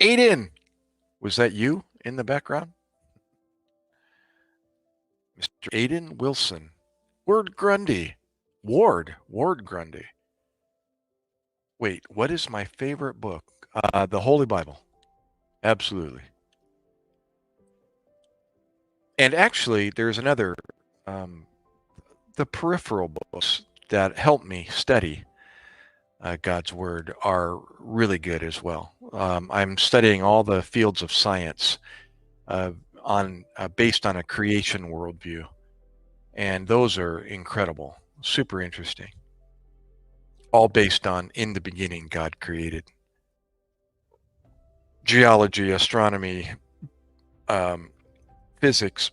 Aiden, was that you in the background? Mr. Aiden Wilson. Ward Grundy. Ward Grundy. Wait, what is my favorite book? The Holy Bible. Absolutely. And actually, there's another, um, the peripheral books that help me study God's Word are really good as well. I'm studying all the fields of science uh, on based on a creation worldview, and those are incredible, super interesting. All based on in the beginning God created. Geology, astronomy, um, physics,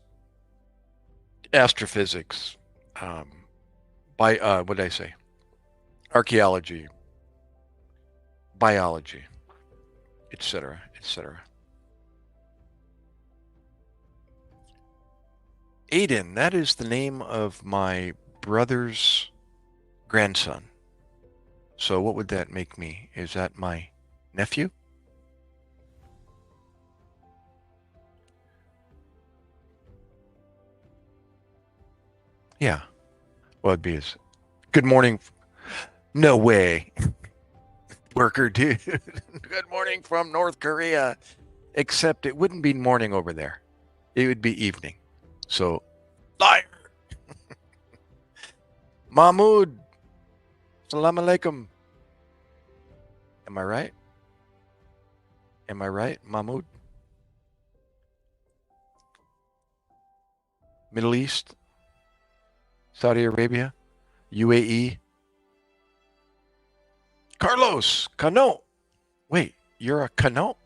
astrophysics, um, what did I say? Archaeology, biology, etc., etc. Aiden, that is the name of my brother's grandson. So what would that make me? Is that my nephew? Yeah. Well, it'd be his. Good morning. No way. Worker dude. Good morning from North Korea. Except it wouldn't be morning over there. It would be evening. So, liar. Mahmoud. Salam alaikum. Am I right? Am I right, Mahmoud? Middle East, Saudi Arabia, UAE. Carlos, Cano. Wait, you're a Cano?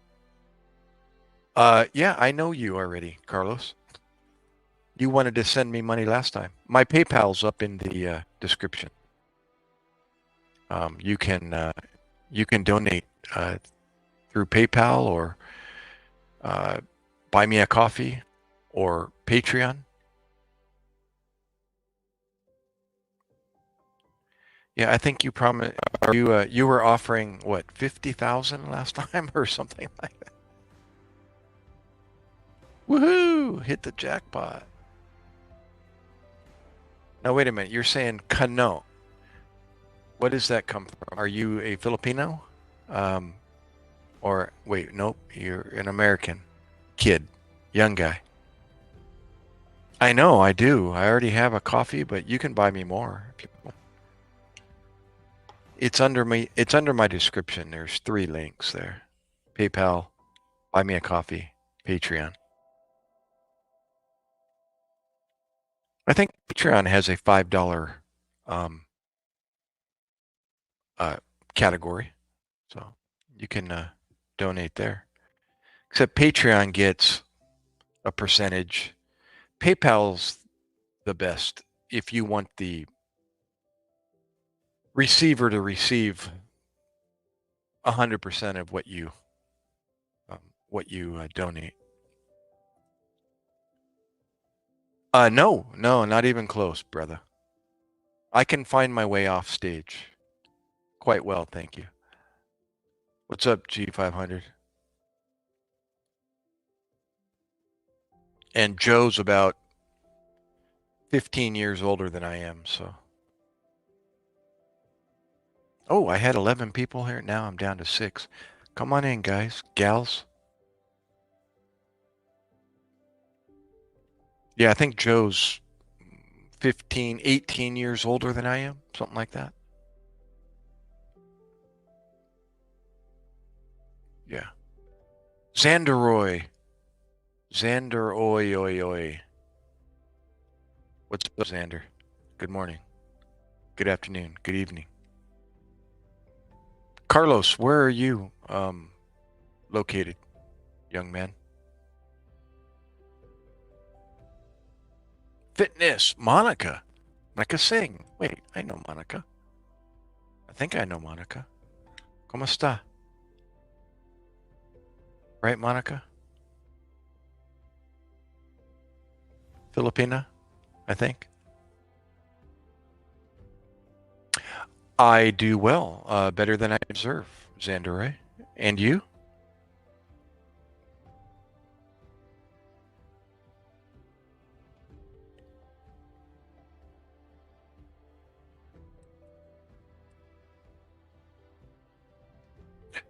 Yeah, I know you already, Carlos. You wanted to send me money last time. My PayPal's up in the description. You can donate through PayPal or uh, buy me a coffee or Patreon. Yeah, I think you promised you were offering what 50,000 last time or something like that. Woohoo! Hit the jackpot. Now wait a minute. You're saying Cano. What does that come from? Are you a Filipino? Um, or wait, nope. You're an American kid, young guy. I know, I do. I already have a coffee, but you can buy me more if you want. It's under me. It's under my description. There's 3 links there: PayPal, buy me a coffee, Patreon. I think Patreon has a $5 um, uh, category, so you can donate there. Except Patreon gets a percentage. PayPal's the best if you want the receiver to receive 100% of um, what you donate. No, not even close, brother. I can find my way off stage quite well, thank you. What's up, G500? And Joe's about 15 years older than I am, so. Oh, I had 11 people here. Now I'm down to 6. Come on in, guys, gals. Yeah, I think Joe's 15, 18 years older than I am, something like that. Yeah. Xanderoy. Xander, oi, oi, oi. What's up, Xander? Good morning. Good afternoon. Good evening. Carlos, where are you located, young man? Fitness, Monica. Monica Singh. Wait, I know Monica. I think I know Monica. ¿Cómo está? Right, Monica? Filipina, I think. I do well, better than I deserve, Xander. And you?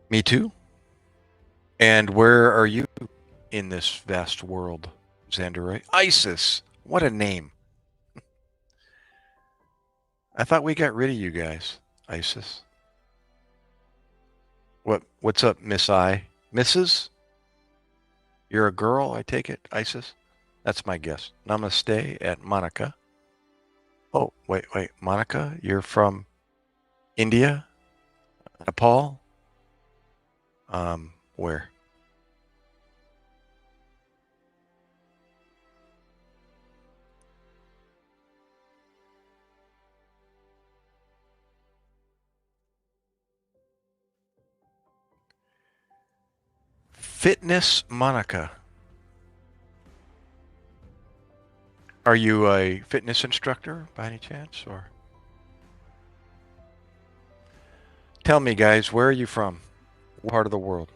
Me too. And where are you in this vast world, Xanderoy? ISIS. What a name. I thought we got rid of you guys. ISIS. What's up, Miss I? Mrs.? You're a girl, I take it, ISIS? That's my guess. Namaste at Monica. Oh, wait. Monica, you're from India? Nepal? Where? Fitness Monica. Are you a fitness instructor by any chance? Or tell me, guys, where are you from? What part of the world?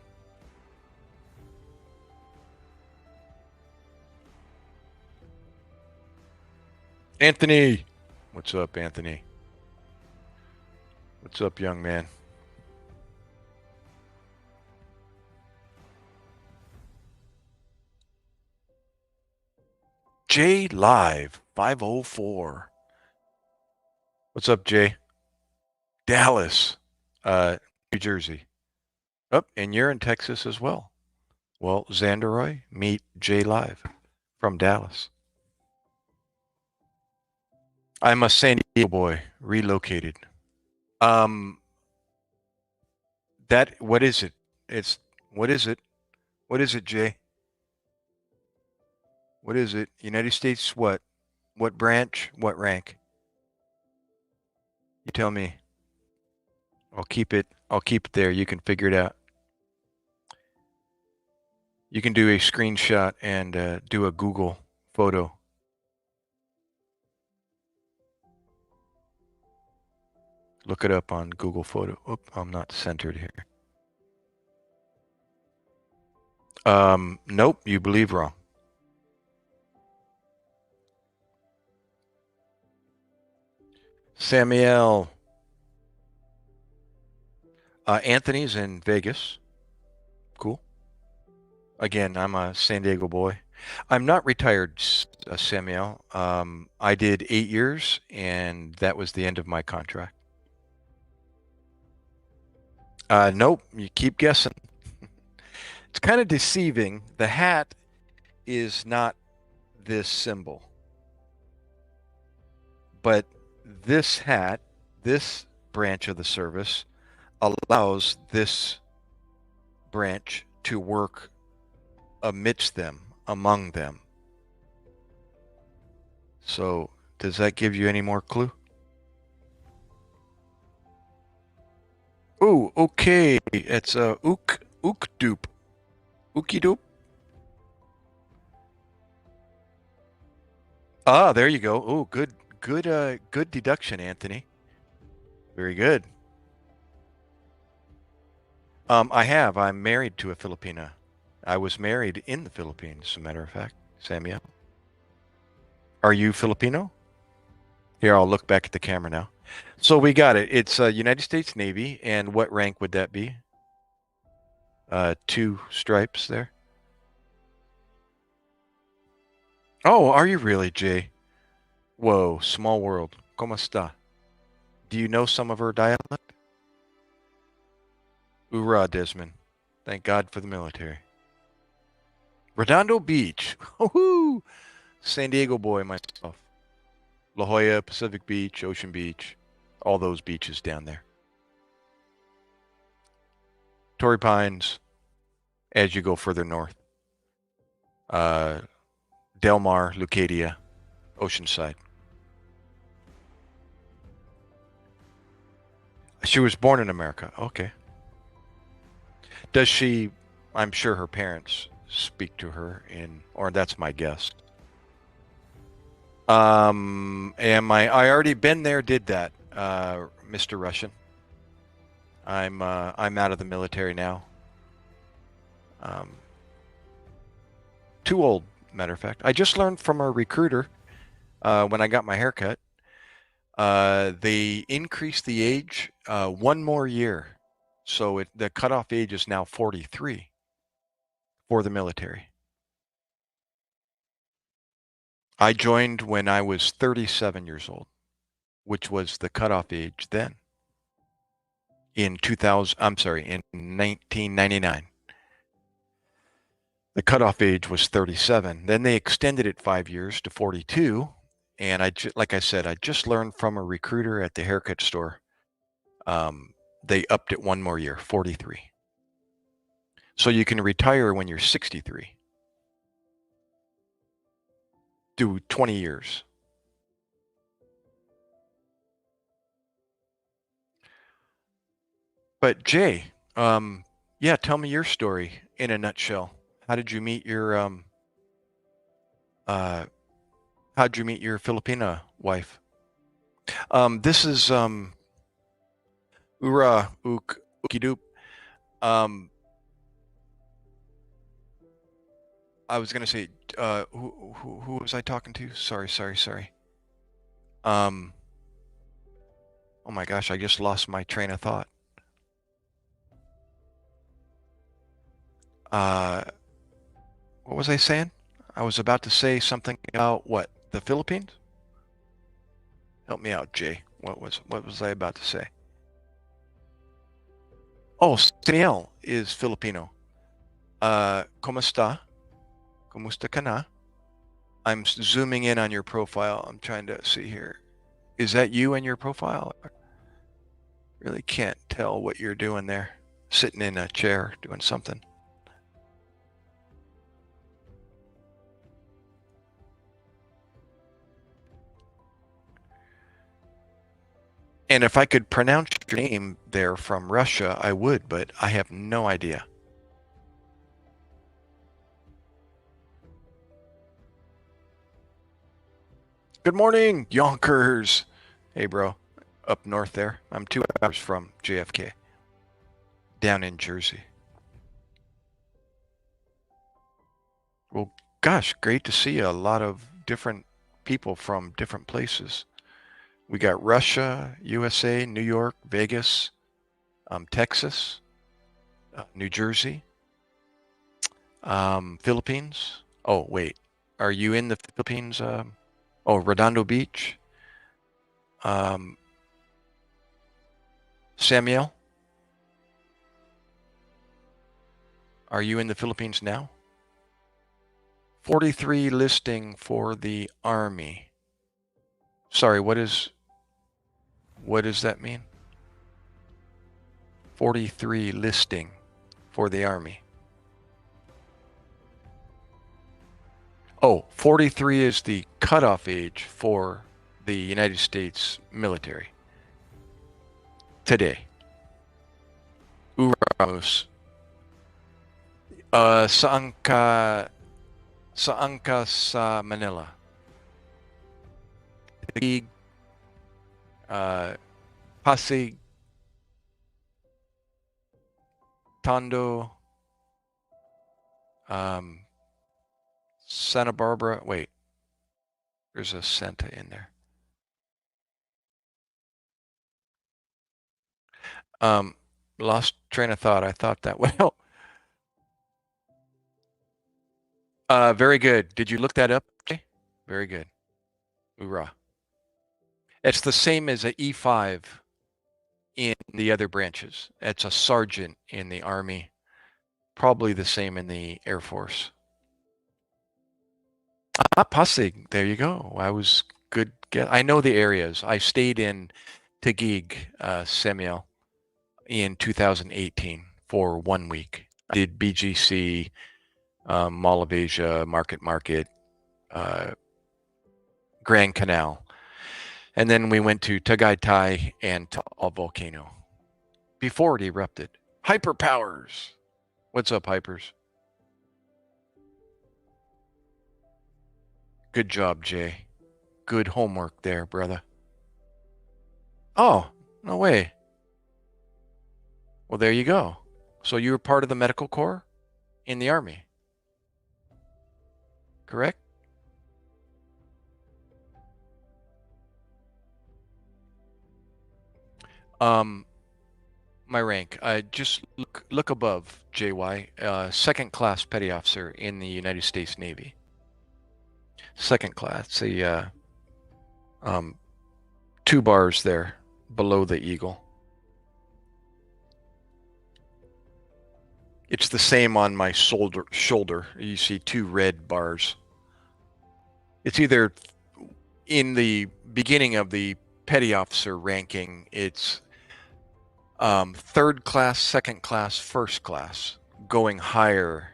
Anthony! What's up, Anthony? What's up, young man? Jay Live 504. What's up, Jay? Dallas, New Jersey. Oh, and you're in Texas as well. Well, Xanderoy, meet Jay Live from Dallas. I'm a San Diego boy, relocated. Um, what is it? What is it? What is it, Jay? What is it? United States what? What branch? What rank? You tell me. I'll keep it there. You can figure it out. You can do a screenshot and do a Google photo. Look it up on Google Photo. Oop, I'm not centered here. Nope, you believe wrong. Samuel. Anthony's in Vegas. Cool. Again, I'm a San Diego boy. I'm not retired, Samuel. I did 8 years, and that was the end of my contract. Nope, you keep guessing. It's kind of deceiving. The hat is not this symbol, but this hat, this branch of the service, allows this branch to work amidst them, among them. So, does that give you any more clue? Oh, okay. It's a ook doop. Ookie doop. Ah, there you go. Oh, good deduction, Anthony. Very good. I have. I'm married to a Filipina. I was married in the Philippines, as a matter of fact, Samuel. Are you Filipino? Here, I'll look back at the camera now. So we got it. It's United States Navy, and what rank would that be? Two stripes there. Oh, are you really, Jay? Whoa, small world. ¿Cómo está? Do you know some of her dialect? Hoorah, Desmond. Thank God for the military. Redondo Beach. Woohoo! San Diego boy myself. La Jolla, Pacific Beach, Ocean Beach, all those beaches down there. Torrey Pines, as you go further north. Uh, Del Mar, Leucadia, Oceanside. She was born in America. Okay. Does she, I'm sure her parents speak to her or that's my guess. I already been there, did that, Mr. Russian. I'm out of the military now. Too old, matter of fact. I just learned from a recruiter when I got my haircut. They increased the age one more year. So the cutoff age is now 43 for the military. I joined when I was 37 years old, which was the cutoff age then in 2000, I'm sorry, in 1999. The cutoff age was 37. Then they extended it 5 years to 42. And like I said, I just learned from a recruiter at the haircut store. They upped it one more year, 43. So you can retire when you're 63. Do 20 years. But Jay, yeah, tell me your story in a nutshell. How did you meet your uh, how'd you meet your Filipina wife? This is Ura Ukidup. Um, I was gonna say, who was I talking to? Sorry. Um, oh my gosh, I just lost my train of thought. Uh, what was I saying? I was about to say something about what? The Philippines? Help me out, Jay. What was I about to say? Oh, Samuel is Filipino. Kumusta? Kumusta ka na? I'm zooming in on your profile. I'm trying to see here. Is that you in your profile? I really can't tell what you're doing there. Sitting in a chair doing something. And if I could pronounce your name there from Russia, I would, but I have no idea. Good morning, Yonkers. Hey, bro. Up north there. I'm 2 hours from JFK, down in Jersey. Well, gosh, great to see a lot of different people from different places. We got Russia, USA, New York, Vegas, Texas, New Jersey, Philippines. Oh, wait. Are you in the Philippines? Oh, Redondo Beach. Um, Samuel, are you in the Philippines now? 43 listing for the Army. Sorry, what does that mean? 43 listing for the Army. Oh, 43 is the cutoff age for the United States military today. Uramus. Saan ka sa Manila? Taguig, Pasig, Tondo, Santa Barbara. Wait, there's a Santa in there. Lost train of thought. I thought that well. Very good. Did you look that up? Okay. Very good. Hoorah. It's the same as a E5 in the other branches. It's a sergeant in the Army. Probably the same in the Air Force. Pasig. There you go. I was good. I know the areas. I stayed in Taguig, Samuel, in 2018 for 1 week. I did BGC, Mall of Asia, Market, Grand Canal. And then we went to Tagaytay and Taal Volcano before it erupted. Hyperpowers. What's up, Hypers? Good job, Jay. Good homework there, brother. Oh, no way. Well, there you go. So you were part of the medical corps in the Army, correct? Um, my rank. Just look above JY. Second class petty officer in the United States Navy. Second class. Um, 2 bars there below the eagle. It's the same on my shoulder. You see 2 red bars. It's either in the beginning of the petty officer ranking, it's third class, second class, first class, going higher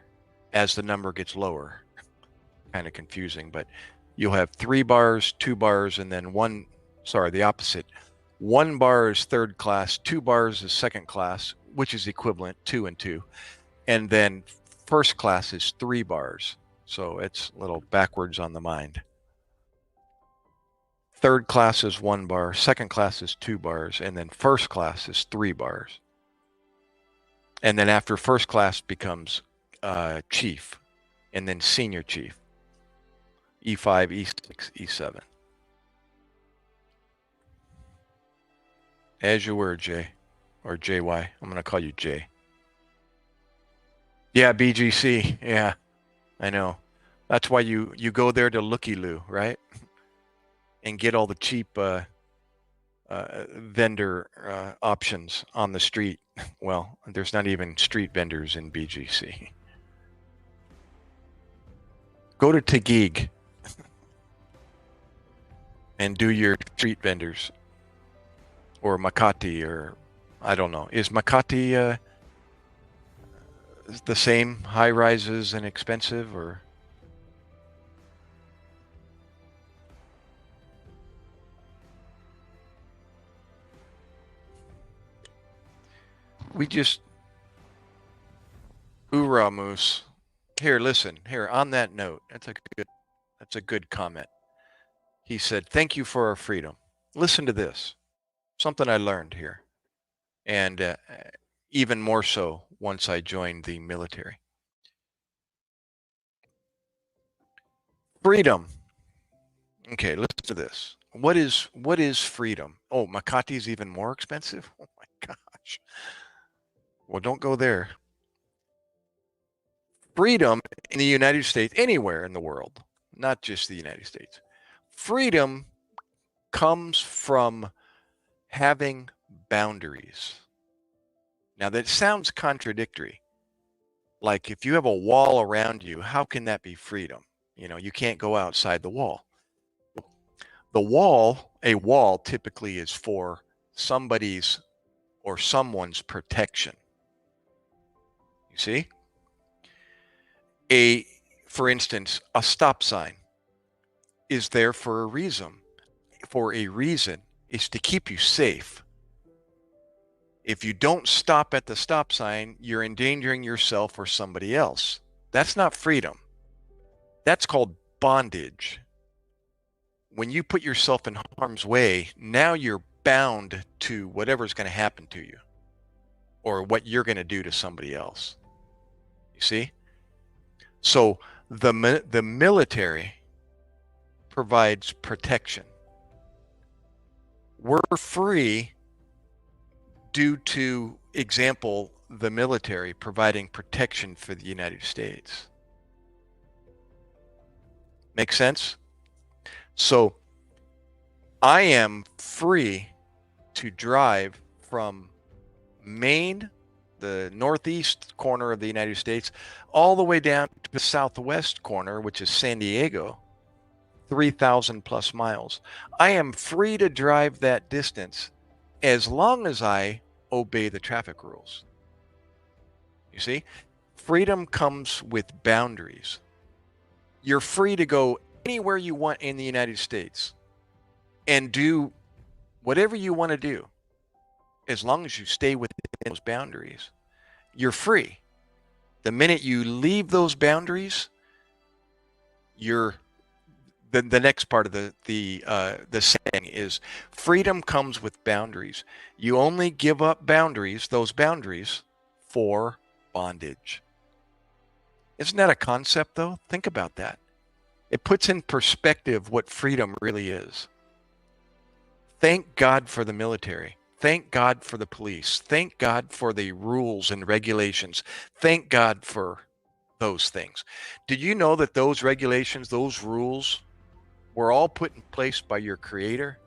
as the number gets lower. Kind of confusing, but you'll have 3 bars, 2 bars, and then the opposite. 1 bar is third class, 2 bars is second class, which is equivalent, 2 and 2. And then first class is 3 bars. So it's a little backwards on the mind. Third class is 1 bar, second class is 2 bars, and then first class is 3 bars. And then after first class becomes chief, and then senior chief. E5, E6, E7. As you were, Jay, or JY. I'm going to call you Jay. Yeah, BGC. Yeah, I know. That's why you go there to looky-loo, right? And get all the cheap vendor options on the street. Well, there's not even street vendors in BGC. Go to Taguig and do your street vendors. Or Makati, or I don't know. Is Makati the same, high rises and expensive, or? We just, hoorah, Moose. Here, listen, here, on that note, that's a good comment. He said, thank you for our freedom. Listen to this, something I learned here. And even more so once I joined the military. Freedom. Okay, listen to this. What is freedom? Oh, Makati is even more expensive? Oh my gosh. Well, don't go there. Freedom in the United States, anywhere in the world, not just the United States. Freedom comes from having boundaries. Now, that sounds contradictory. Like if you have a wall around you, how can that be freedom? You know, you can't go outside the wall. A wall typically is for somebody's or someone's protection. You see? For instance, a stop sign is there for a reason. For a reason is to keep you safe. If you don't stop at the stop sign, you're endangering yourself or somebody else. That's not freedom. That's called bondage. When you put yourself in harm's way, now you're bound to whatever's going to happen to you or what you're going to do to somebody else. You see? So the military provides protection. We're free due to, example, the military providing protection for the United States. Make sense? So I am free to drive from Maine, the northeast corner of the United States, all the way down to the southwest corner, which is San Diego, 3,000 plus miles. I am free to drive that distance as long as I obey the traffic rules. You see, freedom comes with boundaries. You're free to go anywhere you want in the United States and do whatever you want to do as long as you stay within those boundaries. You're free. The minute you leave those boundaries, you're the next part of the saying is freedom comes with boundaries. You only give up those boundaries, for bondage. Isn't that a concept, though? Think about that. It puts in perspective what freedom really is. Thank God for the military. Thank God for the police. Thank God for the rules and regulations. Thank God for those things. Did you know that those regulations, those rules were all put in place by your creator?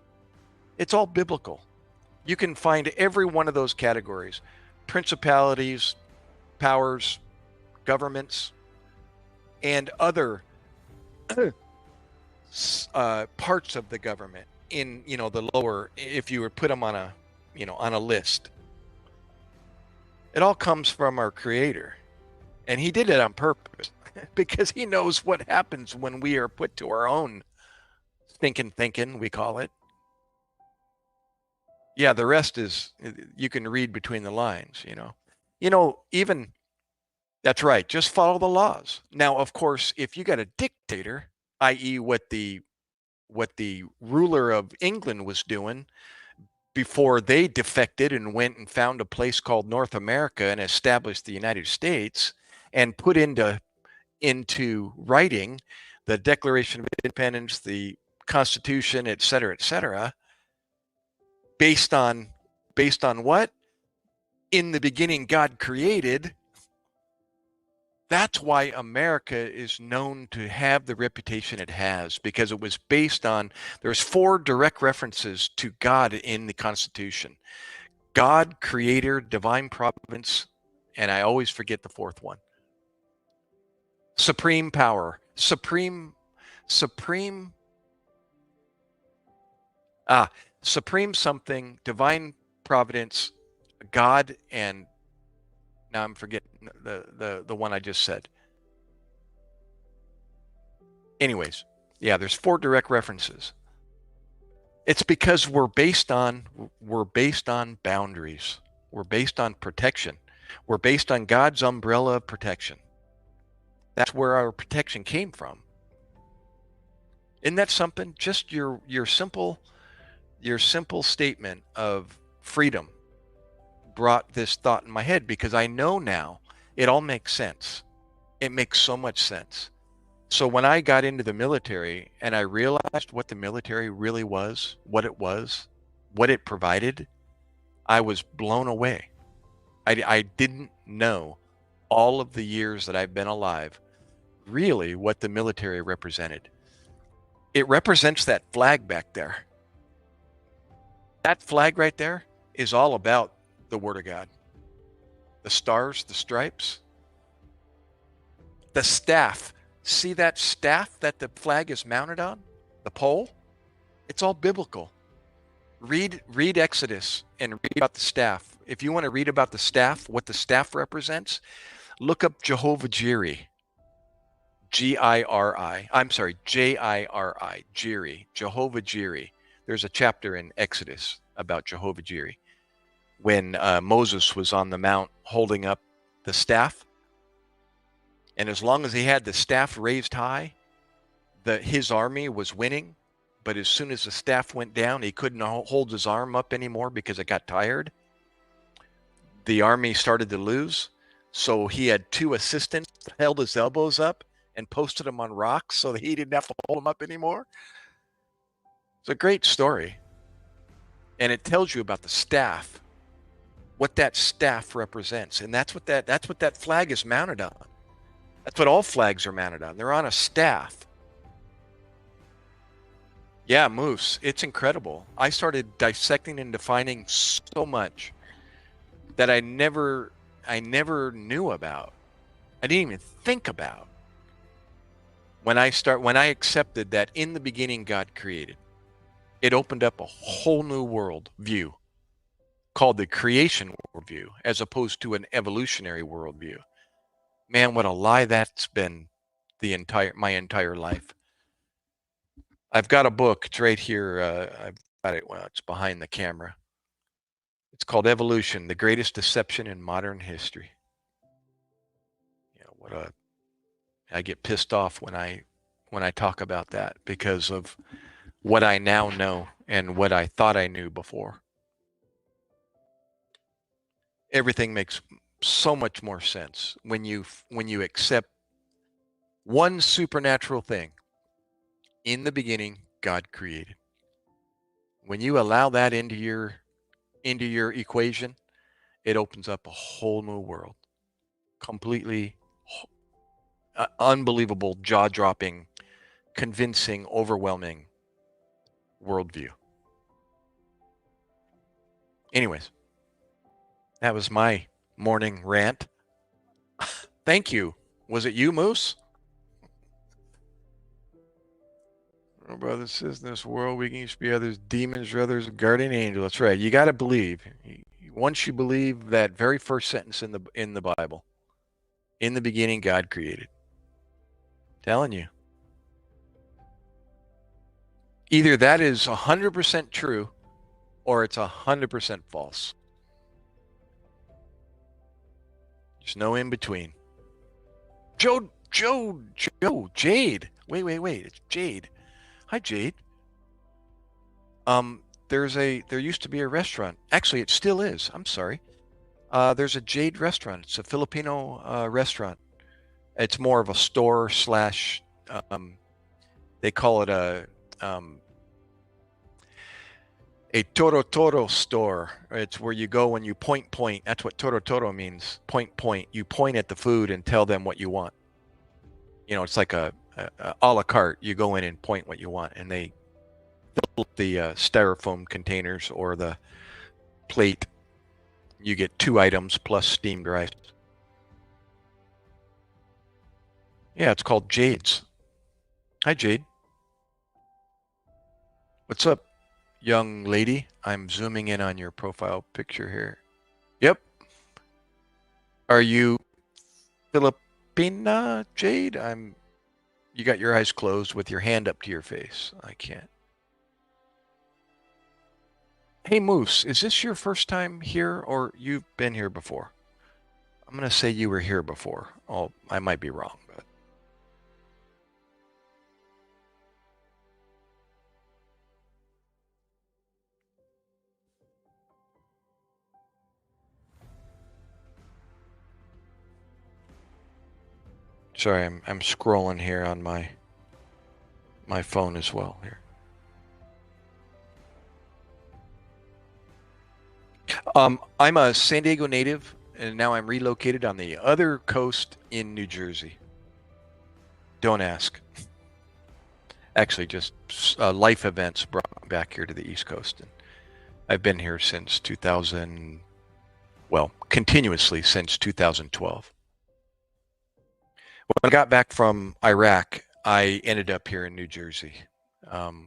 It's all biblical. You can find every one of those categories: principalities, powers, governments, and other parts of the government in, the lower, if you would put them on a, on a list. It all comes from our creator, and he did it on purpose because he knows what happens when we are put to our own stinking thinking, we call it. Yeah, the rest is, you can read between the lines. Even that's right, just follow the laws. Now, of course, if you got a dictator, i.e. what the ruler of England was doing before they defected and went and found a place called North America and established the United States and put into writing the Declaration of Independence, the Constitution, et cetera, based on what? In the beginning, God created. That's why America is known to have the reputation it has, because it was based on, there's 4 direct references to God in the Constitution: God, creator, divine providence, and I always forget the 4th one. Supreme power, supreme something, divine providence, God, and now I'm forgetting the one I just said. Anyways, yeah, there's 4 direct references. It's because we're based on boundaries. We're based on protection. We're based on God's umbrella of protection. That's where our protection came from. Isn't that something? Just your simple statement of freedom brought this thought in my head, because I know now it all makes sense. It makes so much sense. So when I got into the military and I realized what the military really was, what it provided, I was blown away. I didn't know, all of the years that I've been alive, really what the military represented. It represents that flag back there. That flag right there is all about the Word of God. The stars, the stripes, the staff. See that staff that the flag is mounted on? The pole? It's all biblical. Read Exodus and read about the staff. If you want to read about the staff, what the staff represents, look up Jehovah Jireh. G-I-R-I. I'm sorry, J-I-R-I. Jireh. Jehovah Jireh. There's a chapter in Exodus about Jehovah Jireh when Moses was on the mount holding up the staff. And as long as he had the staff raised high, his army was winning. But as soon as the staff went down, he couldn't hold his arm up anymore because it got tired. The army started to lose. So he had 2 assistants that held his elbows up and posted them on rocks so that he didn't have to hold them up anymore. It's a great story. And it tells you about the staff, what that staff represents. And that's what that flag is mounted on. That's what all flags are mounted on. They're on a staff. Yeah, moose. It's incredible. I started dissecting and defining so much that I never knew about. I didn't even think about. When I accepted that in the beginning God created, it opened up a whole new world view called the creation worldview, as opposed to an evolutionary worldview. Man, what a lie that's been my entire life. I've got a book. It's right here. I've got it. Well, it's behind the camera. It's called Evolution: The Greatest Deception in Modern History. I get pissed off when I talk about that, because of what I now know and what I thought I knew before. Everything makes so much more sense when you accept one supernatural thing. In the beginning, God created. When you allow that into your into your equation, it opens up a whole new world. Completely unbelievable, jaw-dropping, convincing, overwhelming worldview. Anyways, that was my morning rant. Thank you. Was it you, Moose? Oh, brother says in this world we can each be others demons or others guardian angel. That's right. You got to believe. Once you believe that very first sentence in the Bible, in the beginning God created. Telling you. Either that is 100% true or it's 100% false. There's no in between. Jade. Wait. It's Jade. Hi, Jade. There used to be a restaurant. Actually, it still is. I'm sorry. There's a Jade restaurant. It's a Filipino restaurant. It's more of a store slash. They call it a Toro store. It's where you go and you point. That's what Toro means. Point. You point at the food and tell them what you want. You know, it's like a la carte. You go in and point what you want, and they fill the styrofoam containers or the plate. You get 2 items plus steamed rice. Yeah, it's called Jade's. Hi, Jade. What's up, young lady? I'm zooming in on your profile picture here. Yep. Are you Filipina, Jade? You got your eyes closed with your hand up to your face. I can't. Hey, Moose, is this your first time here or you've been here before? I'm going to say you were here before. Oh, I might be wrong, but. Sorry, I'm scrolling here on my phone as well here. I'm a San Diego native, and now I'm relocated on the other coast in New Jersey. Don't ask. Actually, just life events brought me back here to the East Coast, and I've been here since 2000. Well, continuously since 2012. When I got back from Iraq, I ended up here in New Jersey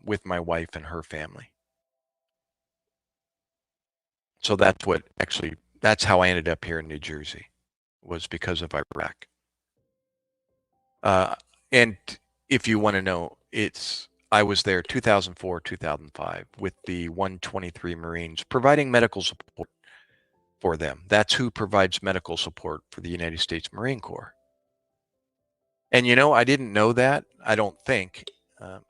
with my wife and her family. So that's how I ended up here in New Jersey, was because of Iraq. And if you want to know, I was there 2004, 2005 with the 123 Marines providing medical support for them. That's who provides medical support for the United States Marine Corps. And I didn't know that, I don't think,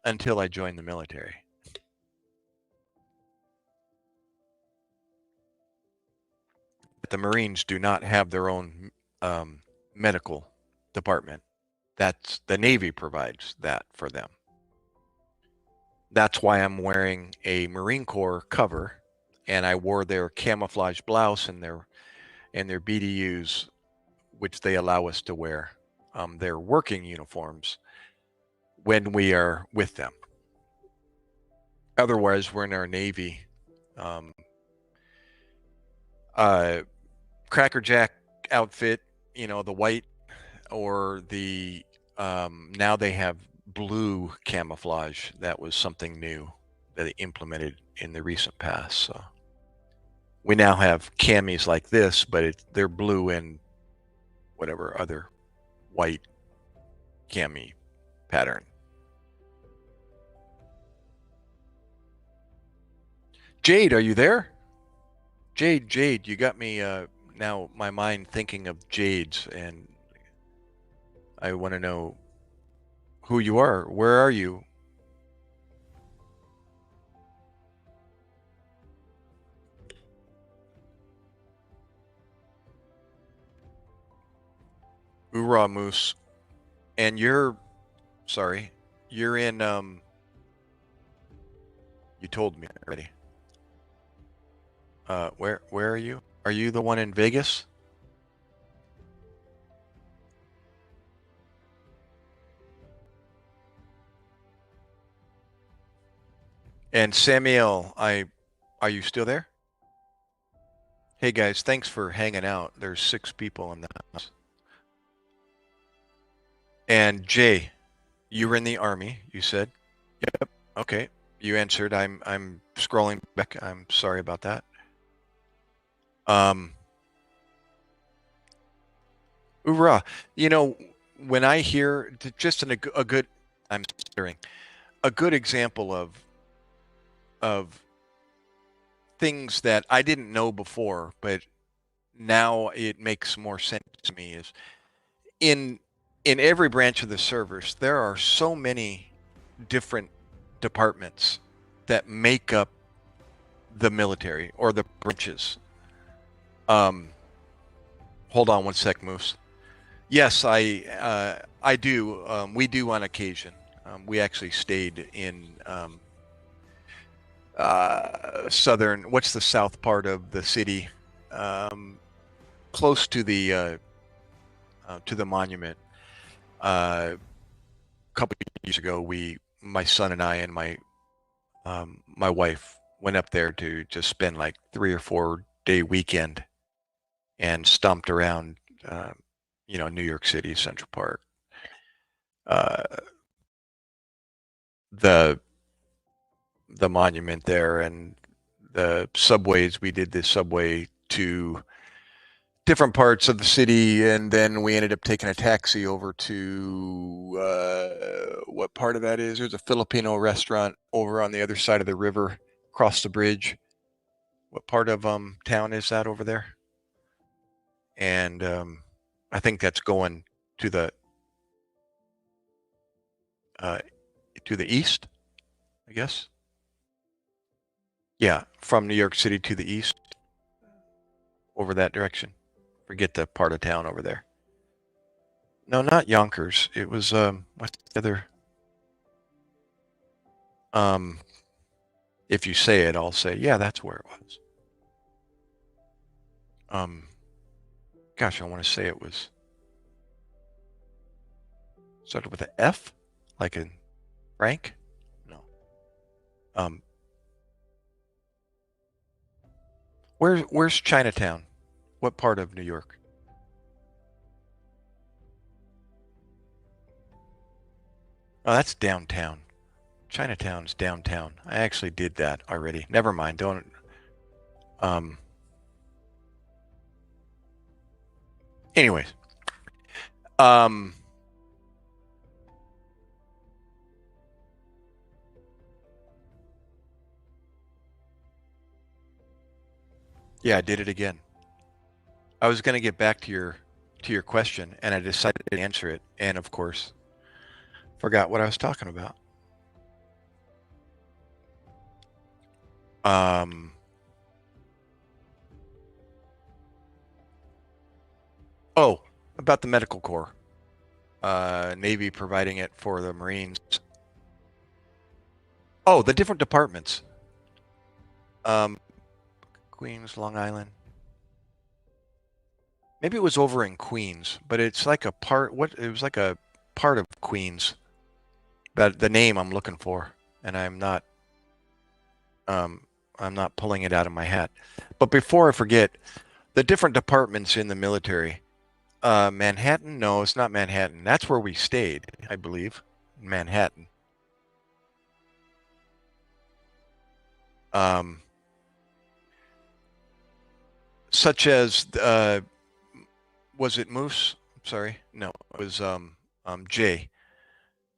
until I joined the military. The Marines do not have their own medical department. That's the Navy provides that for them. That's why I'm wearing a Marine Corps cover, and I wore their camouflage blouse and their BDUs, which they allow us to wear, their working uniforms when we are with them. Otherwise, we're in our Navy Cracker Jack outfit, the white, or the now they have blue camouflage. That was something new that they implemented in the recent past. So we now have camis like this, but they're blue and whatever other white cami pattern. Jade, are you there? Jade, you got me now my mind thinking of Jades, and I want to know who you are. Where are you? Hoorah, Moose. And you're in you told me already. Where are you? Are you the one in Vegas? And Samuel, are you still there? Hey guys, thanks for hanging out. There's 6 people in the house. And Jay, you were in the army, you said? Yep. Okay. You answered. I'm scrolling back. I'm sorry about that. Um, Hoorah. You know, when I hear just a good, I'm hearing a good example of things that I didn't know before, but now it makes more sense to me is in in every branch of the service, there are so many different departments that make up the military or the branches. Um, Hold on one sec, Moose. Yes, I do. We do on occasion. We actually stayed in southern. What's the south part of the city? Um, Close to the monument. A couple of years ago, my son and I and my wife went up there to just spend like 3 or 4 day weekend and stomped around, uh, New York City, Central Park. Uh, the the monument there and the subways. We did the subway to different parts of the city, and then we ended up taking a taxi over to what part of that is? There's a Filipino restaurant over on the other side of the river, across the bridge. What part of town is that over there? And I think that's going to the uh, to the east, I guess. Yeah, from New York City to the east, over that direction. Forget the part of town over there. No, not Yonkers. It was what's the other? Um, if you say it, I'll say, yeah, that's where it was. Um, Gosh, I want to say it was started with an F, like in Frank. No. Um, where's Chinatown? What part of New York? Oh, that's downtown. Chinatown's downtown. I actually did that already. Never mind. Don't. Um. Anyways. Um. Yeah, I did it again. I was going to get back to your question, and I decided to answer it, and of course, forgot what I was talking about. Um. Oh, about the medical corps. Navy providing it for the Marines. Oh, the different departments. Um, Queens, Long Island. Maybe it was over in Queens, but it's like a part. What it was like a part of Queens. That the name I'm looking for, and um, I'm not pulling it out of my hat. But before I forget, the different departments in the military. Manhattan? No, it's not Manhattan. That's where we stayed, I believe, in Manhattan. Um, Such as was it Moose? Sorry, no, it was Jay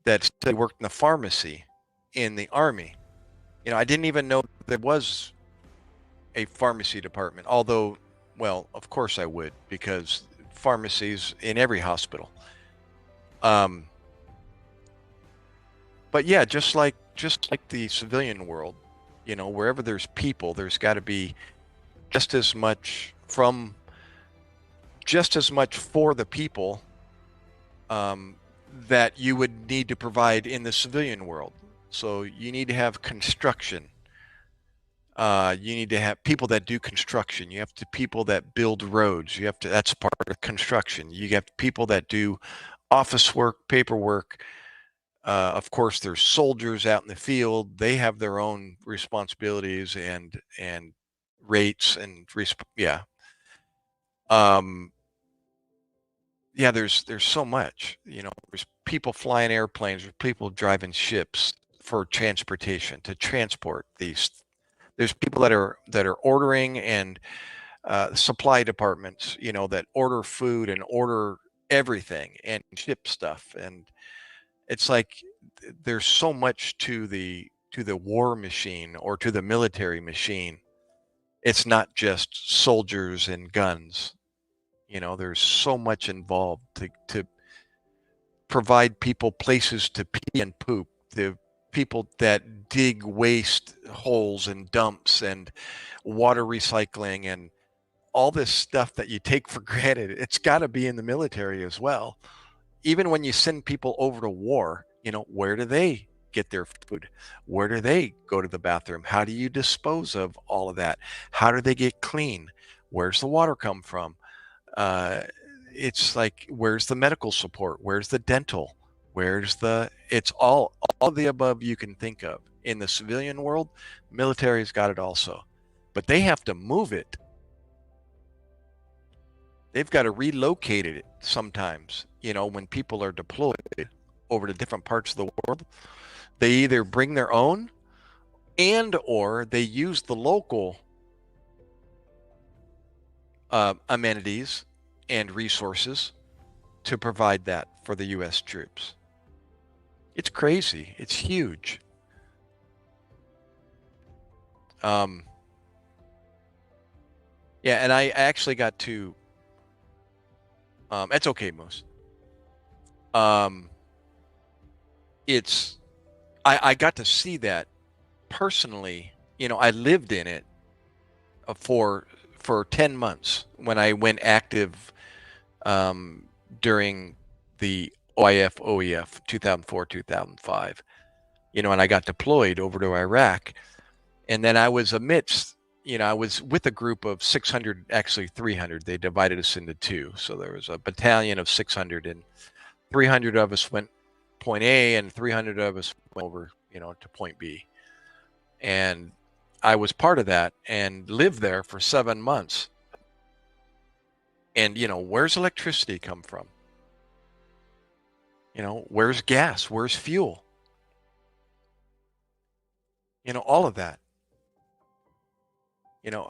that worked in the pharmacy in the army. I didn't even know there was a pharmacy department. Although, well, of course I would because pharmacies in every hospital. Um, but yeah, just like the civilian world, wherever there's people, there's got to be just as much from just as much for the people um, that you would need to provide in the civilian world. So you need to have construction. You need to have people that do construction. You have to people that build roads. You have to, that's part of construction. You have people that do office work, paperwork. Of course, there's soldiers out in the field. They have their own responsibilities and rates and yeah. Yeah, there's so much. There's people flying airplanes, there's people driving ships for transportation to transport these. There's people that are ordering and supply departments, that order food and order everything and ship stuff. And it's like there's so much to the war machine or to the military machine. It's not just soldiers and guns. There's so much involved to provide people places to pee and poop. The people that dig waste holes and dumps and water recycling and all this stuff that you take for granted, it's got to be in the military as well. Even when you send people over to war, where do they get their food? Where do they go to the bathroom? How do you dispose of all of that? How do they get clean? Where's the water come from? Uh, it's like, where's the medical support? Where's the dental? It's all of the above you can think of. In the civilian world, military's got it also. But they have to move it. They've got to relocate it sometimes, when people are deployed over to different parts of the world. They either bring their own or they use the local amenities and resources to provide that for the U.S. troops. It's crazy. It's huge. Yeah, and I actually got to. It's okay, Moose. It's I got to see that personally. I lived in it for 10 months when I went active during the OIF 2004 2005. And I got deployed over to Iraq, and then I was I was with a group of 600, actually 300. They divided us into two, so there was a battalion of 600, and 300 of us went point A, and 300 of us went over, to point B. And I was part of that and lived there for 7 months. And, where's electricity come from? Where's gas? Where's fuel? All of that.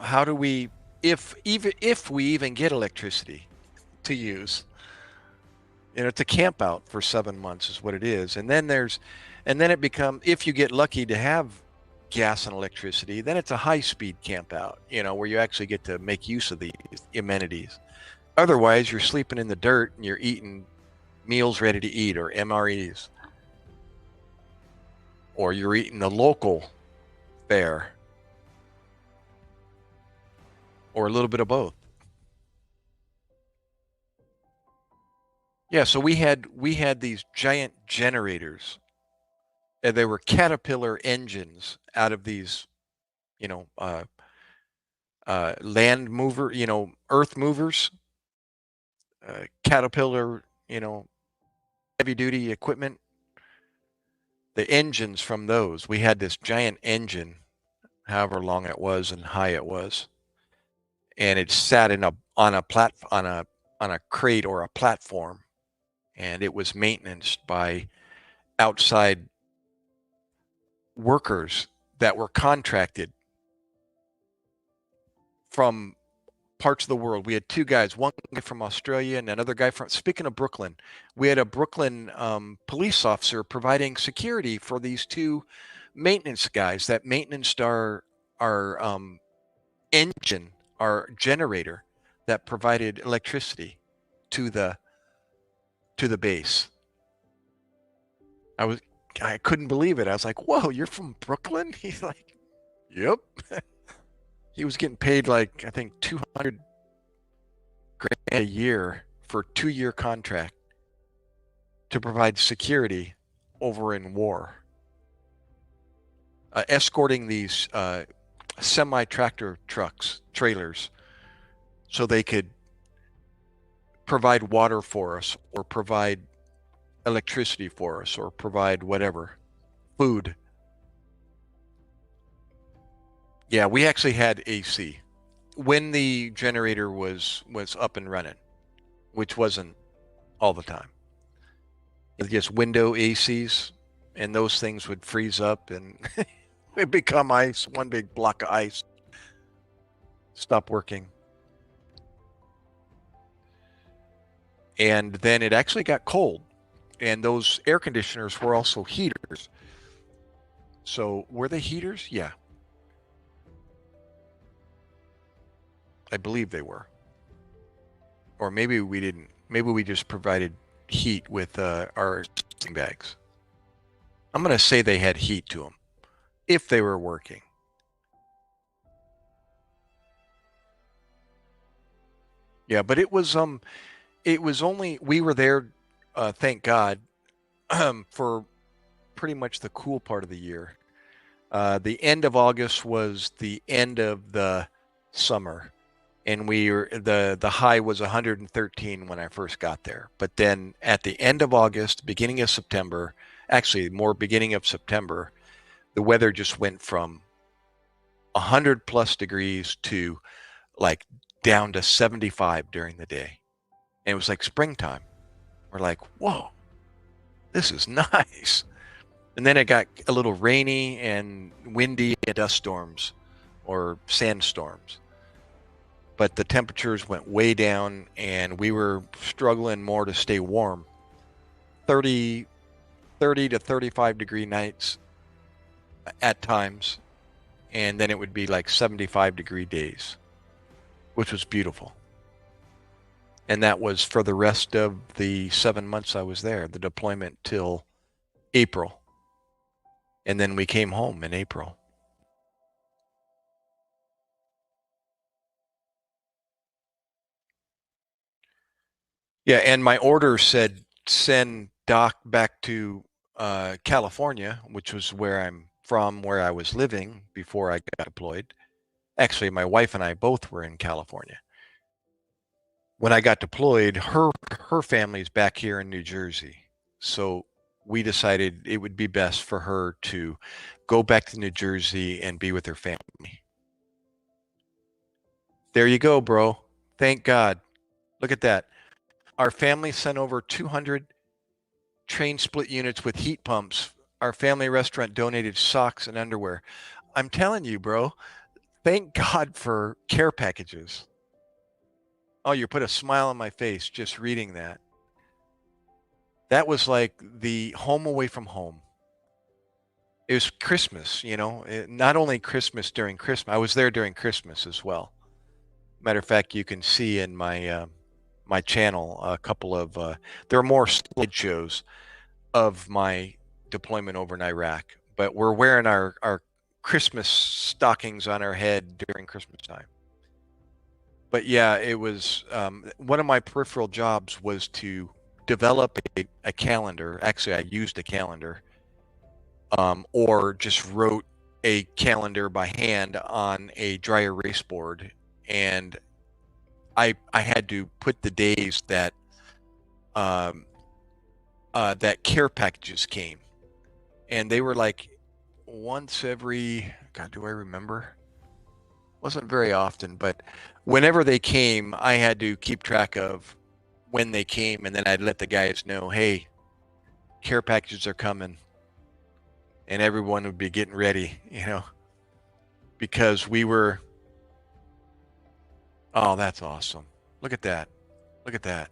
How do we, if we even get electricity to use, to camp out for 7 months is what it is. And then it becomes, if you get lucky to have gas and electricity, then it's a high-speed camp out, where you actually get to make use of these amenities. Otherwise, you're sleeping in the dirt and you're eating meals ready to eat, or MREs, or you're eating the local fare, or a little bit of both. Yeah, so we had these giant generators, and they were Caterpillar engines out of these, land mover, earth movers, Caterpillar, heavy duty equipment. The engines from those, we had this giant engine, however long it was and high it was, and it sat on a crate or a platform, and it was maintained by outside workers that were contracted from parts of the world. We had two guys, one guy from Australia and another guy from, speaking of Brooklyn, we had a Brooklyn police officer providing security for these two maintenance guys that maintained our engine, our generator that provided electricity to the base. I couldn't believe it. I was like, whoa, you're from Brooklyn? He's like, yep. He was getting paid like, I think, $200,000 a year for a 2-year contract to provide security over in war, escorting these semi-tractor trucks, trailers, so they could provide water for us or provide electricity for us or provide whatever, food. Yeah, we actually had AC when the generator was up and running, which wasn't all the time. It's just window ACs, and those things would freeze up and it become ice, one big block of ice, stop working. And then it actually got cold, and those air conditioners were also heaters. So were they heaters? Yeah, I believe they were. Or maybe we didn't. Maybe we just provided heat with our sleeping bags. I'm going to say they had heat to them if they were working. Yeah, but it was only we were there, thank God, for pretty much the cool part of the year. The end of August was the end of the summer, and we were the high was 113 when I first got there. But then at the end of August, beginning of September, actually more beginning of September, the weather just went from 100 plus degrees to like down to 75 during the day. And it was like springtime. We're like, whoa, this is nice. And then it got a little rainy and windy and dust storms or sandstorms. But the temperatures went way down and we were struggling more to stay warm. 30, 30 to 35 degree nights at times. And then it would be like 75-degree days, which was beautiful. And that was for the rest of the 7 months I was there, the deployment till April. And then we came home in April. Yeah, and my order said send Doc back to California, which was where I'm from, where I was living before I got deployed. Actually, my wife and I both were in California. When I got deployed, her family's back here in New Jersey. So we decided it would be best for her to go back to New Jersey and be with her family. There you go, bro. Thank God. Look at that. Our family sent over 200 train split units with heat pumps. Our family restaurant donated socks and underwear. I'm telling you, bro, thank God for care packages. Oh, you put a smile on my face just reading that. That was like the home away from home. It was Christmas, not only Christmas during Christmas. I was there during Christmas as well. Matter of fact, you can see in my channel a couple of there are more slideshows of my deployment over in Iraq, but we're wearing our Christmas stockings on our head during Christmas time. But yeah, it was one of my peripheral jobs was to develop a calendar. Actually, I used a calendar, or just wrote a calendar by hand on a dry erase board, and I had to put the days that um, that care packages came, and they were like once every, God, do I remember? Wasn't very often, but whenever they came, I had to keep track of when they came, and then I'd let the guys know, hey, care packages are coming, and everyone would be getting ready, because we were. Oh, that's awesome! Look at that! Look at that!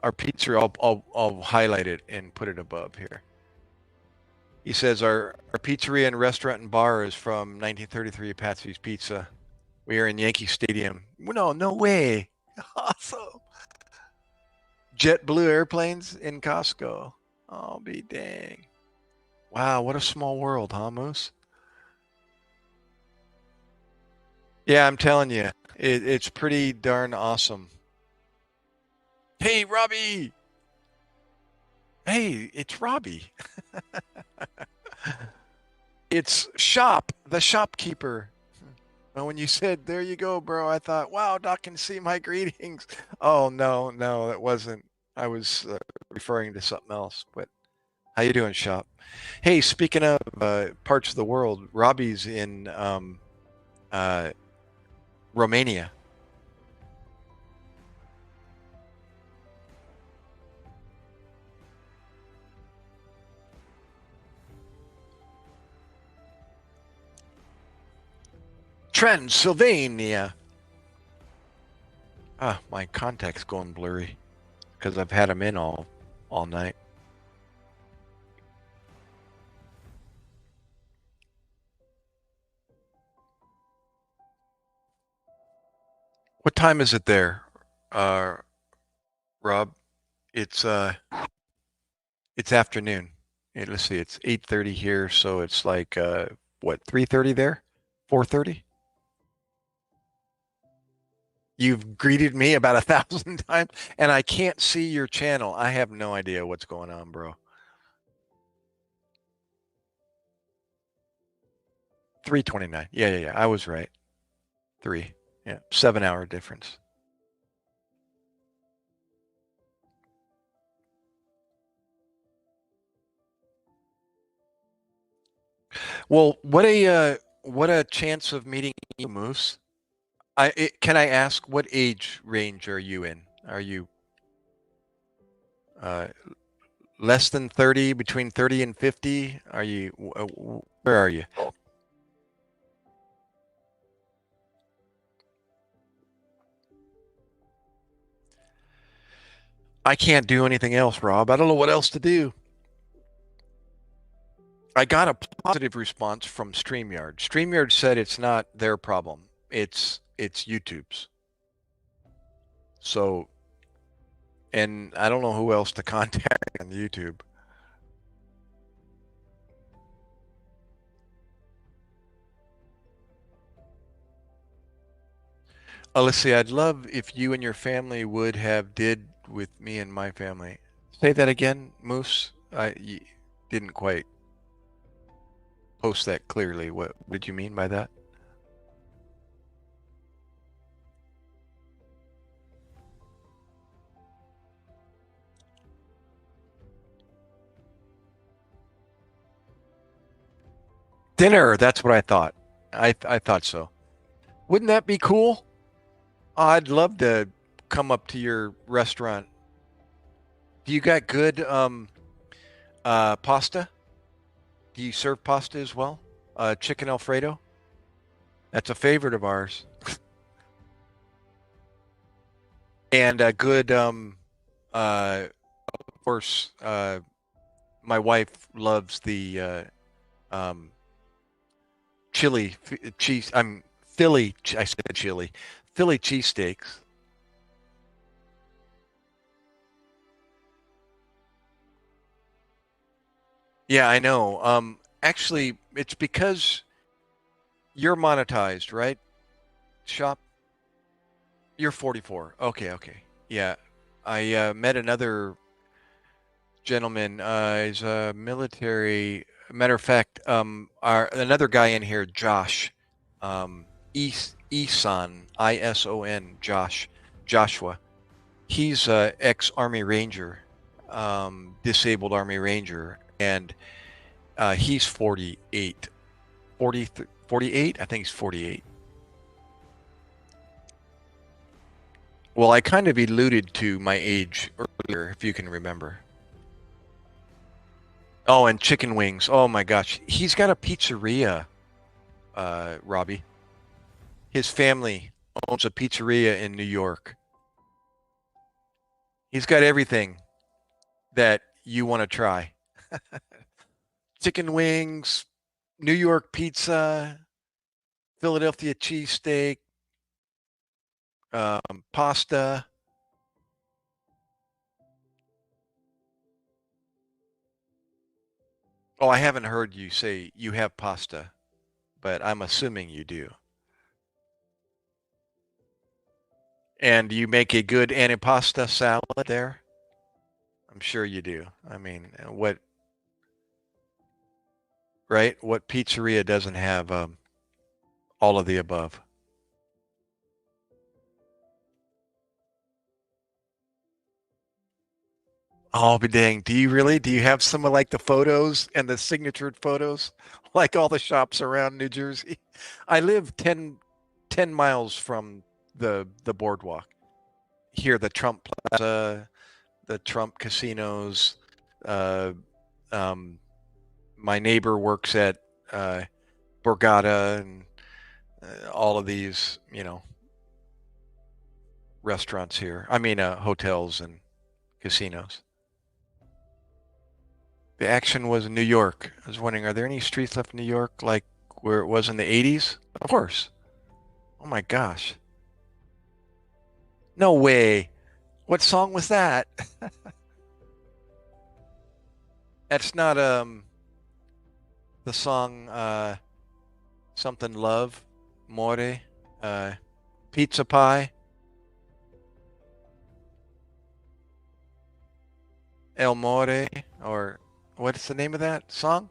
Our pizza. I'll highlight it and put it above here. He says our pizzeria and restaurant and bar is from 1933 Patsy's Pizza. We are in Yankee Stadium. No way! Awesome. JetBlue airplanes in Costco. I'll be dang. Wow, what a small world, huh, Moose? Yeah, I'm telling you, it's pretty darn awesome. Hey, Robbie! Hey, it's Robbie. It's Shop, the shopkeeper. Well, when you said, there you go, bro, I thought, wow, Doc can see my greetings. Oh, no, no, that wasn't. I was referring to something else. But how you doing, Shop? Hey, speaking of parts of the world, Robbie's in uh, Romania. Transylvania. Ah, my contact's going blurry because I've had them in all night. What time is it there, uh, Rob? It's it's afternoon. Let's see, it's 8:30 here, so it's like what, 3:30 there? 4:30? You've greeted me about 1,000 times, and I can't see your channel. I have no idea what's going on, bro. 3:29. Yeah, yeah, yeah. I was right. Three. Yeah, 7 hour difference. Well, what a chance of meeting you, Moose. Can I ask what age range are you in? Are you uh, less than 30, between 30 and 50? Are you where are you? I can't do anything else, Rob. I don't know what else to do. I got a positive response from StreamYard. StreamYard said it's not their problem. It's YouTube's. So, and I don't know who else to contact on YouTube. Let's see. I'd love if you and your family would have did with me and my family. Say that again, Moose. You didn't quite post that clearly. What did you mean by that? Dinner. That's what I thought. I thought so. Wouldn't that be cool? I'd love to come up to your restaurant. Do you got good pasta? Do you serve pasta as well? Chicken Alfredo? That's a favorite of ours. And a good of course my wife loves the um chili cheese. I'm Philly. I said chili. Philly cheesesteaks. Yeah, I know. Actually, it's because you're monetized, right? Shop. You're 44. Okay, okay. Yeah, I met another gentleman. He's a military. Matter of fact, our another guy in here, Josh, Eson, Ison, Joshua. He's ex-Army Ranger, disabled Army Ranger, and he's 48. 40, 48? I think he's 48. Well, I kind of alluded to my age earlier, if you can remember. Oh, and chicken wings. Oh my gosh. He's got a pizzeria, Robbie. His family owns a pizzeria in New York. He's got everything that you want to try. Chicken wings, New York pizza, Philadelphia cheesesteak, pasta. Oh, I haven't heard you say you have pasta, but I'm assuming you do. And you make a good antipasta salad there? I'm sure you do. I mean, what, right? What pizzeria doesn't have all of the above? Oh, but dang. Do you really? Do you have some of like the photos and the signatured photos? Like all the shops around New Jersey? I live 10 miles from the boardwalk. Here, the Trump Plaza, the Trump casinos. Uh, um, my neighbor works at uh, Borgata and all of these, restaurants here. I mean, hotels and casinos. The action was in New York. I was wondering, are there any streets left in New York like where it was in the 80s? Of course. Oh my gosh. No way. What song was that? That's not the song something love, more, uh pizza pie, El More, or what's the name of that song?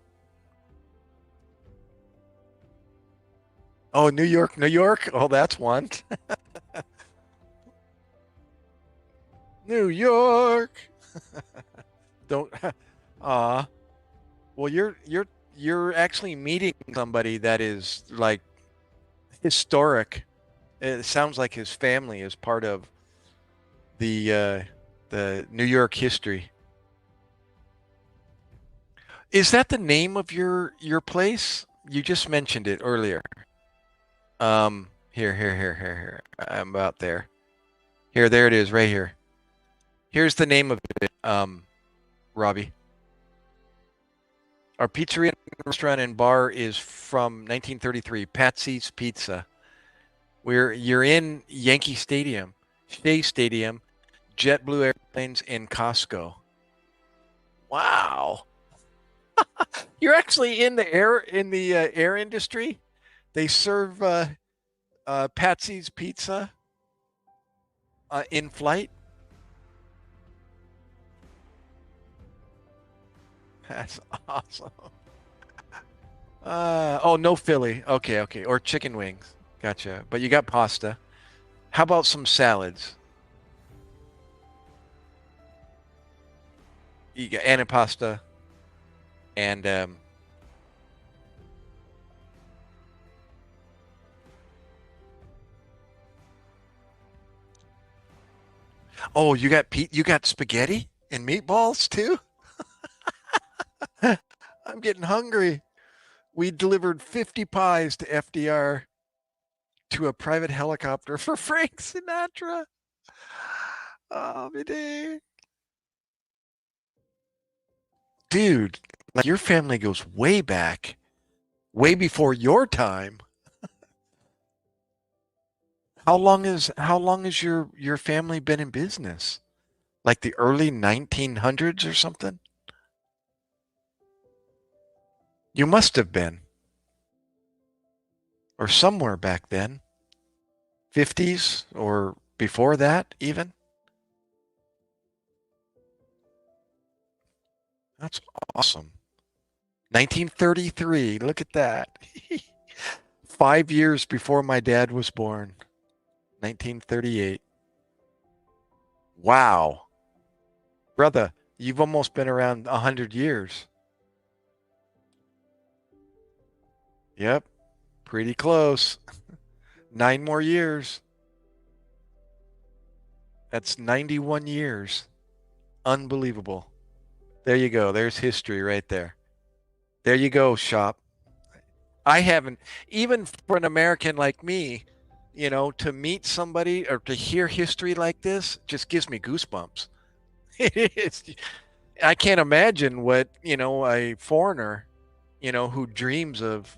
Oh, New York, New York. Oh, that's one. New York. Don't well, you're actually meeting somebody that is like historic. It sounds like his family is part of the New York history. Is that the name of your place? You just mentioned it earlier. Here. I'm about there. Here, there it is, right here. Here's the name of it, Robbie. Our pizzeria, restaurant, and bar is from 1933, Patsy's Pizza. You're in Yankee Stadium, Shea Stadium, JetBlue Airplanes, and Costco. Wow, you're actually in the air industry. They serve Patsy's Pizza in flight. That's awesome. Oh, no Philly. Okay. Or chicken wings. Gotcha. But you got pasta. How about some salads? You got antipasta and oh, you got spaghetti and meatballs too? I'm getting hungry. We delivered 50 pies to FDR to a private helicopter for Frank Sinatra. Oh, my day. Dude, like your family goes way back, way before your time. How long has your family been in business? Like the early 1900s or something? You must have been, or somewhere back then, 50s or before that even. That's awesome. 1933. Look at that. 5 years before my dad was born. 1938. Wow. Brother, you've almost been around 100 years. Yep, pretty close. 9 more years. That's 91 years. Unbelievable. There you go. There's history right there. There you go, shop. I haven't, even for an American like me, to meet somebody or to hear history like this just gives me goosebumps. It's, I can't imagine what, a foreigner, who dreams of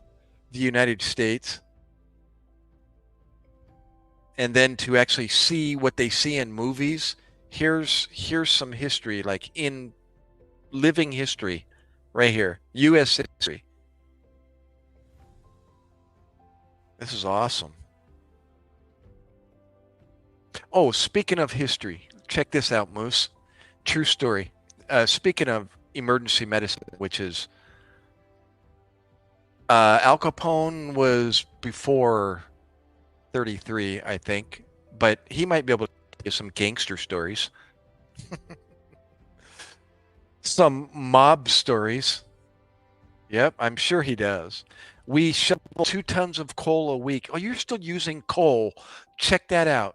the United States and then to actually see what they see in movies. Here's some history, like in living history right here. US history. This is awesome. Oh, speaking of history, check this out, Moose. True story. Speaking of emergency medicine, which is Al Capone was before 33, I think, but he might be able to give some gangster stories. some mob stories. Yep, I'm sure he does. We shovel 2 tons of coal a week. Oh, you're still using coal. Check that out.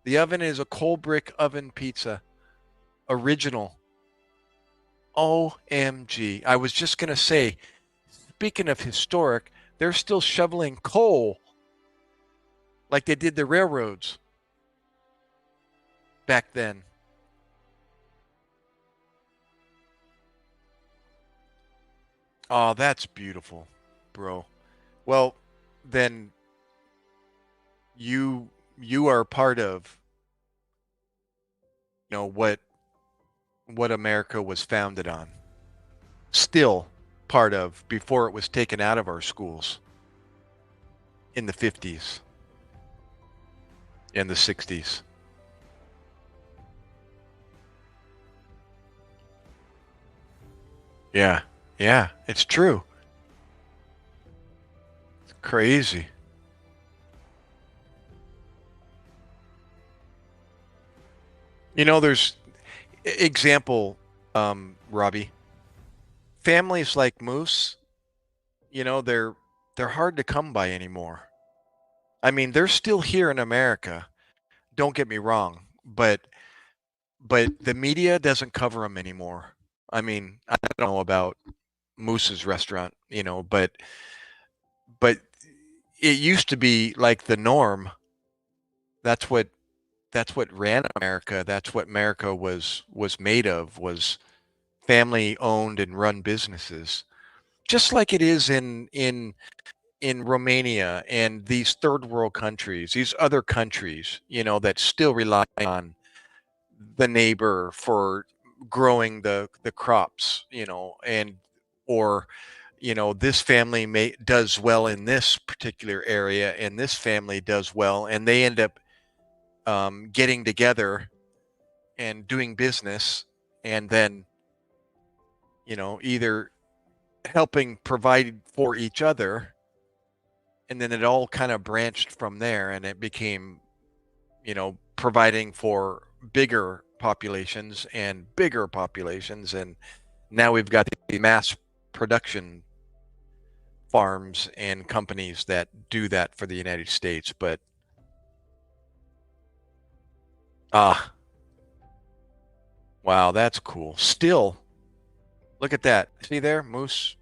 The oven is a coal brick oven pizza. Original. OMG. I was just going to say, speaking of historic, they're still shoveling coal like they did the railroads back then. Oh, that's beautiful, bro. Well, then you are part of, what America was founded on. Still part of before it was taken out of our schools in the 50s and the 60s. Yeah. Yeah, it's true. It's crazy. There's example, Robbie. Families like Moose, they're hard to come by anymore. I mean, they're still here in America. Don't get me wrong, but the media doesn't cover them anymore. I mean, I don't know about Moose's restaurant, but it used to be like the norm. That's what that's what ran America. That's what America was made of, was family owned and run businesses. Just like it is in Romania and these third world countries, these other countries, that still rely on the neighbor for growing the crops, and or this family does well in this particular area and this family does well, and they end up getting together and doing business, and then either helping provide for each other, and then it all kind of branched from there, and it became providing for bigger populations, and now we've got the mass production farms and companies that do that for the United States. But ah, wow, that's cool. Still, look at that. See there, Moose.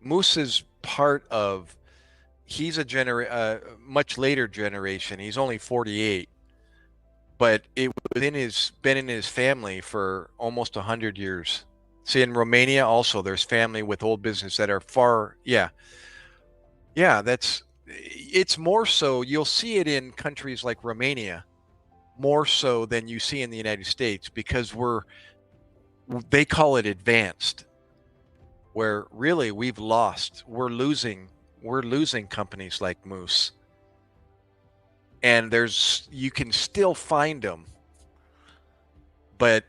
Moose is part of. He's a much later generation. He's only 48, but it was been in his family for almost 100 years. See, in Romania also, there's family with old business that are far. Yeah, yeah. It's more so. You'll see it in countries like Romania more so than you see in the United States, because they call it advanced, where really we're losing companies like Moose, and you can still find them, but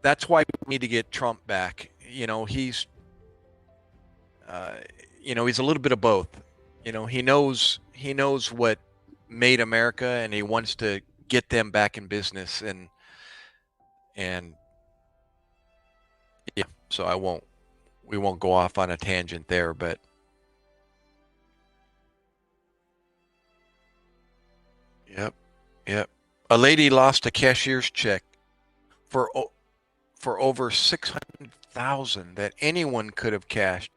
that's why we need to get Trump back. Uh, he's a little bit of both. He knows what made America, and he wants to get them back in business, and yeah. So we won't go off on a tangent there, but yep, yep. A lady lost a cashier's check for for over 600,000 that anyone could have cashed.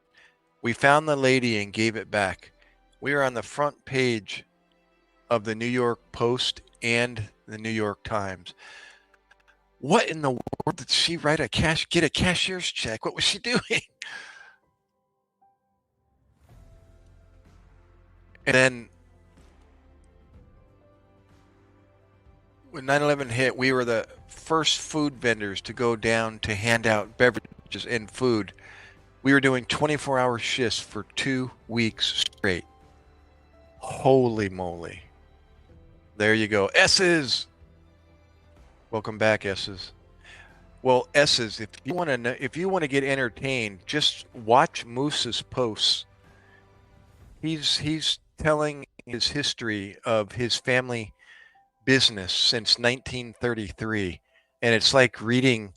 We found the lady and gave it back. We are on the front page of the New York Post and the New York Times. What in the world did she get a cashier's check? What was she doing? And then when 9/11 hit, we were the first food vendors to go down to hand out beverages and food. We were doing 24-hour shifts for 2 weeks straight. Holy moly. There you go. S's. Welcome back, S's. Well, S's, if you want to get entertained, just watch Moose's posts. He's telling his history of his family business since 1933, and it's like reading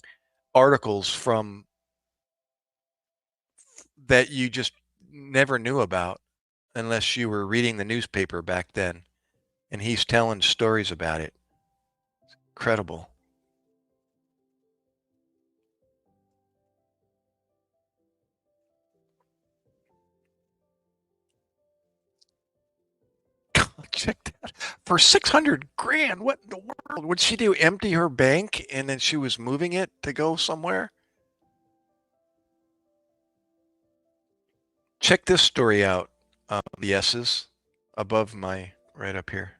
articles from that you just never knew about unless you were reading the newspaper back then. And he's telling stories about it. Incredible. Check that. For 600 grand, what in the world? Would she do? Empty her bank and then she was moving it to go somewhere? Check this story out. The S's above my, right up here.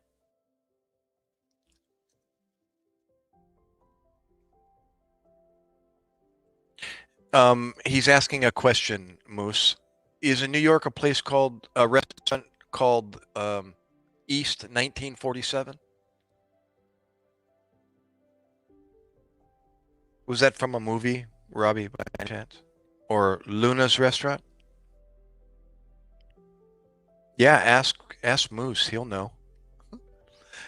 He's asking a question, Moose. Is in New York a place called, a restaurant called East 1947? Was that from a movie, Robbie, by any chance? Or Luna's restaurant? Yeah, ask Moose. He'll know.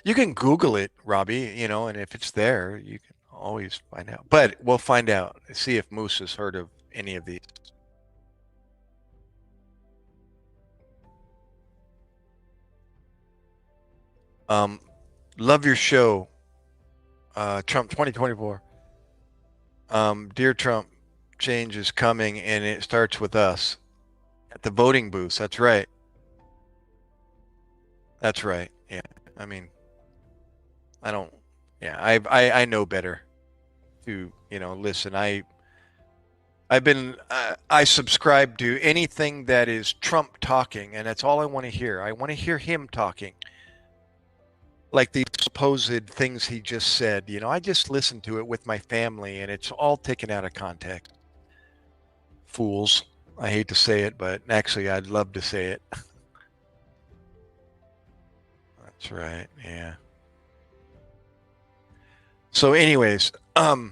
You can Google it, Robbie, and if it's there, you can always find out. But we'll find out. See if Moose has heard of any of these. Um, love your show, Trump 2024. Dear Trump, change is coming, and it starts with us at the voting booths. That's right. That's right. Yeah. I mean, I don't. Yeah. I know better to listen. I subscribe to anything that is Trump talking, and that's all I want to hear. I want to hear him talking, like these supposed things he just said. I just listened to it with my family, and it's all taken out of context. Fools. I hate to say it, but actually, I'd love to say it. That's right. Yeah. So, anyways, now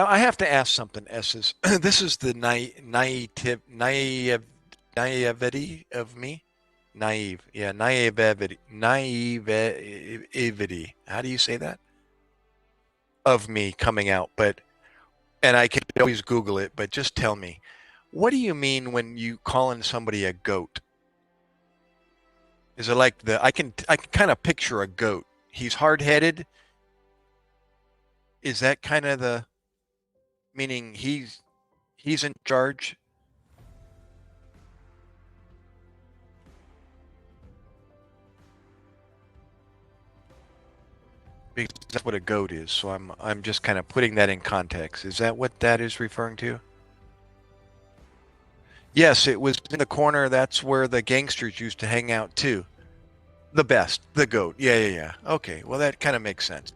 I have to ask something, S's. This is the naivety of me. Naive. Yeah, naivety. How do you say that? Of me coming out. And I can always Google it, but just tell me, what do you mean when you calling somebody a goat? Is it like I can kind of picture a goat. He's hard-headed. Is that kind of the meaning he's in charge? Because that's what a goat is. So I'm just kind of putting that in context. Is that what that is referring to? Yes, it was in the corner. That's where the gangsters used to hang out too. The best, the goat. Yeah, yeah, yeah. Okay, well that kind of makes sense.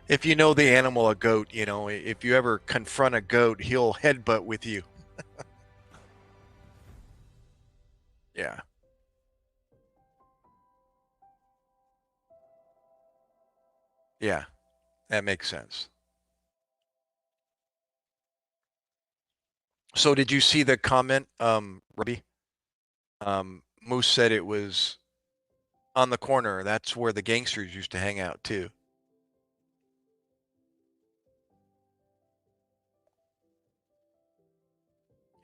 If you know the animal a goat, if you ever confront a goat, he'll headbutt with you. Yeah, yeah, that makes sense. So did you see the comment, Robbie? Moose said it was on the corner. That's where the gangsters used to hang out too.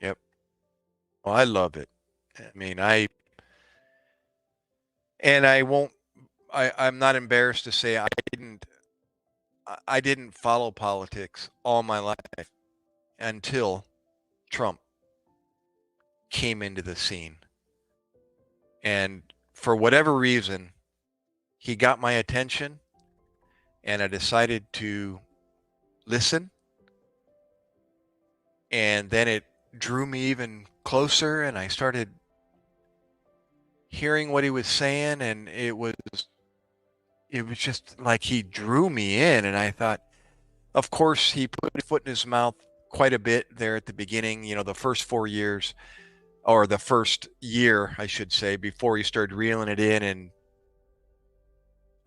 Yep. Well, I love it. I mean, I won't. I'm not embarrassed to say I didn't follow politics all my life until Trump came into the scene. And for whatever reason, he got my attention and I decided to listen. And then it drew me even closer and I started hearing what he was saying and it was just like he drew me in and I thought, of course, he put his foot in his mouth quite a bit there at the beginning, the first 4 years, or the first year, I should say, before he started reeling it in and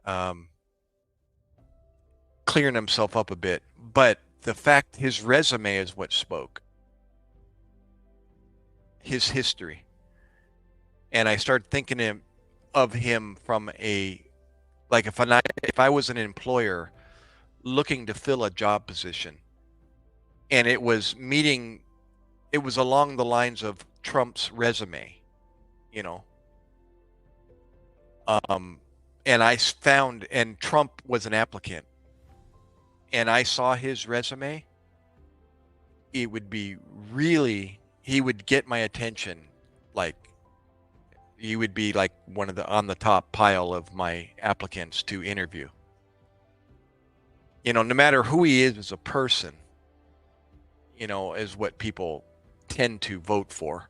um, clearing himself up a bit. But the fact his resume is what spoke, his history. And I started thinking him, of him from a, like, if I was an employer looking to fill a job position, and it was along the lines of Trump's resume, you know. Um, and and Trump was an applicant, and I saw his resume, it would be really, he would get my attention. Like, he would be like one of the on the top pile of my applicants to interview. No matter who he is as a person, is what people tend to vote for.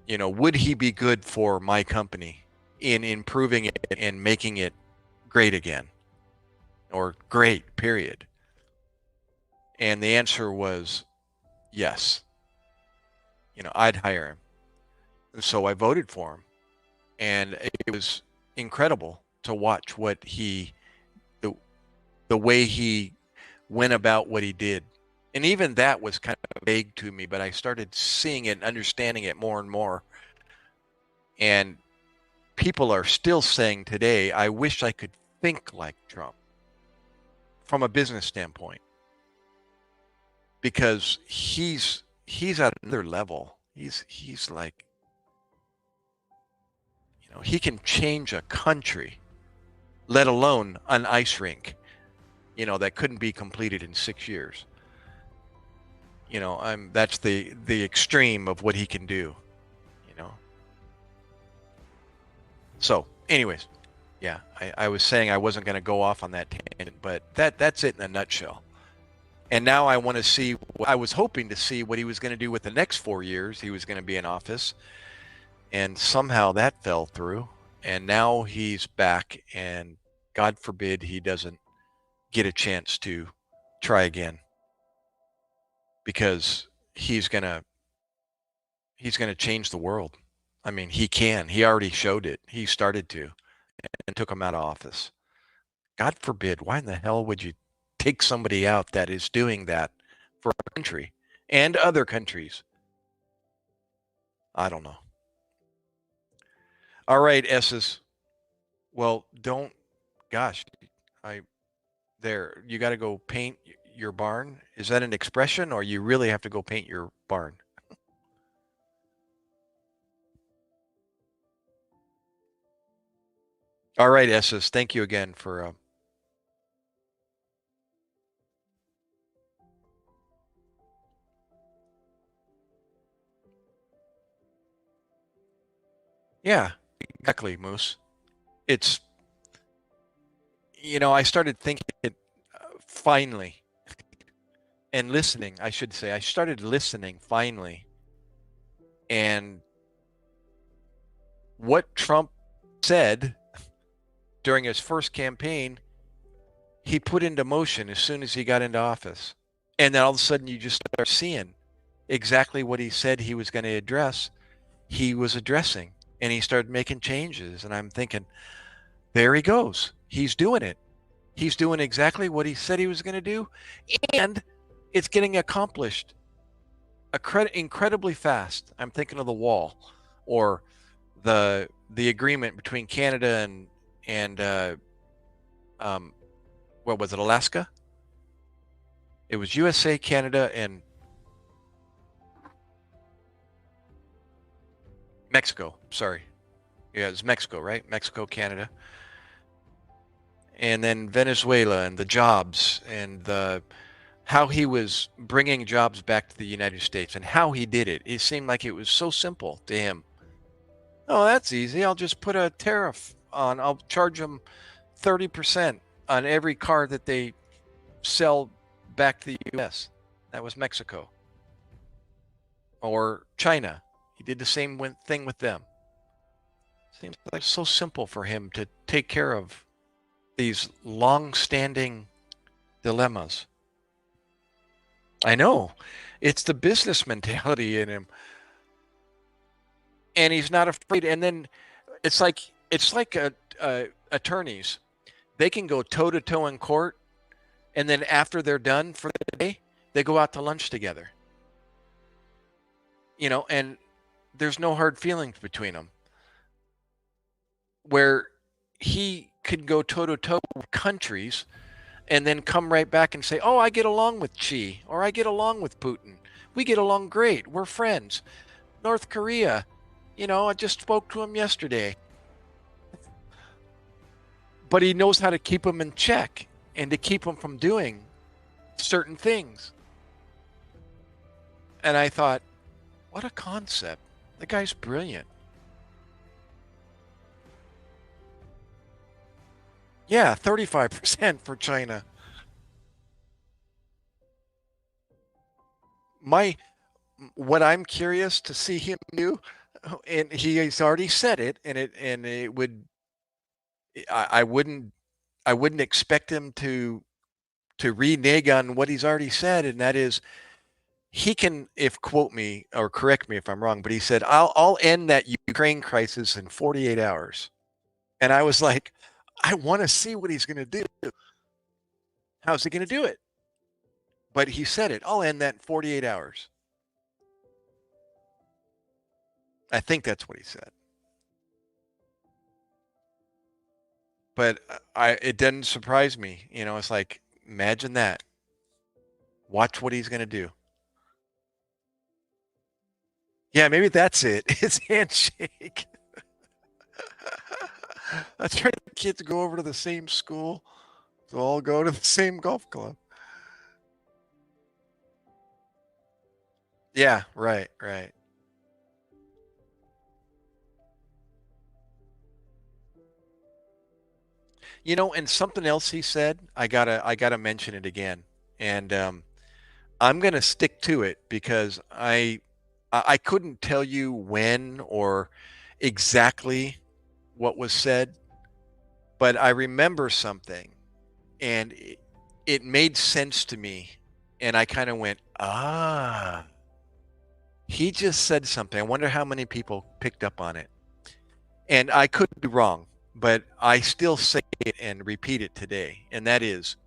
Would he be good for my company in improving it and making it great again, or great, period? And the answer was yes. I'd hire him. And so I voted for him. And it was incredible to watch the way he went about what he did. And even that was kind of vague to me, but I started seeing it and understanding it more and more. And people are still saying today, I wish I could think like Trump from a business standpoint, because he's at another level. He's like, he can change a country, let alone an ice rink, that couldn't be completed in 6 years. That's the extreme of what he can do, So anyways, yeah, I was saying I wasn't going to go off on that tangent, but that's it in a nutshell. And now I want to see, I was hoping to see what he was going to do with the next 4 years he was going to be in office. And somehow that fell through. And now he's back, and God forbid he doesn't get a chance to try again, because he's going to change the world. I mean, he already showed it. He started to, and took him out of office. God forbid, why in the hell would you take somebody out that is doing that for a country and other countries? I don't know. All right, S's. Well, gosh, you got to go paint your barn. Is that an expression, or you really have to go paint your barn? All right, S's. Thank you again for. Yeah, exactly, Moose. It's, I started thinking it finally, and listening, I should say. I started listening finally. And what Trump said during his first campaign, he put into motion as soon as he got into office. And then all of a sudden you just start seeing exactly what he said he was going to address, he was addressing. And he started making changes. And I'm thinking, there he goes. He's doing it. He's doing exactly what he said he was going to do. And it's getting accomplished incredibly fast. I'm thinking of the wall, or the agreement between Canada and what was it, Alaska? It was USA, Canada, and Mexico. Sorry. Yeah, it was Mexico, right? Mexico, Canada. And then Venezuela, and the jobs, and how he was bringing jobs back to the United States, and how he did it. It seemed like it was so simple to him. Oh, that's easy. I'll just put a tariff on. I'll charge them 30% on every car that they sell back to the U.S. That was Mexico. Or China. He did the same thing with them. Seems like so simple for him to take care of these long-standing dilemmas. I know. It's the business mentality in him. And he's not afraid. And then it's like attorneys. They can go toe-to-toe in court, and then after they're done for the day, they go out to lunch together. And there's no hard feelings between them. where he could go toe to toe with countries and then come right back and say, "Oh, I get along with Xi, or I get along with Putin. We get along great. We're friends." North Korea, I just spoke to him yesterday. But he knows how to keep them in check and to keep them from doing certain things. And I thought, what a concept. The guy's brilliant. Yeah, 35% for China. My what I'm curious to see him do, and he's already said it, and it would I wouldn't expect him to renege on what he's already said, and that is he can, if quote me or correct me if I'm wrong, but he said, I'll end that Ukraine crisis in 48 hours. And I was like, I want to see what he's going to do. How's he going to do it? But he said it. I'll end that in 48 hours. I think that's what he said. But it doesn't surprise me. It's like, imagine that. Watch what he's going to do. Yeah, maybe that's it. It's handshake. That's right. The kids go over to the same school. So all go to the same golf club. Yeah, right, right. And something else he said, I gotta mention it again. And I'm gonna stick to it because I couldn't tell you when or exactly what was said, but I remember something and it made sense to me. And I kind of went, he just said something. I wonder how many people picked up on it. And I could be wrong, but I still say it and repeat it today. And that is,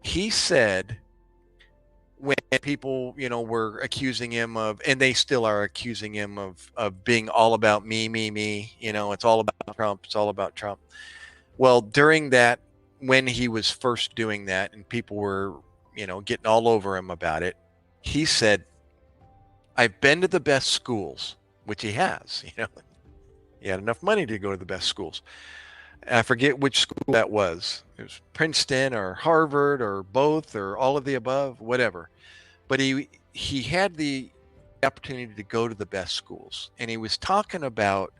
he said when people, were accusing him of, and they still are accusing him of being all about me, me, me. It's all about Trump. It's all about Trump. Well, during that, when he was first doing that, and people were, getting all over him about it, he said, "I've been to the best schools," which he has. He had enough money to go to the best schools. I forget which school that was. It was Princeton or Harvard or both or all of the above, whatever. But he had the opportunity to go to the best schools, and he was talking about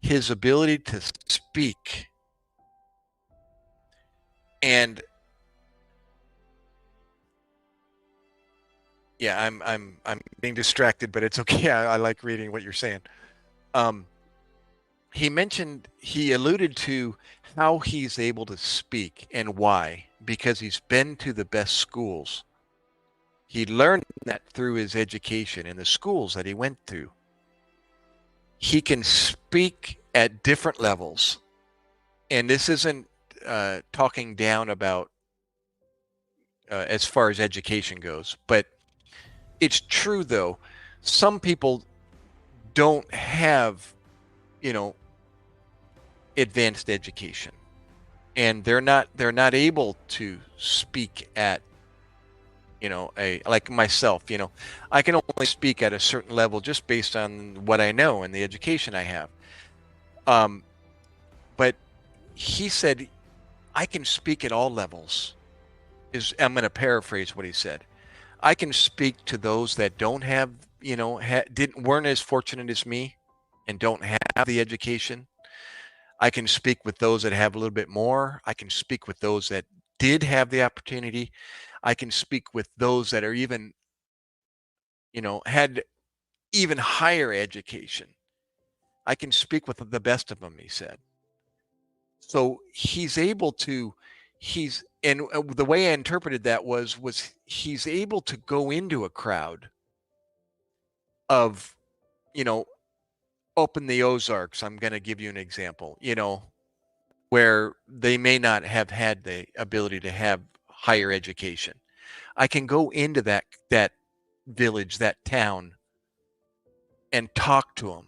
his ability to speak. And yeah, I'm being distracted, but it's okay. I like reading what you're saying. Um, he alluded to how he's able to speak and why, because he's been to the best schools. He learned that through his education in the schools that he went to. He can speak at different levels. And this isn't talking down about as far as education goes, but it's true though. Some people don't have, you know, advanced education, and they're not able to speak at, a like myself. I can only speak at a certain level just based on what I know and the education I have. Um, but he said I can speak at all levels. I'm going to paraphrase what he said. I can speak to those that don't have, didn't weren't as fortunate as me, and don't have the education. I can speak with those that have a little bit more. I can speak with those that did have the opportunity. I can speak with those that are even, had even higher education. I can speak with the best of them, he said. So he's able to, and the way I interpreted that was he's able to go into a crowd of, you know, open the Ozarks. I'm going to give you an example, where they may not have had the ability to have higher education. I can go into that village, that town, and talk to them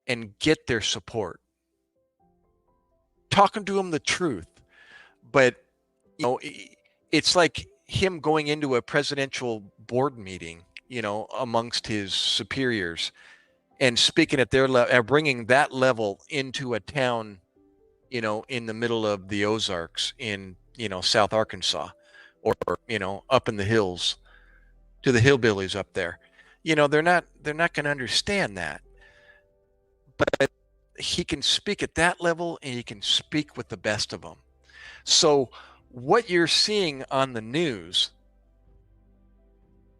and get their support. talking to him the truth. But, it's like him going into a presidential board meeting, amongst his superiors and speaking at their level, bringing that level into a town, in the middle of the Ozarks in, South Arkansas, or, up in the hills to the hillbillies up there. They're not going to understand that. But he can speak at that level, and he can speak with the best of them. So what you're seeing on the news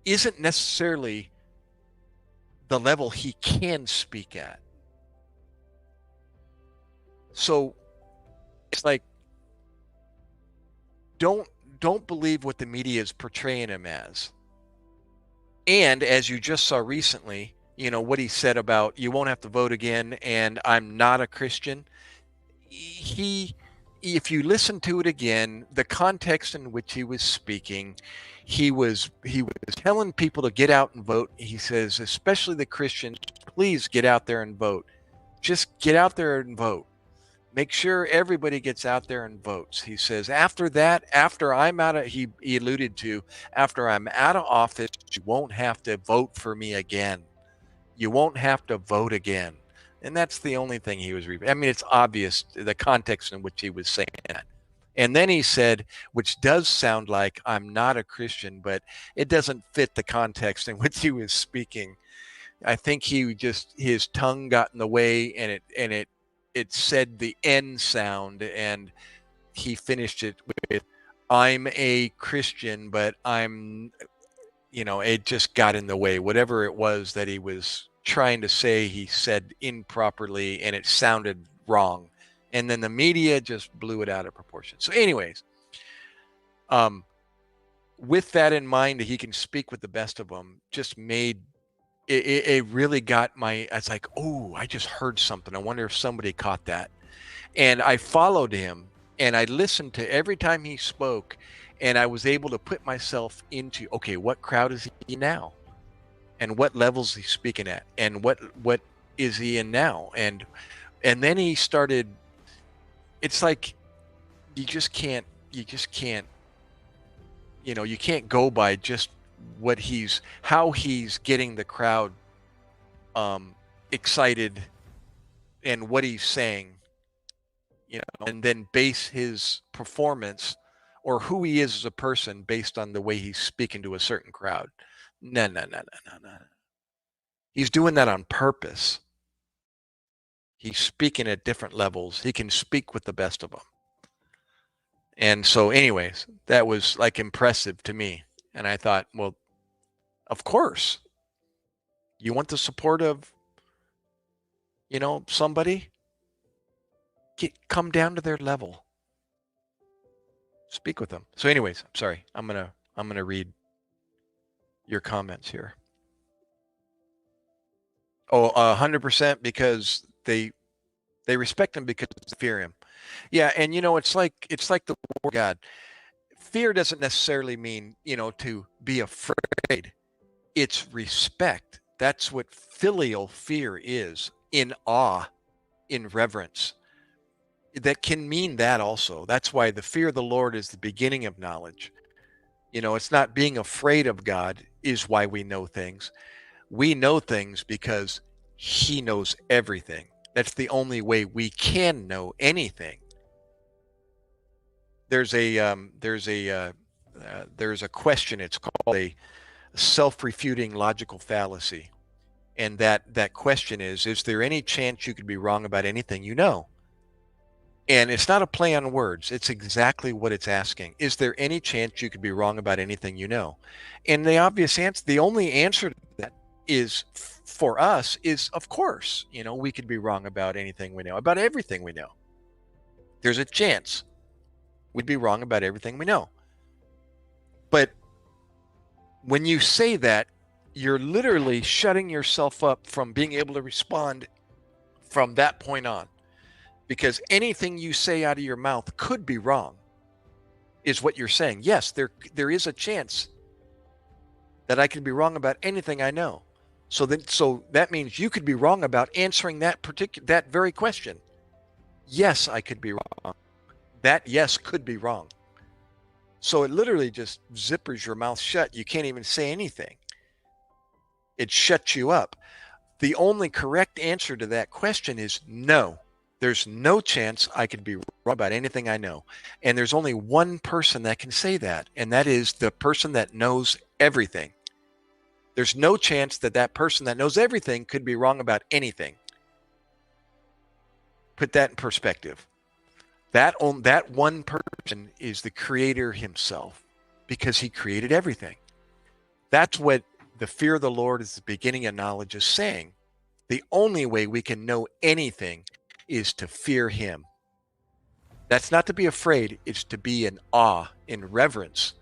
isn't necessarily the level he can speak at. So it's like, don't believe what the media is portraying him as. And as you just saw recently, what he said about, you won't have to vote again, and I'm not a Christian. If you listen to it again, the context in which he was speaking, he was telling people to get out and vote. He says, especially the Christians, please get out there and vote. Just get out there and vote. Make sure everybody gets out there and votes. He says, after that, after I'm out of, he alluded to, after I'm out of office, you won't have to vote for me again. You won't have to vote again. And that's the only thing he was reading. I mean, it's obvious the context in which he was saying that. And then he said, which does sound like I'm not a Christian, but it doesn't fit the context in which he was speaking. I think his tongue got in the way, and it said the N sound, and he finished it with, I'm a Christian, but it just got in the way. Whatever it was that he was trying to say, he said improperly, and it sounded wrong. And then the media just blew it out of proportion. So anyways, with that in mind, he can speak with the best of them, just made it really got I was like, oh, I just heard something. I wonder if somebody caught that. And I followed him, and I listened to every time he spoke, and I was able to put myself into, okay, what crowd is he now? And what levels is he speaking at? And what is he in now? And then he started, it's like, you can't go by just how he's getting the crowd excited and what he's saying, and then base his performance or who he is as a person based on the way he's speaking to a certain crowd. No. He's doing that on purpose. He's speaking at different levels. He can speak with the best of them. And so anyways, that was like impressive to me. And I thought, well, of course, you want the support of, somebody, come down to their level, speak with them. So anyways, I'm sorry. I'm going to read your comments here. Oh, 100%, because they respect him because they fear him. Yeah. And it's like the word of God. Fear doesn't necessarily mean, to be afraid. It's respect. That's what filial fear is, in awe, in reverence. That can mean that also. That's why the fear of the Lord is the beginning of knowledge. It's not being afraid of God is why we know things. We know things because he knows everything. That's the only way we can know anything. There's a question. It's called a self-refuting logical fallacy. And that question is there any chance you could be wrong about anything you know? And it's not a play on words. It's exactly what it's asking. Is there any chance you could be wrong about anything you know? And the obvious answer, the only answer to that is, for us, is of course, we could be wrong about anything we know, about everything we know. There's a chance we'd be wrong about everything we know. But when you say that, you're literally shutting yourself up from being able to respond from that point on. Because anything you say out of your mouth could be wrong, is what you're saying. Yes, there is a chance that I could be wrong about anything I know. So that means you could be wrong about answering that very question. Yes, I could be wrong. That yes could be wrong. So it literally just zippers your mouth shut. You can't even say anything. It shuts you up. The only correct answer to that question is no. There's no chance I could be wrong about anything I know. And there's only one person that can say that, and that is the person that knows everything. There's no chance that that person that knows everything could be wrong about anything. Put that in perspective. That one person is the creator himself because he created everything. That's what the fear of the Lord is the beginning of knowledge is saying. The only way we can know anything is to fear him. That's not to be afraid, it's to be in awe, in reverence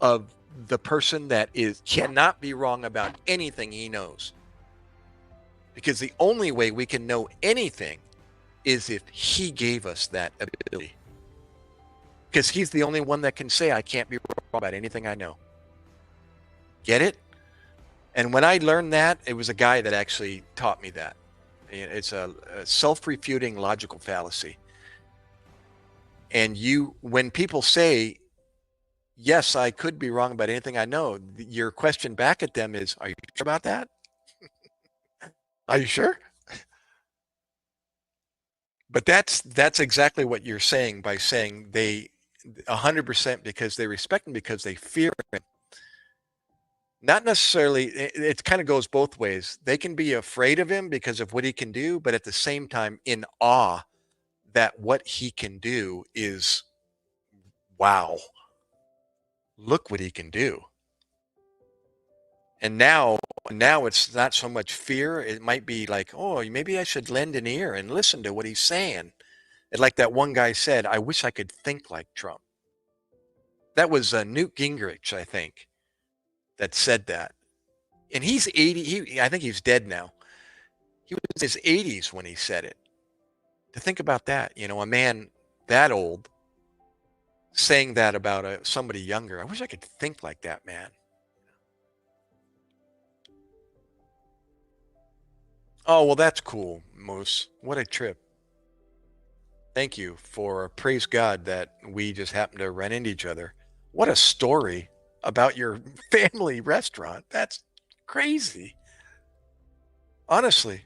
of the person that cannot be wrong about anything he knows. Because the only way we can know anything is if he gave us that ability. Because he's the only one that can say, I can't be wrong about anything I know. Get it? And when I learned that, it was a guy that actually taught me that. It's a self-refuting logical fallacy. And when people say, yes, I could be wrong about anything I know, your question back at them is, are you sure about that? Are you sure? But that's exactly what you're saying by saying they 100% because they respect him, because they fear him. Not necessarily, it kind of goes both ways. They can be afraid of him because of what he can do, but at the same time in awe that what he can do is, wow, look what he can do. And now it's not so much fear. It might be like, oh, maybe I should lend an ear and listen to what he's saying. And like that one guy said, I wish I could think like Trump. That was Newt Gingrich, I think, that said that. And he's 80. I think he's dead now. He was in his 80s when he said it. To think about that, a man that old saying that about somebody younger. I wish I could think like that man. Oh, well, that's cool, Moose. What a trip. Thank you for praise God that we just happened to run into each other. What a story about your family restaurant. That's crazy. Honestly,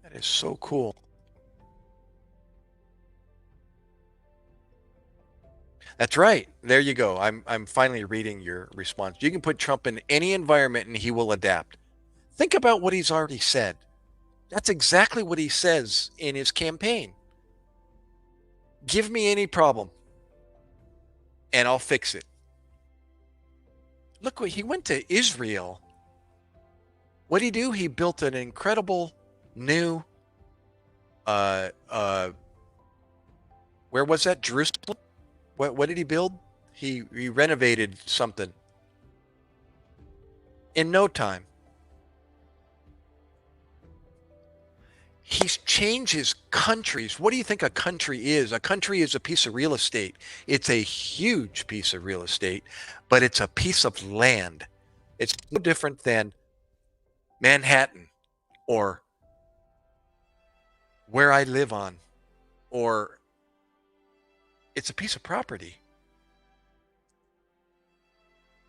that is so cool. That's right. There you go. I'm finally reading your response. You can put Trump in any environment and he will adapt. Think about what he's already said. That's exactly what he says in his campaign. Give me any problem and I'll fix it. Look, he went to Israel. What did he do? He built an incredible new uh uh where was that? Jerusalem? What did he build? He renovated something in no time. He's changed his countries. What do you think a country is? A country is a piece of real estate. It's a huge piece of real estate, but it's a piece of land. It's no different than Manhattan or where I live on, or it's a piece of property.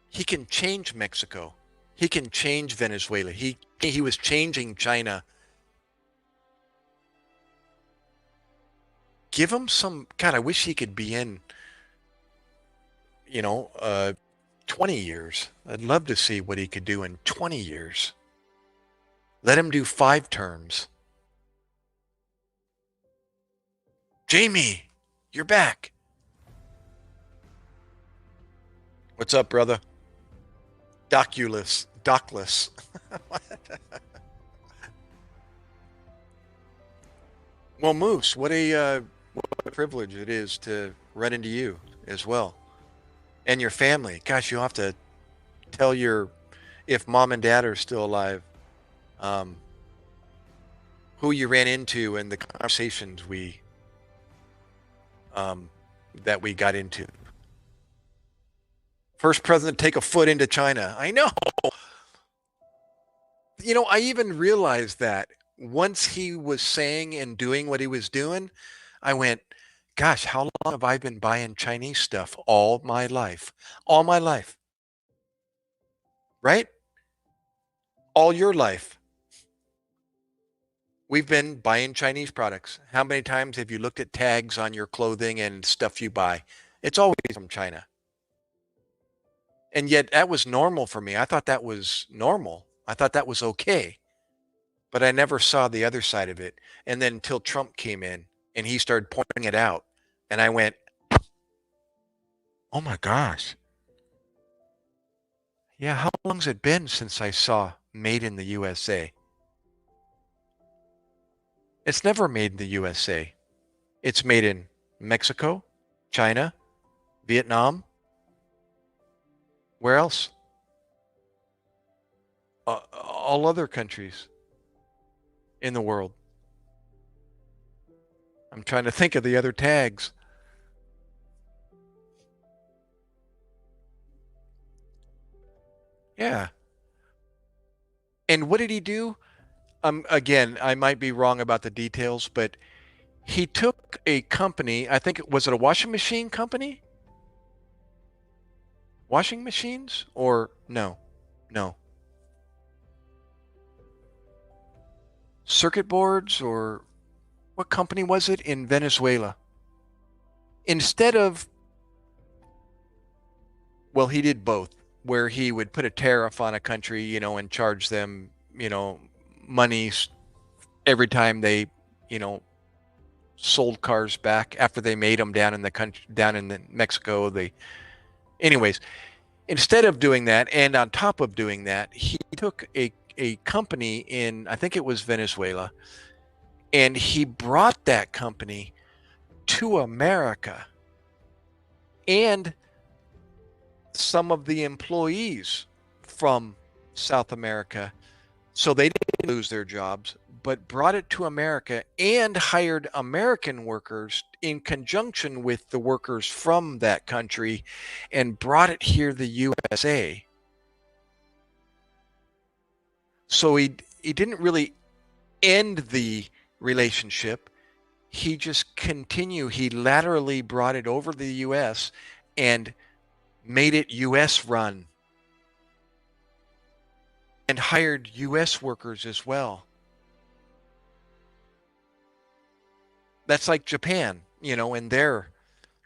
He can change Mexico. He can change Venezuela. He was changing China. Give him some, God, I wish he could be in, you know, uh 20 years. I'd love to see what he could do in 20 years. Let him do 5 terms. Jamie, you're back. What's up, brother? Docless. Well, Moose, what a privilege it is to run into you as well, and your family. Gosh, you'll have to tell if mom and dad are still alive, um, who you ran into and the conversations um, that we got into. First president to take a foot into China. I know. I even realized that once he was saying and doing what he was doing, I went, gosh, how long have I been buying Chinese stuff? All my life. All my life, right? All your life. We've been buying Chinese products. How many times have you looked at tags on your clothing and stuff you buy? It's always from China. And yet that was normal for me. I thought that was normal. I thought that was okay. But I never saw the other side of it. And then until Trump came in and he started pointing it out. And I went, oh my gosh. Yeah, how long's it been since I saw made in the USA? It's never made in the USA. It's made in Mexico, China, Vietnam. Where else? All other countries in the world. I'm trying to think of the other tags. Yeah. And what did he do? Again, I might be wrong about the details, but he took a company, I think, was it a washing machine company? Washing machines? Or no? No. Circuit boards? Or what company was it in Venezuela? Instead of, well, he did both, where he would put a tariff on a country, and charge them, money every time they, you know, sold cars back after they made them down in the country, down in Mexico. Anyways, instead of doing that, and on top of doing that, he took a company in, I think it was Venezuela, and he brought that company to America, and some of the employees from South America, so they didn't lose their jobs, but brought it to America and hired American workers in conjunction with the workers from that country and brought it here to the USA. So he didn't really end the relationship. He just continued. He laterally brought it over to the US and made it US run and hired US workers as well. That's like Japan, and their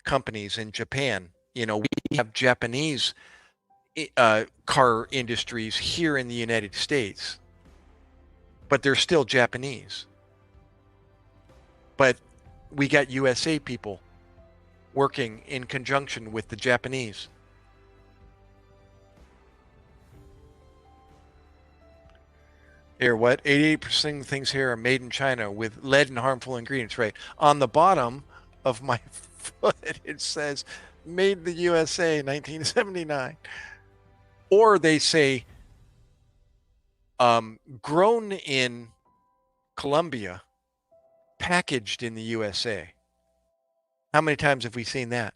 companies in Japan. We have Japanese car industries here in the United States, but they're still Japanese. But we got USA people working in conjunction with the Japanese. Here, what? 88% of things here are made in China with lead and harmful ingredients, right? On the bottom of my foot, it says made in the USA 1979. Or they say grown in Colombia, packaged in the USA. How many times have we seen that?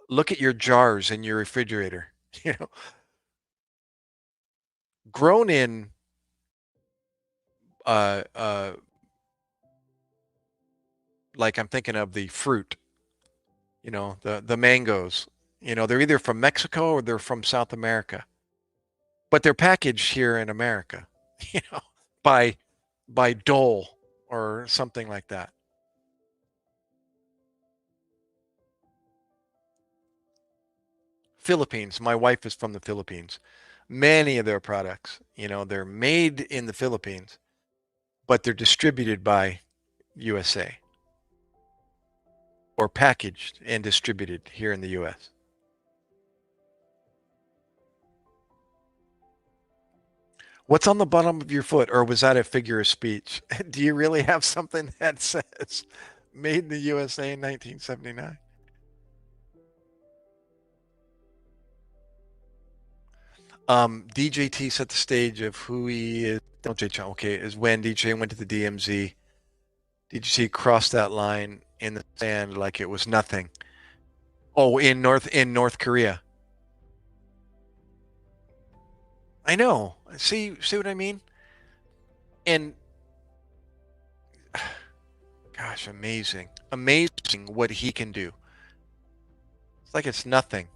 Look at your jars in your refrigerator. You know, grown in uh, uh, like I'm thinking of the fruit, the mangoes. They're either from Mexico or they're from South America, but they're packaged here in America, you know, by Dole or something like that. Philippines. My wife is from the Philippines. Many of their products, they're made in the Philippines, but they're distributed by USA or packaged and distributed here in the US. What's on the bottom of your foot, or was that a figure of speech? Do you really have something that says made in the USA in 1979? DJT set the stage of who he is. Don't J. Okay, is when DJ went to the DMZ. DJT crossed that line in the sand like it was nothing. Oh, in North Korea. I know. See what I mean? And Gosh, amazing. Amazing what he can do. It's like it's nothing.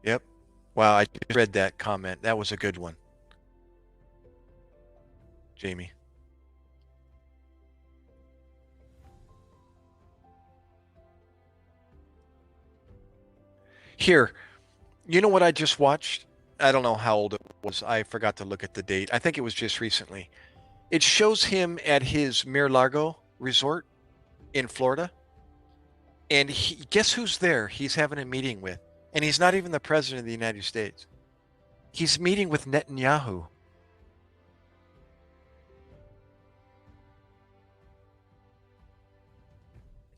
Yep. Wow, I just read that comment. That was a good one, Jamie. Here, you know what I just watched? I don't know how old it was. I forgot to look at the date. I think it was just recently. It shows him at his Mar-a-Lago resort in Florida. And guess who's there? He's having a meeting with. And he's not even the president of the United States. He's meeting with Netanyahu.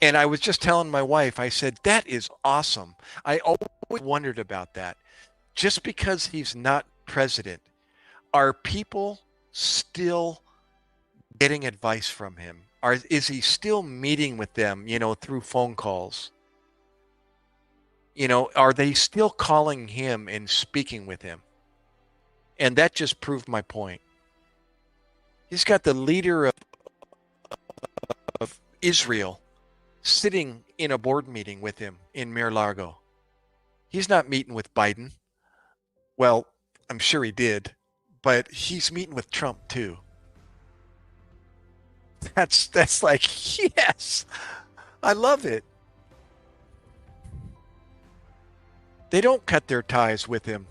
And I was just telling my wife, I said, that is awesome. I always wondered about that. Just because he's not president, are people still getting advice from him? Is he still meeting with them, through phone calls? Are they still calling him and speaking with him? And that just proved my point. He's got the leader of Israel sitting in a board meeting with him in Mar-a-Lago. He's not meeting with Biden. Well, I'm sure he did, but he's meeting with Trump too. That's like, yes, I love it. They don't cut their ties with him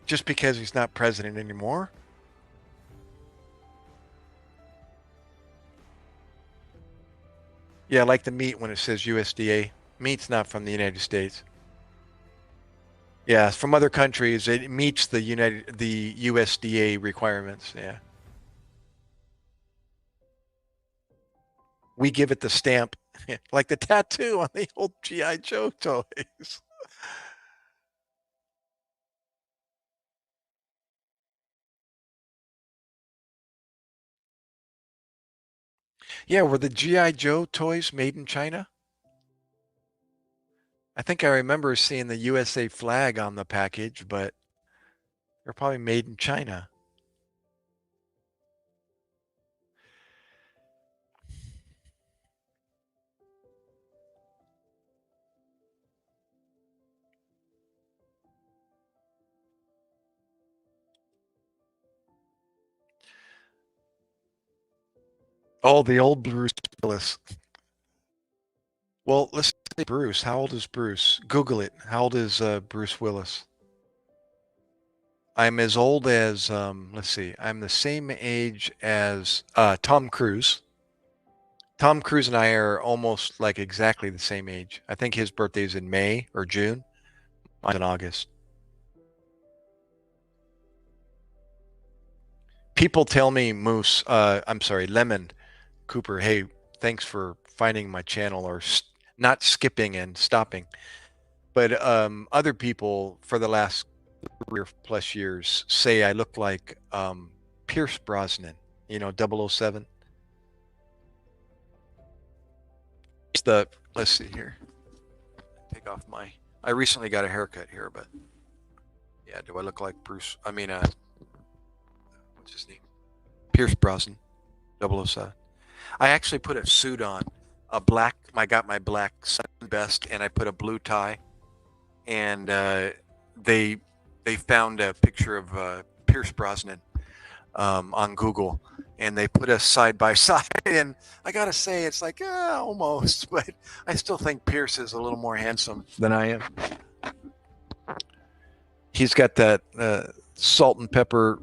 just because he's not president anymore. Yeah, like the meat when it says USDA. Meat's not from the United States. Yeah, from other countries, it meets the USDA requirements. Yeah. We give it the stamp, like the tattoo on the old GI Joe toys. Yeah, were the GI Joe toys made in China? I think I remember seeing the USA flag on the package, but they're probably made in China. Oh, the old Bruce Willis. Well, let's say Bruce. How old is Bruce? Google it. How old is Bruce Willis? I'm as old as, let's see, I'm the same age as Tom Cruise. Tom Cruise and I are almost like exactly the same age. I think his birthday is in May or June. Mine's in August. People tell me, Moose, I'm sorry, Lemon Cooper, hey, thanks for finding my channel or not skipping and stopping. But other people for the last 3+ years say I look like Pierce Brosnan, 007. It's let's see here. Take off I recently got a haircut here, but yeah, do I look like what's his name? Pierce Brosnan, 007. I actually put a suit on, I got my black sun vest and I put a blue tie, and they found a picture of Pierce Brosnan on Google, and they put us side by side. And I gotta say, it's like almost, but I still think Pierce is a little more handsome than I am. He's got that salt and pepper,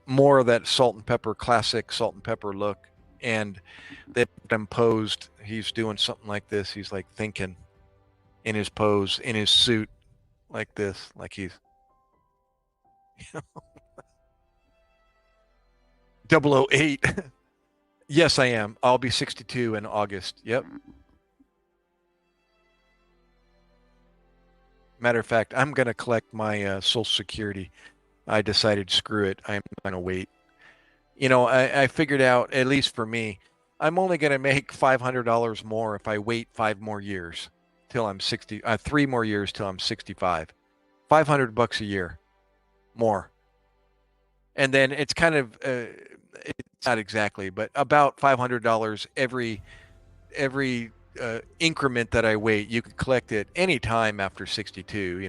more of that salt and pepper, classic salt and pepper look, and they put him posed. He's doing something like this. He's like thinking in his pose, in his suit, like this, like he's 008. Yes, I am. I'll be 62 in August. Yep. Matter of fact, I'm going to collect my Social Security. I decided, screw it. I'm going to wait. I figured out, at least for me, I'm only going to make $500 more if I wait 5 more years till I'm 60, 3 more years till I'm 65. $500 a year more. And then it's kind of, not exactly, but about $500 every increment that I wait. You can collect it any time after 62,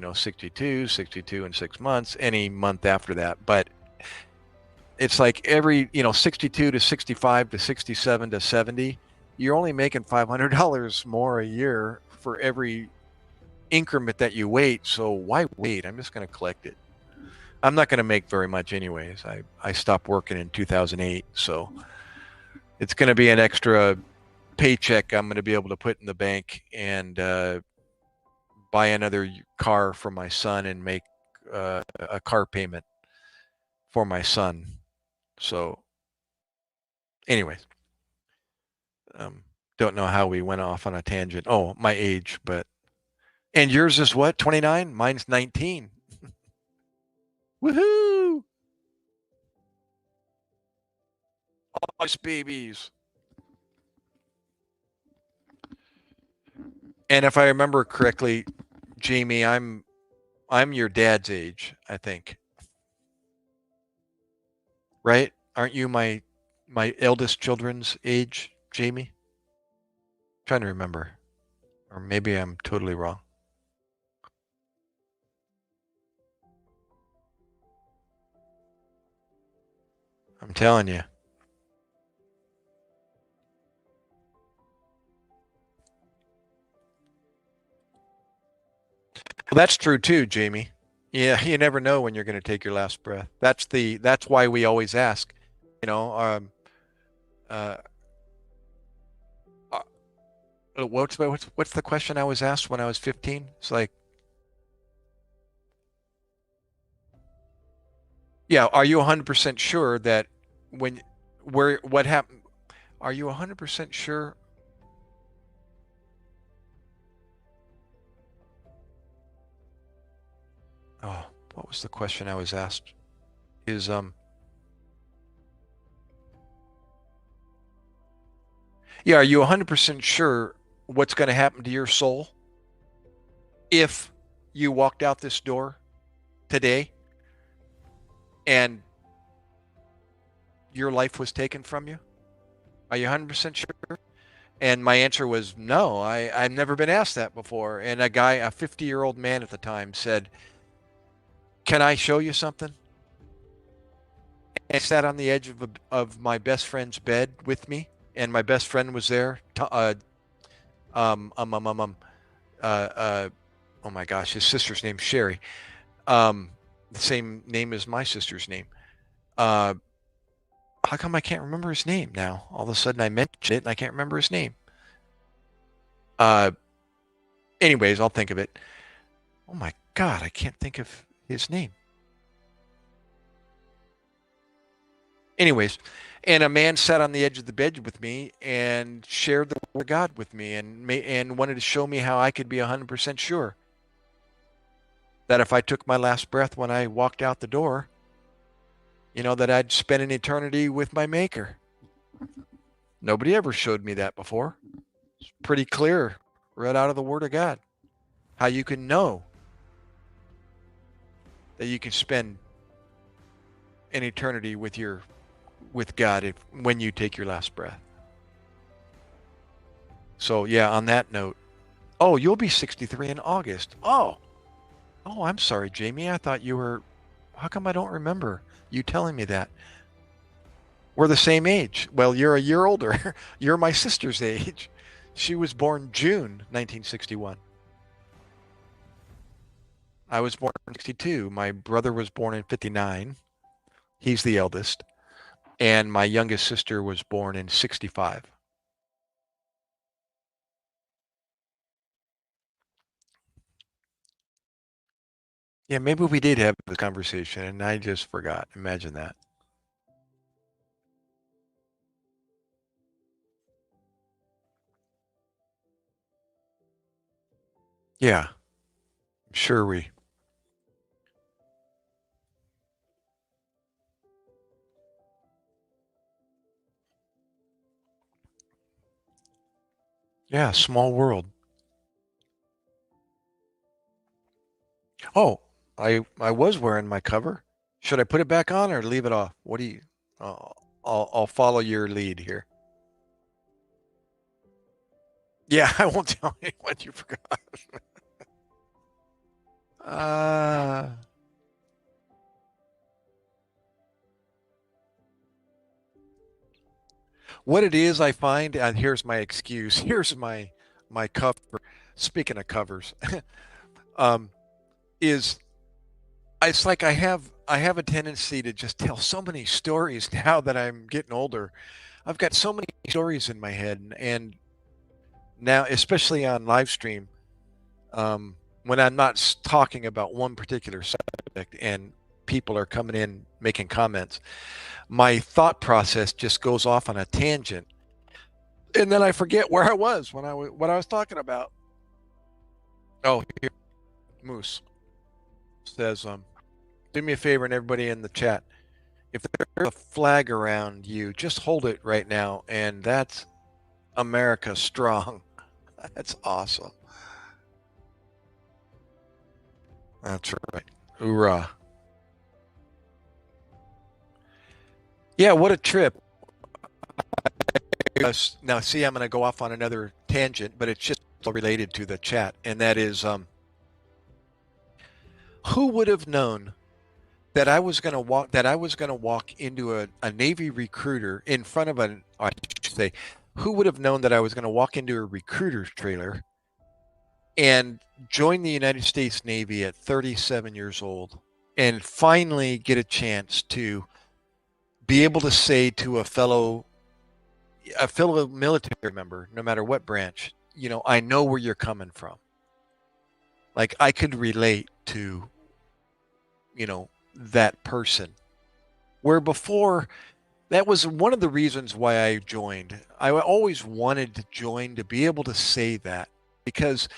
62 and 6 months, any month after that. But it's like every, 62 to 65 to 67 to 70, you're only making $500 more a year for every increment that you wait. So why wait? I'm just going to collect it. I'm not going to make very much anyways. I stopped working in 2008. So it's going to be an extra paycheck I'm going to be able to put in the bank and buy another car for my son and make a car payment for my son. So, anyways, um, don't know how we went off on a tangent. Oh, my age, but and yours is what? 29? Mine's 19. Woohoo! Us babies. And if I remember correctly, Jamie, I'm your dad's age, I think. Right? Aren't you my eldest children's age, Jamie? I'm trying to remember. Or maybe I'm totally wrong. I'm telling you. Well, that's true too, Jamie. Yeah, you never know when you're going to take your last breath. That's why we always ask, you know, uh, uh what's the question I was asked when I was 15? It's like, yeah, are you 100% sure that when where what happened? Are you 100% sure? Oh, what was the question I was asked? Is Yeah, are you 100% sure what's going to happen to your soul if you walked out this door today and your life was taken from you? Are you 100% sure? And my answer was no. I've never been asked that before. And a 50-year-old man at the time said, "Can I show you something?" And I sat on the edge of my best friend's bed with me, and my best friend was there. Um, um, um, um, um, uh, uh, oh my gosh, his sister's name's Sherry. Um, the same name as my sister's name. Uh, how come I can't remember his name now? All of a sudden I mentioned it and I can't remember his name. Uh, anyways, I'll think of it. Oh my God, I can't think of his name. Anyways, and a man sat on the edge of the bed with me and shared the word of God with me and wanted to show me how I could be 100% sure that if I took my last breath when I walked out the door, that I'd spend an eternity with my maker. Nobody ever showed me that before. It's pretty clear right out of the word of God how you can know that you can spend an eternity with God when you take your last breath. So yeah, on that note, oh, you'll be 63 in August. Oh, I'm sorry, Jamie. I thought you were. How come I don't remember you telling me that? We're the same age. Well, you're a year older. You're my sister's age. She was born June 1961. I was born in 62. My brother was born in 59. He's the eldest. And my youngest sister was born in 65. Yeah, maybe we did have this conversation and I just forgot. Imagine that. Yeah, sure we. Yeah, small world. Oh, I was wearing my cover. Should I put it back on or leave it off? What do you? Oh. I'll follow your lead here. Yeah, I won't tell anyone you forgot. Uh, what it is, I find, and here's my excuse. Here's my cover. Speaking of covers, um, is it's like I have a tendency to just tell so many stories now that I'm getting older. I've got so many stories in my head, and now, especially on live stream, when I'm not talking about one particular subject and people are coming in making comments, my thought process just goes off on a tangent, and then I forget where I was when what I was talking about. Oh, here, Moose says, do me a favor and everybody in the chat. If there's a flag around you, just hold it right now, and that's America strong. That's awesome. That's right. Hoorah. Yeah, what a trip. Now, see, I'm going to go off on another tangent, but it's just related to the chat, and that is, who would have known that I was going to walk into a Navy recruiter in front of I should say, who would have known that I was going to walk into a recruiter's trailer and join the United States Navy at 37 years old and finally get a chance to be able to say to a fellow military member, no matter what branch, I know where you're coming from. Like I could relate to, that person. Where before, that was one of the reasons why I joined. I always wanted to join to be able to say that because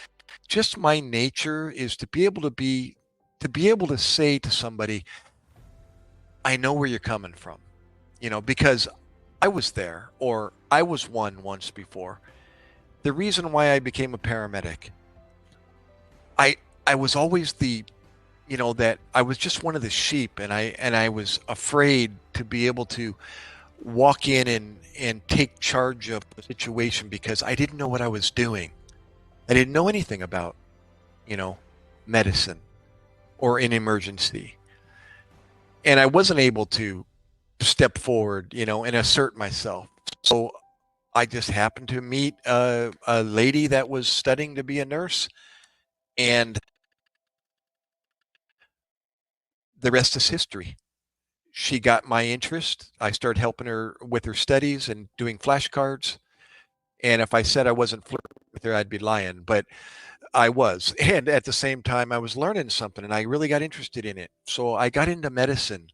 just my nature is to be able to say to somebody, I know where you're coming from, because I was there or I was one once before. The reason why I became a paramedic, I I was always that I was just one of the sheep, and I was afraid to be able to walk in and take charge of the situation because I didn't know what I was doing. I didn't know anything about, you know, medicine or an emergency. And I wasn't able to step forward, and assert myself. So I just happened to meet a lady that was studying to be a nurse, and the rest is history. She got my interest. I started helping her with her studies and doing flashcards. And if I said I wasn't flirting with her, I'd be lying, but I was. And at the same time, I was learning something and I really got interested in it. So I got into medicine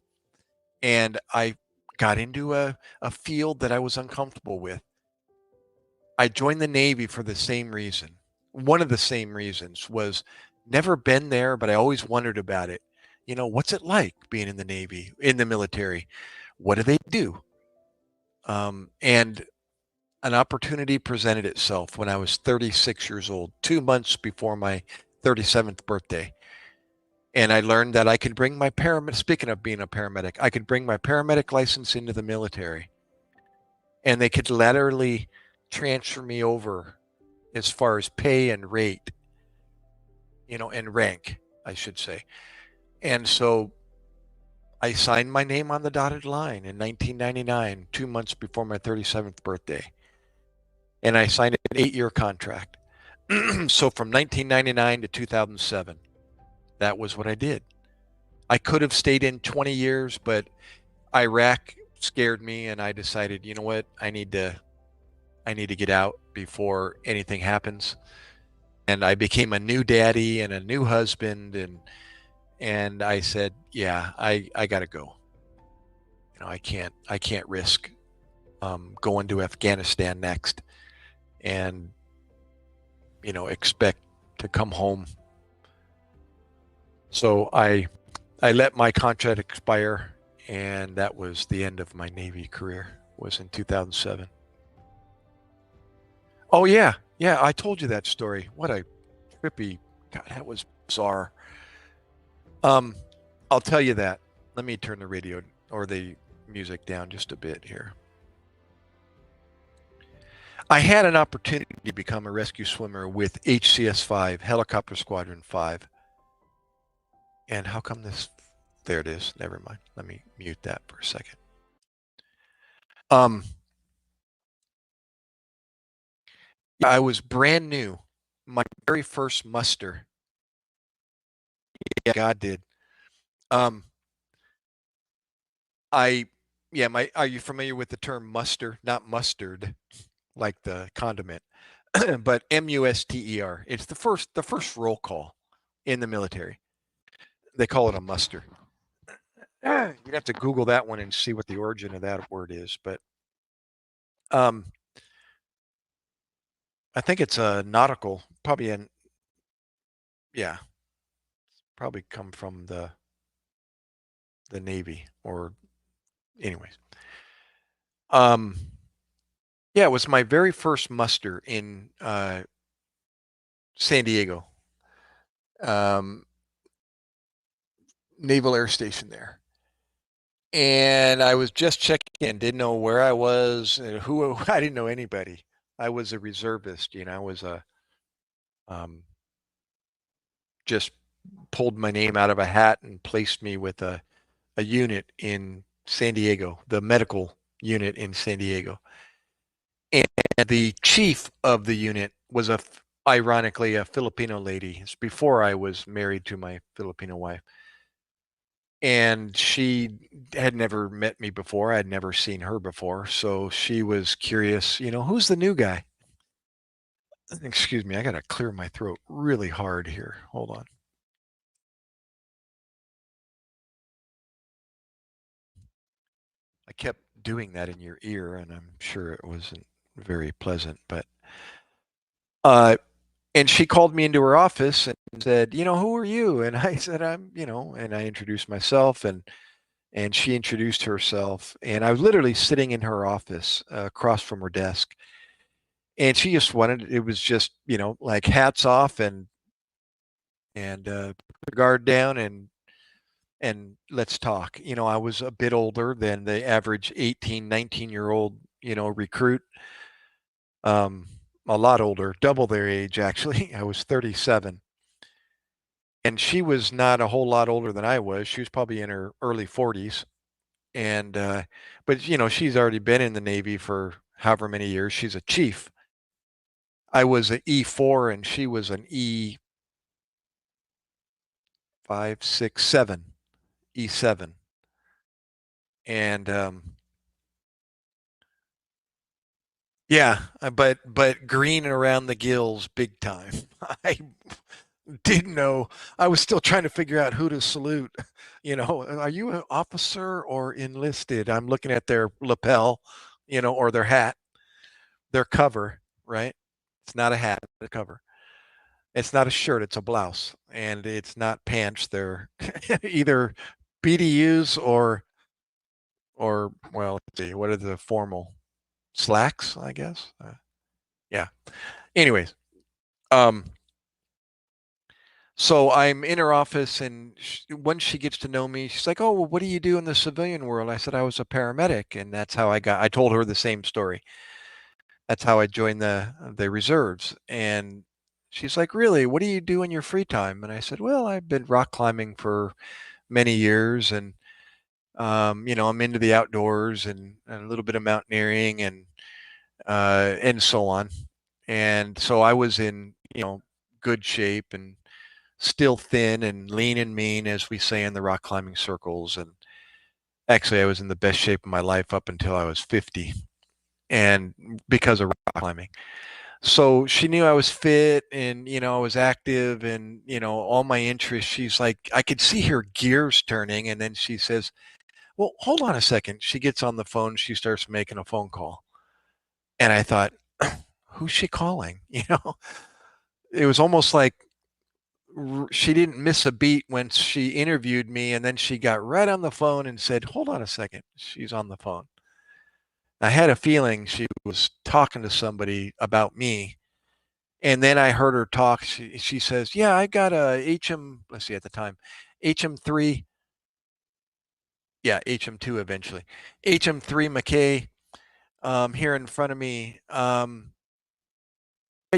and I got into a field that I was uncomfortable with. I joined the Navy for the same reason. One of the same reasons was never been there, but I always wondered about it. What's it like being in the Navy, in the military? What do they do? And an opportunity presented itself when I was 36 years old, 2 months before my 37th birthday. And I learned that I could bring my paramedic, speaking of being a paramedic, I could bring my paramedic license into the military and they could laterally transfer me over as far as pay and rate, and rank, I should say. And so I signed my name on the dotted line in 1999, 2 months before my 37th birthday. And I signed an 8-year contract. So from 1999 to 2007, that was what I did. I could have stayed in 20 years, but Iraq scared me and I decided, you know what? I need to get out before anything happens. And I became a new daddy and a new husband, and I said, yeah, I got to go. I can't risk going to Afghanistan next and expect to come home. So I let my contract expire, and that was the end of my Navy career. Was in 2007. Oh yeah, yeah, I told you that story. What a trippy, God, that was bizarre. Um, I'll tell you that. Let me turn the radio or the music down just a bit here. I had an opportunity to become a rescue swimmer with HCS 5, Helicopter Squadron 5. And how come this? There it is. Never mind. Let me mute that for a second. I was brand new. My very first muster. Yeah, God did. Um, I, yeah, are you familiar with the term muster? Not mustard, like the condiment, but muster. It's the first roll call in the military. They call it a muster. You'd have to Google that one and see what the origin of that word is, but um, I think it's a nautical, yeah, probably come from the Navy or anyways. Um, yeah, it was my very first muster in San Diego, um, Naval Air Station there. And I was just checking in, didn't know where I was, who I didn't know anybody. I was a reservist, I was um, just pulled my name out of a hat and placed me with a unit in San Diego, the medical unit in San Diego. And the chief of the unit was ironically a Filipino lady. It's before I was married to my Filipino wife. And she had never met me before. I'd never seen her before. So she was curious, who's the new guy? Excuse me, I got to clear my throat really hard here. Hold on. I kept doing that in your ear, and I'm sure it wasn't very pleasant. But uh, and she called me into her office and said, who are you? And I said, and I introduced myself, and she introduced herself, and I was literally sitting in her office across from her desk, and she just wanted it was just like hats off and guard down and let's talk. I was a bit older than the average 18, 19-year-old recruit. um a lot older, double their age actually. I was 37, and she was not a whole lot older than I was. She was probably in her early 40s. And but she's already been in the Navy for however many years. She's a chief. I was an E4 and she was an E5, 6, 7, E7. And yeah, but green around the gills big time. I didn't know. I was still trying to figure out who to salute. Are you an officer or enlisted? I'm looking at their lapel, or their hat, their cover, right? It's not a hat, it's a cover. It's not a shirt, it's a blouse. And it's not pants. They're either BDUs or well, let's see, what are the formal slacks, I guess? Yeah. Anyways, um, so I'm in her office, and once she gets to know me, she's like, "Oh, well, what do you do in the civilian world?" I said, "I was a paramedic," and that's how I told her the same story. That's how I joined the reserves. And she's like, "Really? What do you do in your free time?" And I said, "Well, I've been rock climbing for many years, and I'm into the outdoors and a little bit of mountaineering and so on." And so I was in, good shape and still thin and lean and mean, as we say in the rock climbing circles. And actually, I was in the best shape of my life up until I was 50, and because of rock climbing. So she knew I was fit and, I was active and, all my interests. She's like, I could see her gears turning. And then she says, "Well, hold on a second." She gets on the phone. She starts making a phone call. And I thought, who's she calling? It was almost like she didn't miss a beat when she interviewed me. And then she got right on the phone and said, "Hold on a second." She's on the phone. I had a feeling she was talking to somebody about me. And then I heard her talk. She says, "Yeah, I got a HM, let's see, at the time, HM3 Yeah, HM2 eventually. HM3 MacKay here in front of me. Are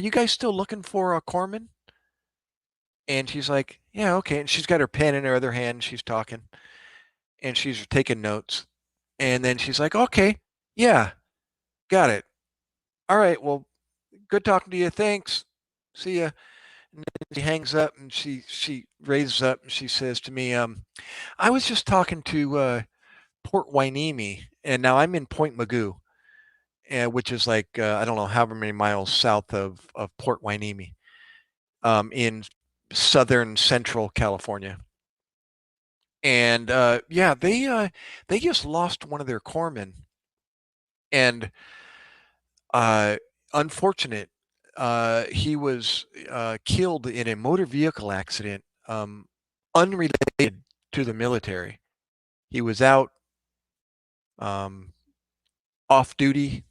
you guys still looking for a corpsman? And she's like, yeah, okay. And she's got her pen in her other hand. She's talking and she's taking notes. And then she's like, okay, yeah, got it. All right, well, good talking to you. Thanks. See ya. And then she hangs up and she raises up and she says to me, I was just talking to Port Hueneme, and now I'm in Point Mugu, which is like I don't know however many miles south of Port Hueneme, in southern central California. And yeah, they just lost one of their corpsmen, and uh, unfortunate. He was killed in a motor vehicle accident, unrelated to the military. He was out um, off duty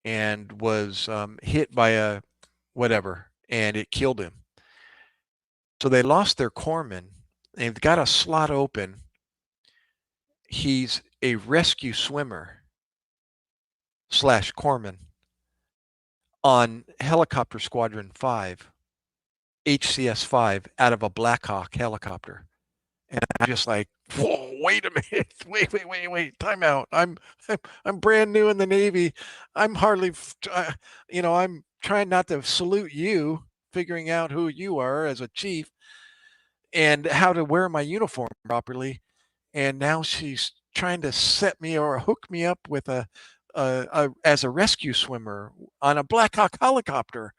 and was hit by a whatever, and it killed him. So they lost their corpsman. They've got a slot open. He's a rescue swimmer slash corpsman on Helicopter Squadron 5, HCS 5, out of a Black Hawk helicopter. And I'm just like, whoa, wait a minute, wait, time out. I'm brand new in the Navy. I'm hardly, I'm trying not to salute you, figuring out who you are as a chief and how to wear my uniform properly. And now she's trying to set me or hook me up with as a rescue swimmer on a Black Hawk helicopter.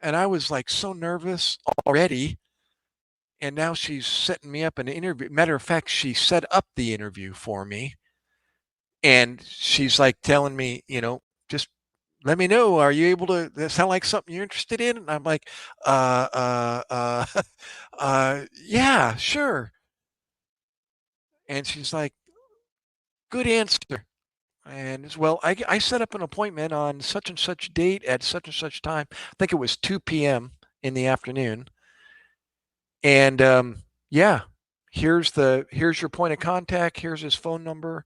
And I was like so nervous already. And now she's setting me up an interview. Matter of fact, she set up the interview for me. And she's like telling me, just let me know. Are you able to? That sound like something you're interested in? And I'm like, yeah, sure. And she's like, good answer. And as well, I set up an appointment on such and such date at such and such time. I think it was 2 p.m. in the afternoon. And yeah, here's your point of contact. Here's his phone number.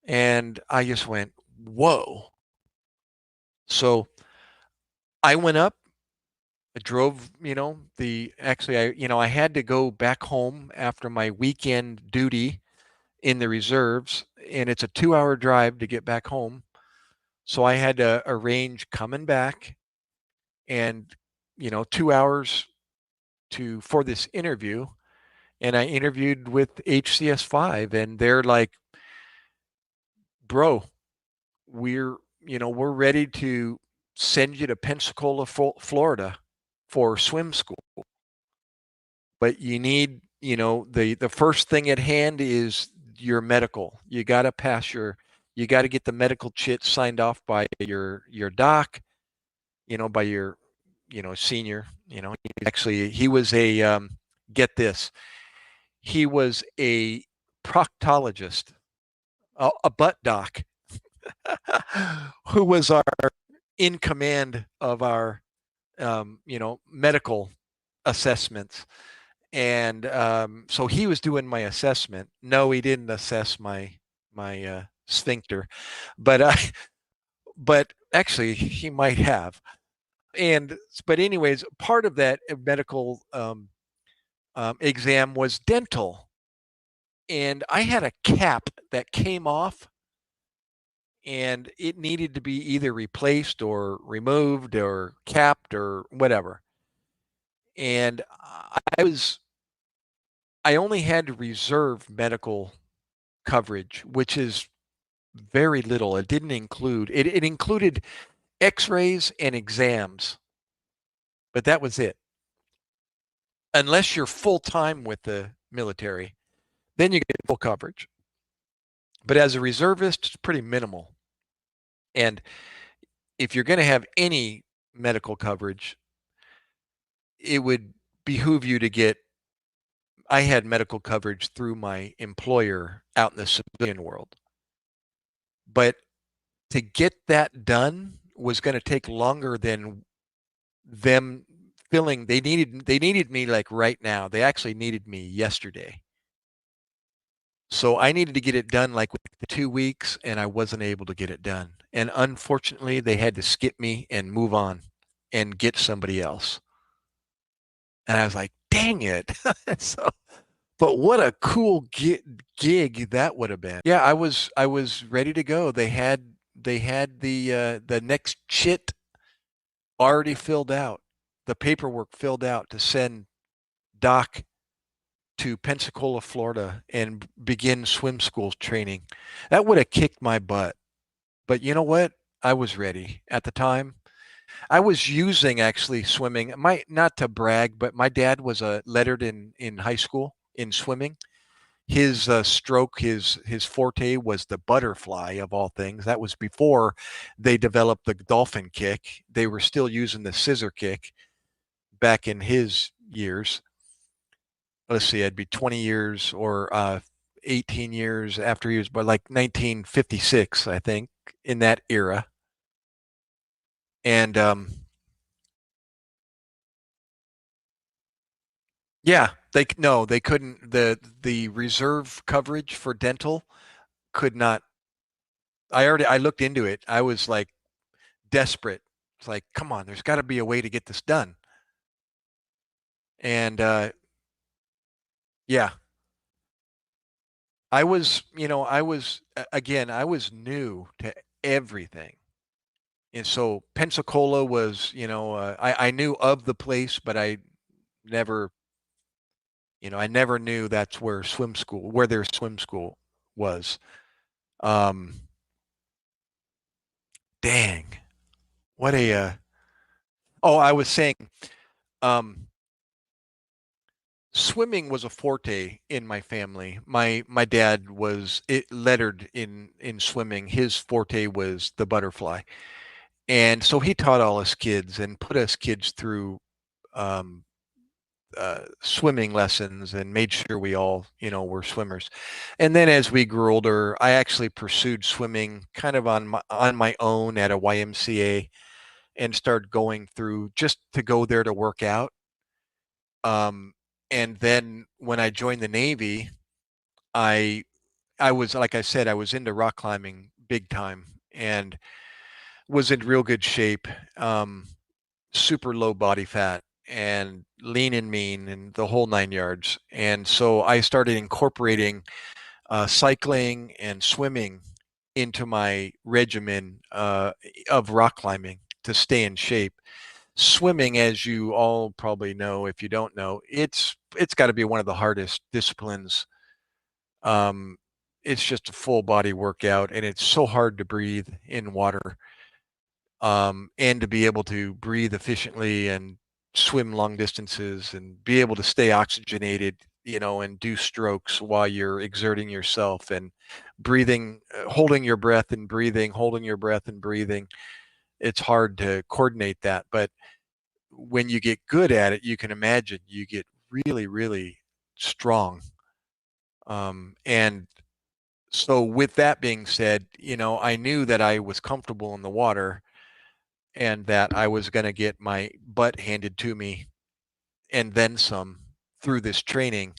And I just went, whoa. So I went up, I drove, I had to go back home after my weekend duty in the reserves, and it's a 2 hour drive to get back home. So I had to arrange coming back and, 2 hours for this interview. And I interviewed with HCS 5, and they're like, bro, we're ready to send you to Pensacola, Florida for swim school. But you need, the first thing at hand is your medical. You got to get the medical chit signed off by your doc, by your, senior, actually he was get this, he was a proctologist, a butt doc, who was our in command of our medical assessments. And so he was doing my assessment. No, he didn't assess my sphincter, but but actually he might have. And but anyways, part of that medical exam was dental, and I had a cap that came off, and it needed to be either replaced or removed or capped or whatever. And I only had to reserve medical coverage, which is very little. It didn't include it included x-rays and exams, but that was it. Unless you're full time with the military, then you get full coverage. But as a reservist, it's pretty minimal. And if you're going to have any medical coverage, it would behoove you to get. I had medical coverage through my employer out in the civilian world. But to get that done was going to take longer than them feeling they needed me like right now. They actually needed me yesterday. So I needed to get it done like within 2 weeks, and I wasn't able to get it done. And unfortunately, they had to skip me and move on and get somebody else. And I was like, dang it. So, but what a cool gig that would have been. Yeah, I was ready to go. They had the next chit already filled out, the paperwork filled out to send Doc to Pensacola, Florida, and begin swim school training. That would have kicked my butt. But you know what? I was ready at the time. I was using actually swimming. My not to brag, but my dad was a lettered in high school in swimming. His stroke, his forte was the butterfly of all things. That was before they developed the dolphin kick. They were still using the scissor kick back in his years. Let's see, I'd be 20 years or 18 years after he was, but like 1956, I think, in that era. And yeah, they no, they couldn't. The reserve coverage for dental could not. I looked into it. I was like desperate. It's like, come on, there's got to be a way to get this done. And yeah, again, I was new to everything. And so Pensacola was, I knew of the place, but never, I never knew that's where their swim school was. Um, Dang, what oh, I was saying, um, swimming was a forte in my family. My dad was lettered in swimming. His forte was the butterfly. And so he taught all us kids and put us kids through um, swimming lessons and made sure we all, were swimmers. And then as we grew older, I actually pursued swimming kind of on my own at a YMCA and started going through just to go there to work out. Um, and then when I joined the Navy, I I was like I said, I was into rock climbing big time and was in real good shape. Super low body fat and lean and mean and the whole 9 yards. And so I started incorporating cycling and swimming into my regimen of rock climbing to stay in shape. Swimming, as you all probably know, if you don't know, it's got to be one of the hardest disciplines. Um, it's just a full body workout, and it's so hard to breathe in water, and to be able to breathe efficiently and swim long distances and be able to stay oxygenated, and do strokes while you're exerting yourself and breathing, holding your breath and breathing, holding your breath and breathing. It's hard to coordinate that, but when you get good at it, you can imagine you get really, really strong. And so, with that being said, I knew that I was comfortable in the water and that I was going to get my butt handed to me and then some through this training.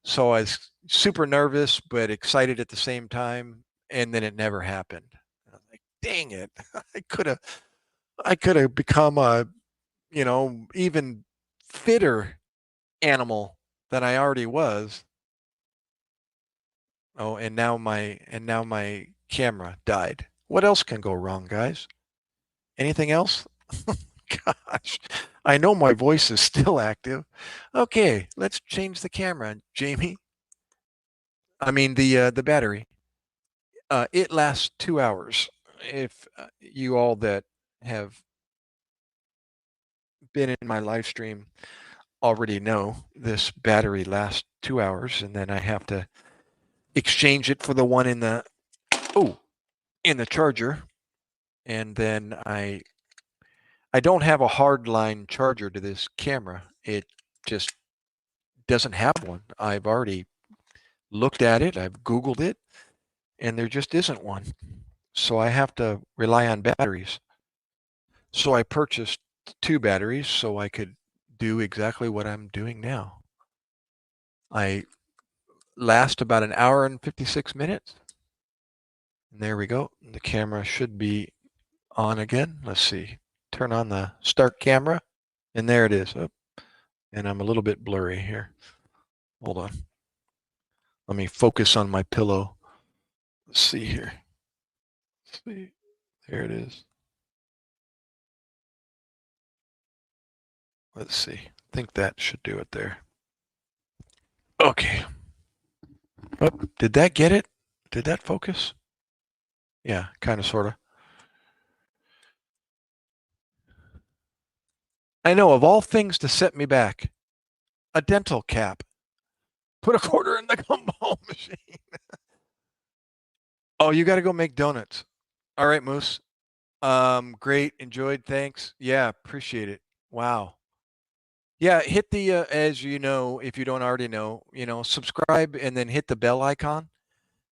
So I was super nervous but excited at the same time, and then it never happened. I was like, "Dang it! I could have become a even fitter animal than I already was." Oh, and now my camera died. What else can go wrong, guys? Anything else? Gosh, I know my voice is still active. Okay, let's change the camera, Jamie. I mean the battery. It lasts 2 hours. If you all that have been in my live stream already know, this battery lasts 2 hours, and then I have to exchange it for the one in the charger, and then I don't have a hard line charger to this camera. It just doesn't have one. I've already looked at it, I've Googled it, and there just isn't one. So I have to rely on batteries. So I purchased two batteries so I could do exactly what I'm doing now. I last about an hour and 56 minutes. And there we go. The camera should be on again. Let's see. Turn on the start camera. And there it is. Oh, and I'm a little bit blurry here. Hold on. Let me focus on my pillow. Let's see here. Let's see. There it is. Let's see. I think that should do it there. Okay. Oh, did that get it? Did that focus? Yeah, kind of, sort of. I know, of all things to set me back, a dental cap. Put a quarter in the gumball machine. Oh, you got to go make donuts. All right, Moose. Great. Enjoyed. Thanks. Yeah, appreciate it. Wow. Yeah, hit the, as you know, if you don't already know, subscribe and then hit the bell icon.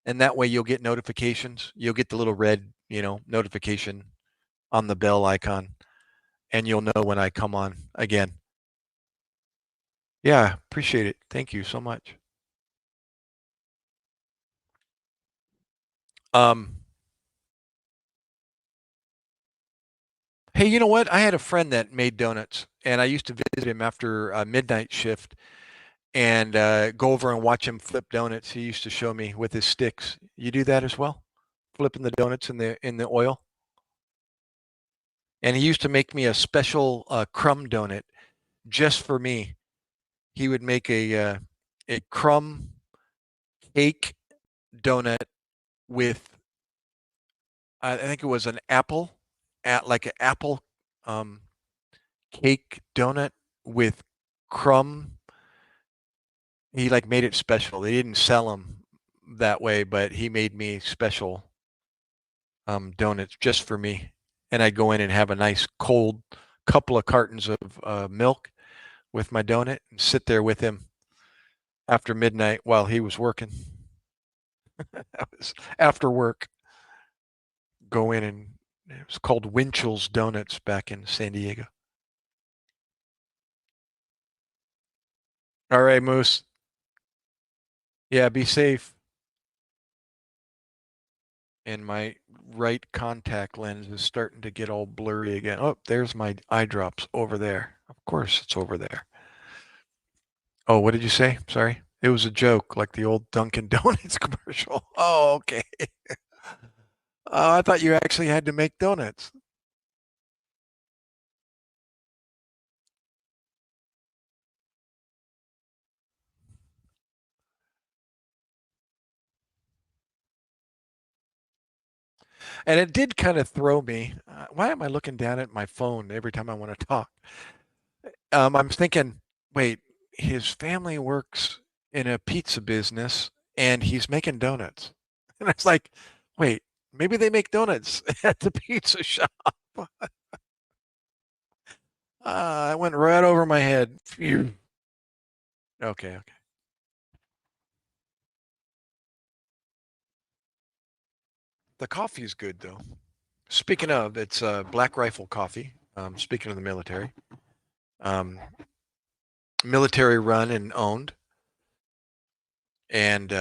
And that way you'll get notifications. You'll get the little red, notification on the bell icon. And you'll know when I come on again. Yeah, appreciate it. Thank you so much. Um, Hey, you know what? I had a friend that made donuts, and I used to visit him after a midnight shift and go over and watch him flip donuts. He used to show me with his sticks. You do that as well? Flipping the donuts in the oil? And he used to make me a special crumb donut just for me. He would make a crumb cake donut with I think it was an apple, like an apple um, cake donut with crumb. He like made it special. They didn't sell them that way, but he made me special donuts just for me. And I'd go in and have a nice cold couple of cartons of milk with my donut and sit there with him after midnight while he was working. That was after work. Go in and it was called Winchell's Donuts back in San Diego. All right, Moose. Yeah, be safe. And my right contact lens is starting to get all blurry again. Oh, there's my eye drops over there. Of course, it's over there. Oh, what did you say? Sorry. It was a joke, like the old Dunkin' Donuts commercial. Oh, okay. Oh, I thought you actually had to make donuts. And it did kind of throw me. Why am I looking down at my phone every time I want to talk? I'm thinking, wait, his family works in a pizza business and he's making donuts. And I was like, wait, maybe they make donuts at the pizza shop. I went right over my head. Phew. Okay, okay. The coffee is good though. Speaking of, it's Black Rifle coffee. Speaking of the military, um, military run and owned, and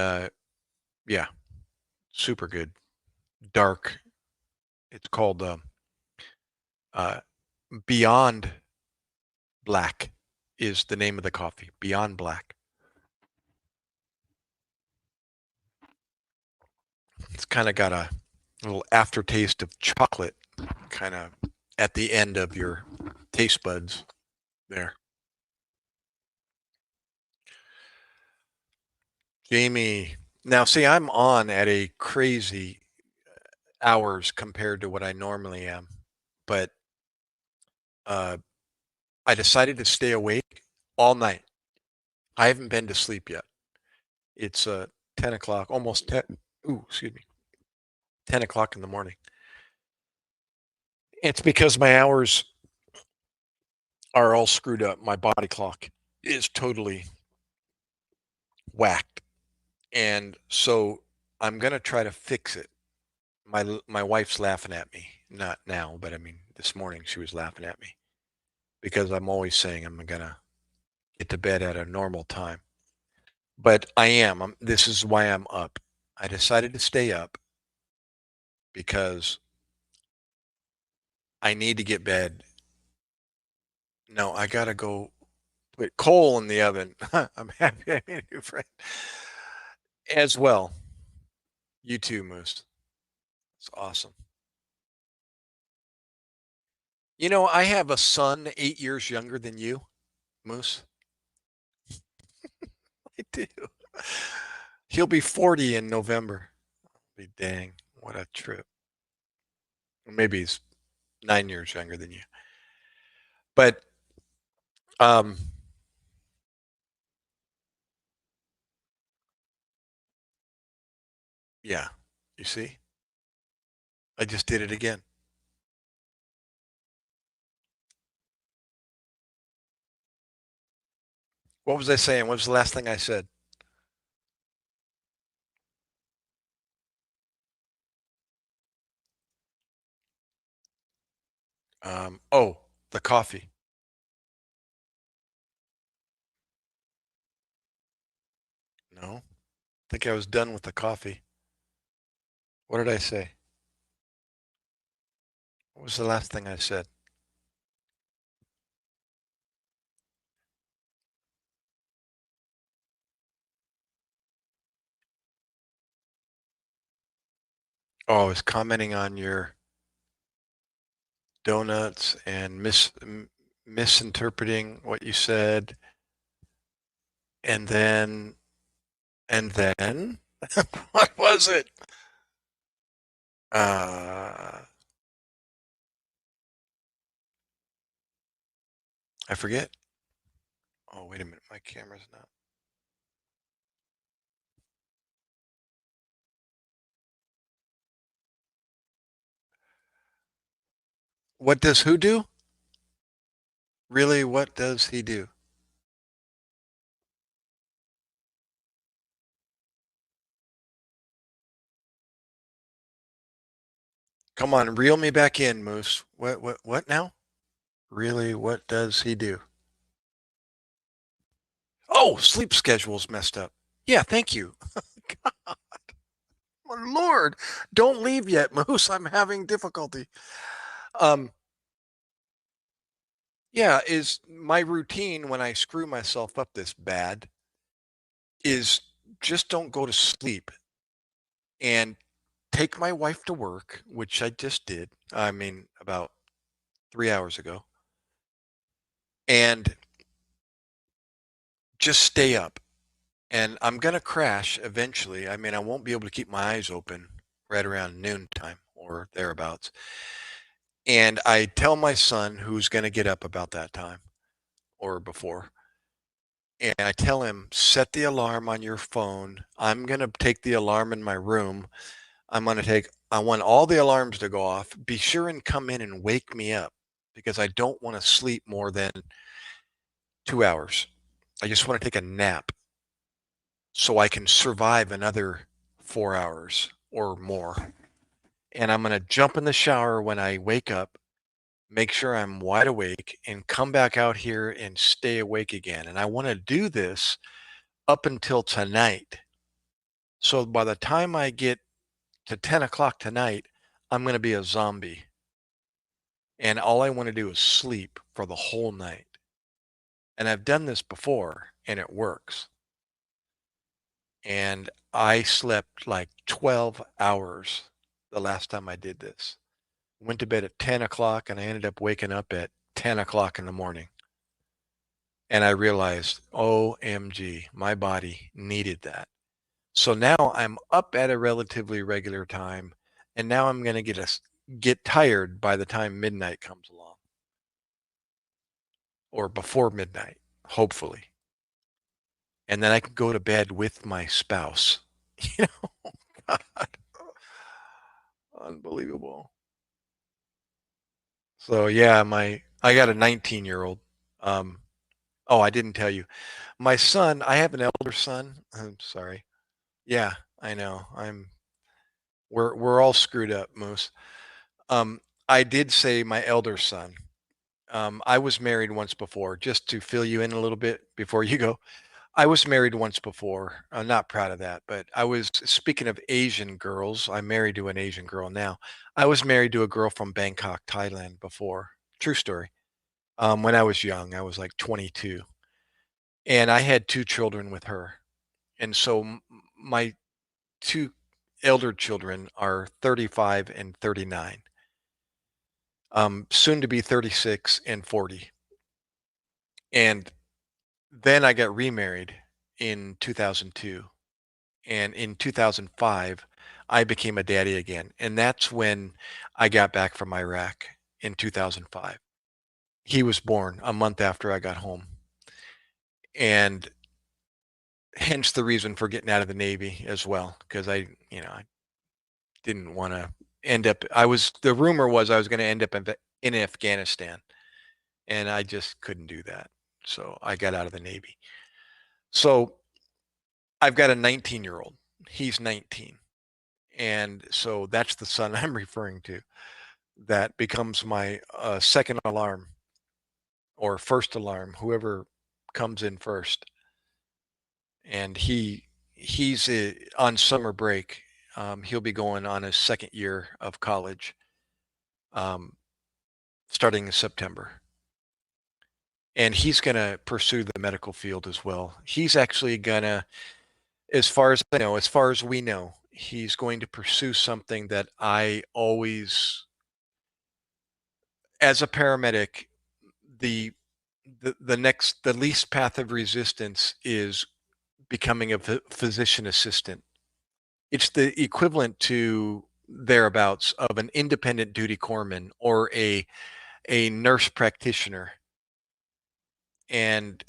yeah, super good. Dark. It's called uh, Beyond Black is the name of the coffee. Beyond Black. It's kind of got a little aftertaste of chocolate, kind of at the end of your taste buds there. Jamie, now see, I'm on at a crazy hours compared to what I normally am, but uh, I decided to stay awake all night. I haven't been to sleep yet. It's 10 o'clock, almost 10. Ooh, excuse me, 10 o'clock in the morning. It's because my hours are all screwed up. My body clock is totally whacked. And so I'm going to try to fix it. My wife's laughing at me. Not now, but I mean, this morning she was laughing at me because I'm always saying I'm going to get to bed at a normal time. but I am. This is why I'm up. I decided to stay up because I need to get bed. No, I gotta go put coal in the oven. I'm happy I made a new friend as well. You too, Moose. It's awesome. You know, I have a son 8 years younger than you, Moose. I do. He'll be 40 in November. Be dang, what a trip. Or maybe he's 9 years younger than you. But um, yeah, you see, I just did it again. What was I saying? What was the last thing I said? Oh, the coffee. No, I think I was done with the coffee. What did I say? What was the last thing I said? Oh, I was commenting on your donuts and misinterpreting what you said, and then what was it? Uh, I forget. Oh, wait a minute, my camera's not. What does who do? Really, what does he do? Come on, reel me back in, Moose. What now? Really, what does he do? Oh, sleep schedule's messed up. Yeah, thank you. My Lord, don't leave yet, Moose. I'm having difficulty. Um, yeah, is my routine when I screw myself up this bad is just don't go to sleep and take my wife to work, which I just did. I mean, about 3 hours ago, and just stay up. And I'm gonna crash eventually. I mean, I won't be able to keep my eyes open right around noon time or thereabouts. And I tell my son, who's gonna get up about that time or before, and I tell him, set the alarm on your phone. I'm gonna take the alarm in my room. I want all the alarms to go off. Be sure and come in and wake me up because I don't want to sleep more than 2 hours. I just want to take a nap so I can survive another 4 hours or more. And I'm going to jump in the shower when I wake up, make sure I'm wide awake, and come back out here and stay awake again. And I want to do this up until tonight. So by the time I get to 10 o'clock tonight, I'm going to be a zombie. And all I want to do is sleep for the whole night. And I've done this before and it works. And I slept like 12 hours the last time I did this. Went to bed at 10 o'clock and I ended up waking up at 10 o'clock in the morning. And I realized, OMG, my body needed that. So now I'm up at a relatively regular time. And now I'm going to get tired by the time midnight comes along or before midnight, hopefully. And then I can go to bed with my spouse. You know, God, unbelievable. So yeah, my I got a 19-year-old. Um, oh, I didn't tell you. My son, I have an elder son. I'm sorry. Yeah, I know. We're all screwed up, Moose. Um, I did say my elder son. I was married once before, just to fill you in a little bit before you go. I was married once before. I'm not proud of that, but I was speaking of Asian girls, I'm married to an Asian girl now. I was married to a girl from Bangkok, Thailand before. True story. When I was young, I was like 22, and I had 2 children with her. And so my 2 elder children are 35 and 39, soon to be 36 and 40. And then I got remarried in 2002. And in 2005, I became a daddy again. And that's when I got back from Iraq in 2005. He was born a month after I got home. And hence the reason for getting out of the Navy as well, because I didn't want to end up, the rumor was I was going to end up in Afghanistan, and I just couldn't do that. So I got out of the Navy. So I've got a 19-year-old. He's 19. And so that's the son I'm referring to. That becomes my second alarm or first alarm, whoever comes in first. And he's on summer break. He'll be going on his second year of college, um, starting in September. And he's going to pursue the medical field as well. He's actually going to, as far as I know, as far as we know, he's going to pursue something that I always, as a paramedic, the the least path of resistance is becoming a physician assistant. It's the equivalent to thereabouts of an independent duty corpsman or a nurse practitioner and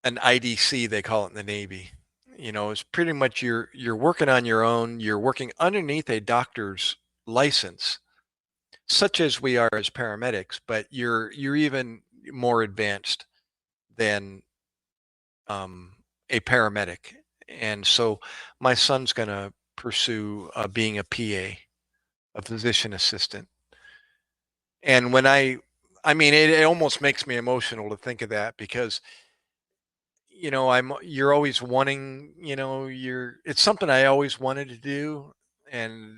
an IDC, they call it in the Navy. It's pretty much you're working on your own. You're working underneath a doctor's license, such as we are as paramedics, but you're even more advanced than um, a paramedic. And so my son's going to pursue being a PA, a physician assistant. And I mean, it almost makes me emotional to think of that because, you're always wanting, it's something I always wanted to do. And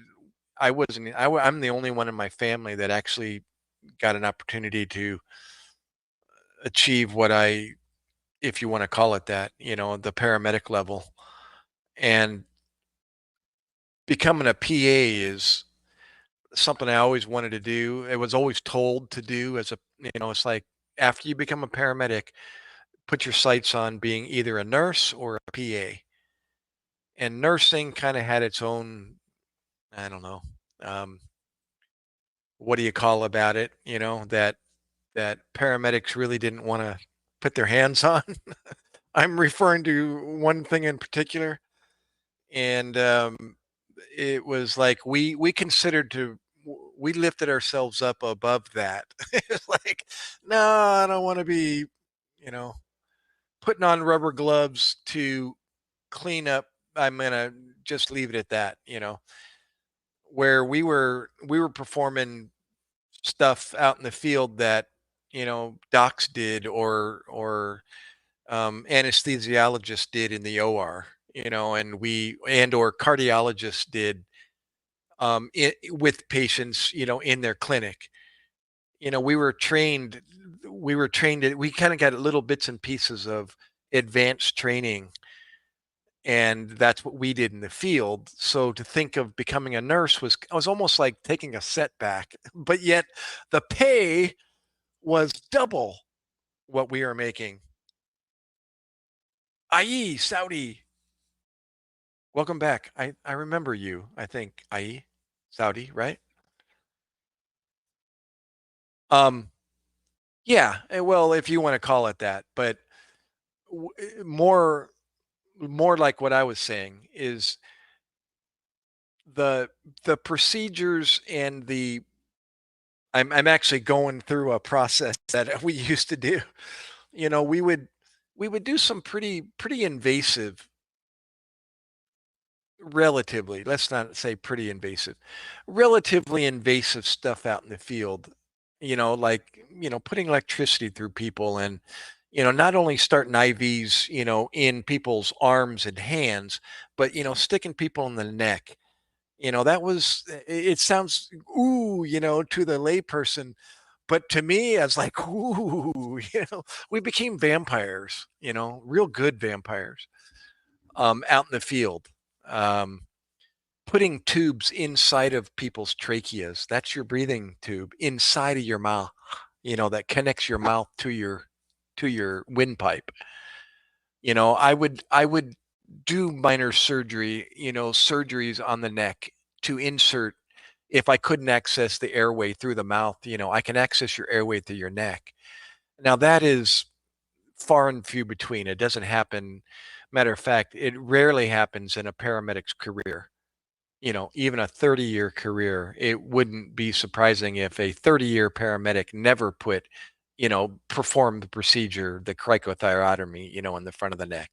I wasn't, I'm the only one in my family that actually got an opportunity to achieve what if you want to call it that, the paramedic level. And becoming a PA is something I always wanted to do. It was always told to do it's like after you become a paramedic, put your sights on being either a nurse or a PA. And nursing kind of had its own, I don't know, um, what do you call about it, that paramedics really didn't want to put their hands on. I'm referring to one thing in particular. And it was like we considered we lifted ourselves up above that. It's like, no, I don't want to be, you know, putting on rubber gloves to clean up. I'm gonna just leave it at that, where we were performing stuff out in the field that, docs did or anesthesiologists did in the OR, and or cardiologists did with patients, in their clinic. We kind of got little bits and pieces of advanced training, and that's what we did in the field. So to think of becoming a nurse was almost like taking a setback, but yet the pay was double what we are making. IE Saudi, welcome back. I remember you. I think IE Saudi, right? Um, yeah. Well, if you want to call it that, but more like what I was saying is the the procedures and I'm actually going through a process that we used to do. You know, we would do some pretty invasive, relatively, let's not say pretty invasive, relatively invasive stuff out in the field. Like, putting electricity through people and Not only starting IVs, in people's arms and hands, but, sticking people in the neck. That was, it sounds, ooh, to the layperson, but to me, I was like, ooh, we became vampires, real good vampires, out in the field. Um, Putting tubes inside of people's tracheas. That's your breathing tube inside of your mouth, that connects your mouth to your windpipe. I would do minor surgery, surgeries on the neck to insert if I couldn't access the airway through the mouth, I can access your airway through your neck. Now that is far and few between. It doesn't happen. Matter of fact, it rarely happens in a paramedic's career. Even a 30-year career, it wouldn't be surprising if a 30-year paramedic never performed the procedure, the cricothyrotomy, in the front of the neck.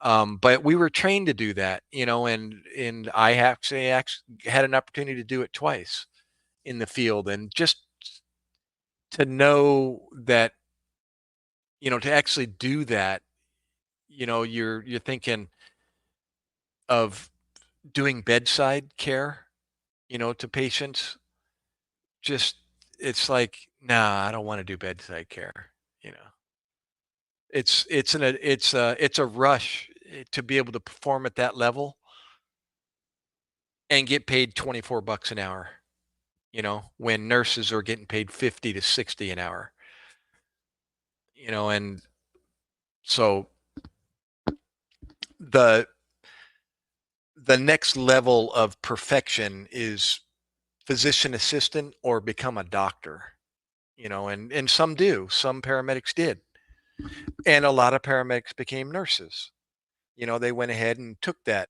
But we were trained to do that, and I actually had an opportunity to do it twice in the field, and just to know that, to actually do that, you're thinking of doing bedside care, to patients. Just it's like, nah, I don't want to do bedside care. You know, it's a rush to be able to perform at that level and get paid $24 an hour. When nurses are getting paid 50 to 60 an hour. And so the the next level of perfection is physician assistant or become a doctor. And some do. Some paramedics did, and a lot of paramedics became nurses. They went ahead and took that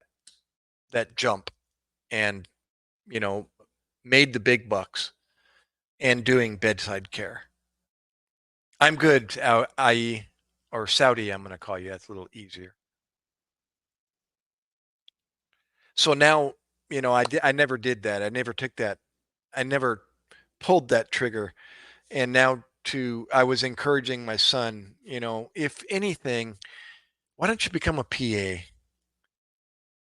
jump and you know made the big bucks and doing bedside care. I'm good, IE, or Saudi. I'm going to call you. That's a little easier. So now, I never did that. I never took that. I never pulled that trigger. And now I was encouraging my son, if anything, why don't you become a PA?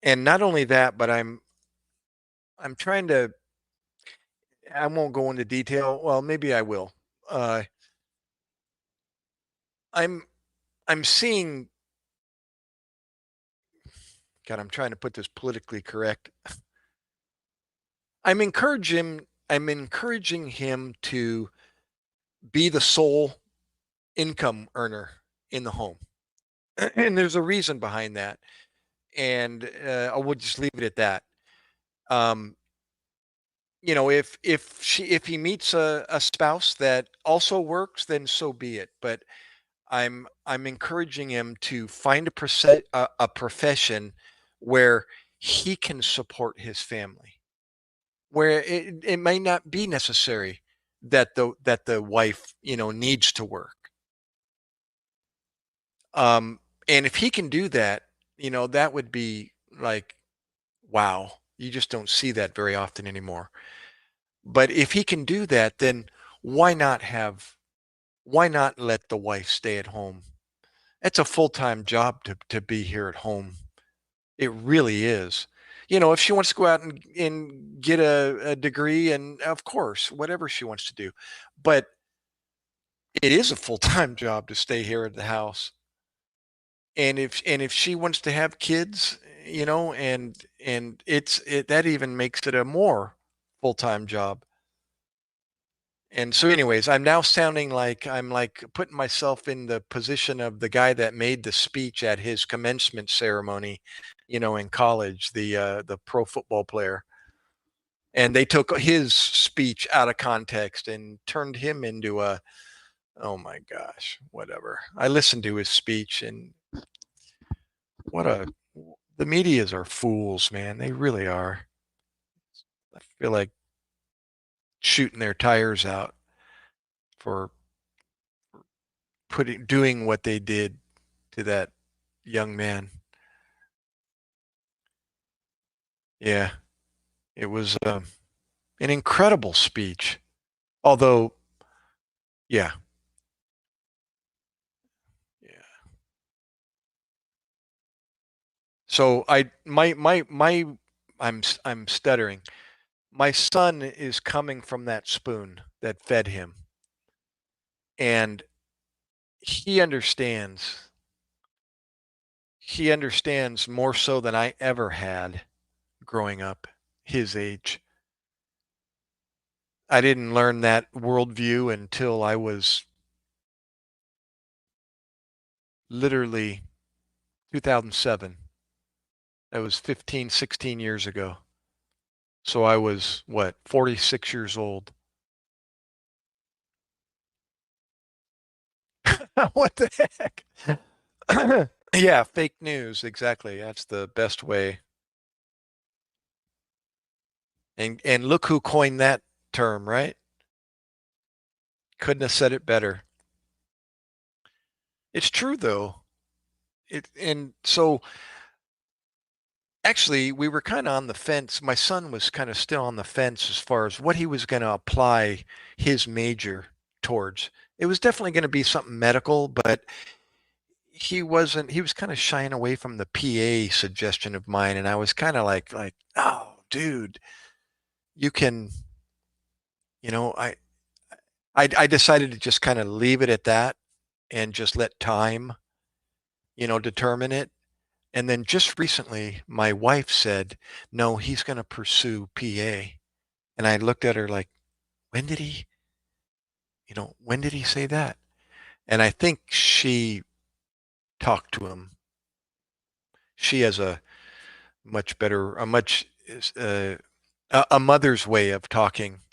And not only that, but I'm trying to, I won't go into detail. Well, maybe I will. Uh, I'm, I'm seeing, God, I'm trying to put this politically correct. I'm encouraging him to be the sole income earner in the home. And there's a reason behind that. And I will just leave it at that. Um, if he meets a spouse that also works, then so be it. But I'm encouraging him to find a profession where he can support his family, where it may not be necessary that the wife needs to work. And if he can do that, that would be like, wow, you just don't see that very often anymore. But if he can do that, then why not have why not let the wife stay at home? It's a full-time job to be here at home. It really is. If she wants to go out and get a degree, and of course, whatever she wants to do. But it is a full-time job to stay here at the house. And if she wants to have kids, and that even makes it a more full-time job. And so anyways, I'm now sounding like I'm like putting myself in the position of the guy that made the speech at his commencement ceremony, in college, the pro football player. And they took his speech out of context and turned him into oh my gosh, whatever. I listened to his speech, and what a the medias are fools, man. They really are. I feel like shooting their tires out for doing what they did to that young man. Yeah, it was an incredible speech. Although, yeah, So I'm stuttering. My son is coming from that spoon that fed him, and he understands. He understands more so than I ever had growing up his age. I didn't learn that worldview until I was literally 2007. That was 15, 16 years ago. So I was, what, 46 years old. What the heck? Yeah, fake news. Exactly. That's the best way. And look who coined that term, right? Couldn't have said it better. It's true though. And so actually we were kind of on the fence. My son was kind of still on the fence as far as what he was going to apply his major towards. It was definitely going to be something medical, but he was kind of shying away from the PA suggestion of mine, and I was kind of like, oh dude, you can, you know, I decided to just kind of leave it at that and just let time, determine it. And then just recently my wife said, no, he's going to pursue PA. And I looked at her like, when did he, when did he say that? And I think she talked to him. She has a much uh, a mother's way of talking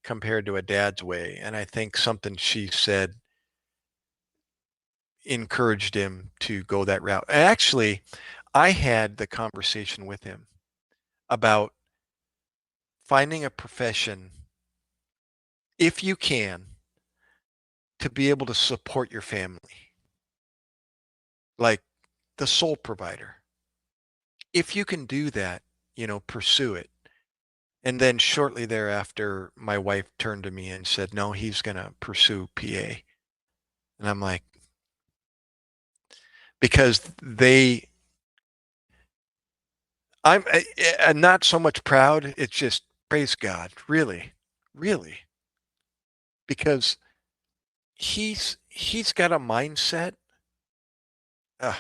compared to a dad's way. And I think something she said encouraged him to go that route. Actually, I had the conversation with him about finding a profession, if you can, to be able to support your family, like the sole provider. If you can do that, pursue it. And then shortly thereafter, my wife turned to me and said, no, he's going to pursue PA. And I'm like, because I'm not so much proud. It's just praise God, really, really, because he's got a mindset. Uh,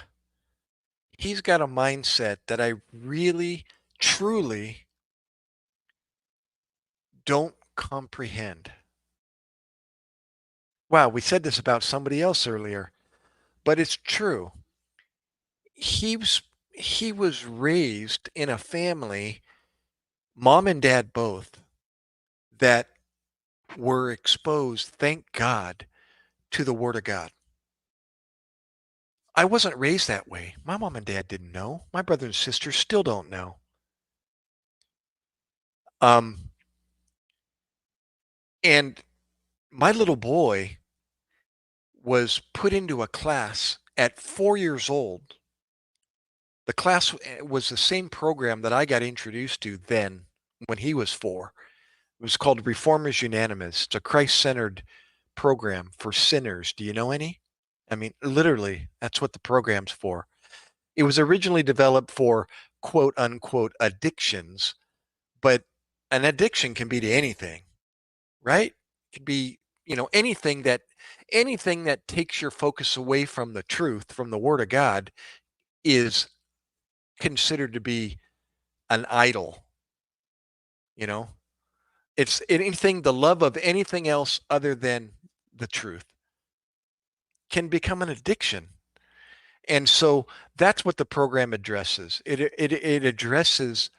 he's got a mindset that I really, truly don't comprehend. Wow, we said this about somebody else earlier, but it's true. He was raised in a family, mom and dad both, that were exposed, thank God, to the Word of God. I wasn't raised that way. My mom and dad didn't know. My brother and sister still don't know. Um, and my little boy was put into a class at 4 years old. The class was the same program that I got introduced to then when he was four. It was called Reformers Unanimous. It's a Christ-centered program for sinners. Do you know any? I mean, literally, that's what the program's for. It was originally developed for quote unquote addictions, but an addiction can be to anything, right? It could be, anything that takes your focus away from the truth, from the word of God, is considered to be an idol, you know? It's anything, the love of anything else other than the truth can become an addiction. And so that's what the program addresses. It addresses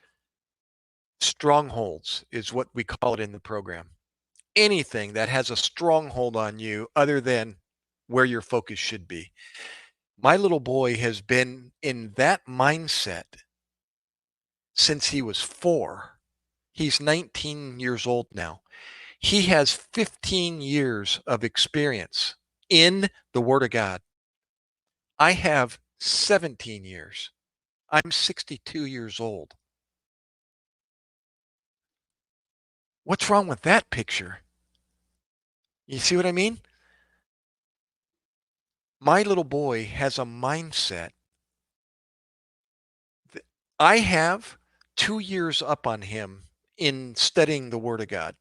strongholds, is what we call it in the program. Anything that has a stronghold on you other than where your focus should be. My little boy has been in that mindset since he was 4. He's 19 years old now. He has 15 years of experience in the Word of God. I have 17 years. I'm 62 years old. What's wrong with that picture? You see what I mean? My little boy has a mindset I have 2 years up on him in studying the Word of God,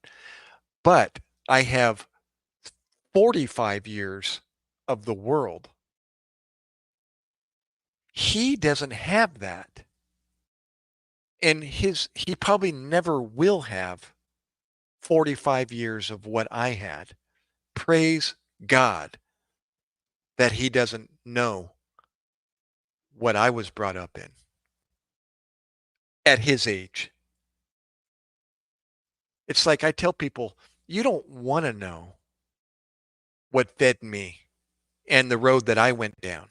but I have 45 years of the world. He doesn't have that. And he probably never will have 45 years of what I had. Praise God that he doesn't know what I was brought up in at his age. It's like I tell people, you don't want to know what fed me and the road that I went down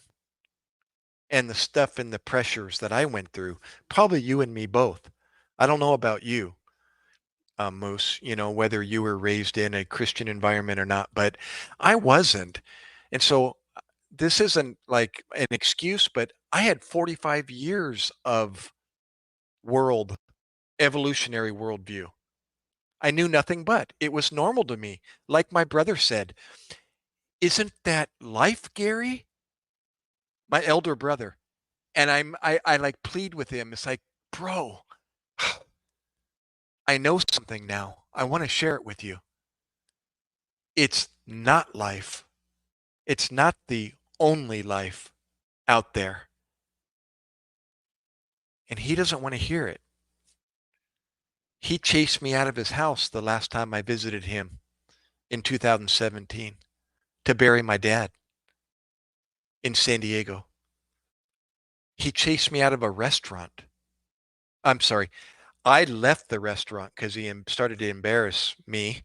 and the stuff and the pressures that I went through. Probably you and me both. I don't know about you, Moose, whether you were raised in a Christian environment or not, but I wasn't. And so this isn't like an excuse, but I had 45 years of world evolutionary worldview. I knew nothing but it was normal to me. Like my brother said, isn't that life, Gary? My elder brother. And I like plead with him. It's like, bro, I know something now. I want to share it with you. It's not life. It's not the only life out there. And he doesn't want to hear it. He chased me out of his house the last time I visited him in 2017 to bury my dad in San Diego. He chased me out of a restaurant. I'm sorry. I left the restaurant because he started to embarrass me.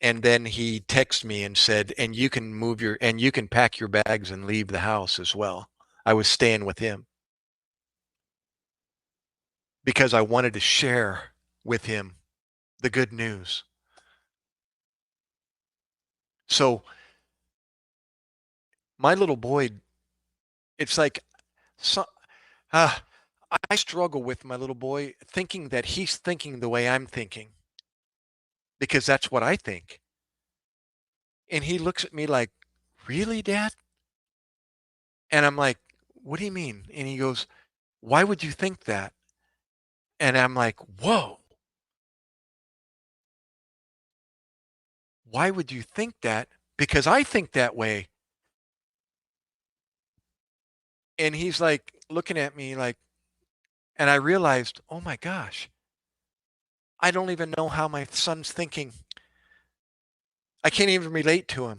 And then he texted me and said, and you can pack your bags and leave the house as well. I was staying with him because I wanted to share with him the good news. So my little boy, it's like, so, uh, I struggle with my little boy thinking that he's thinking the way I'm thinking because that's what I think. And he looks at me like, really, Dad? And I'm like, what do you mean? And he goes, why would you think that? And I'm like, whoa, why would you think that? Because I think that way. And he's like looking at me like, and I realized, oh my gosh, I don't even know how my son's thinking. I can't even relate to him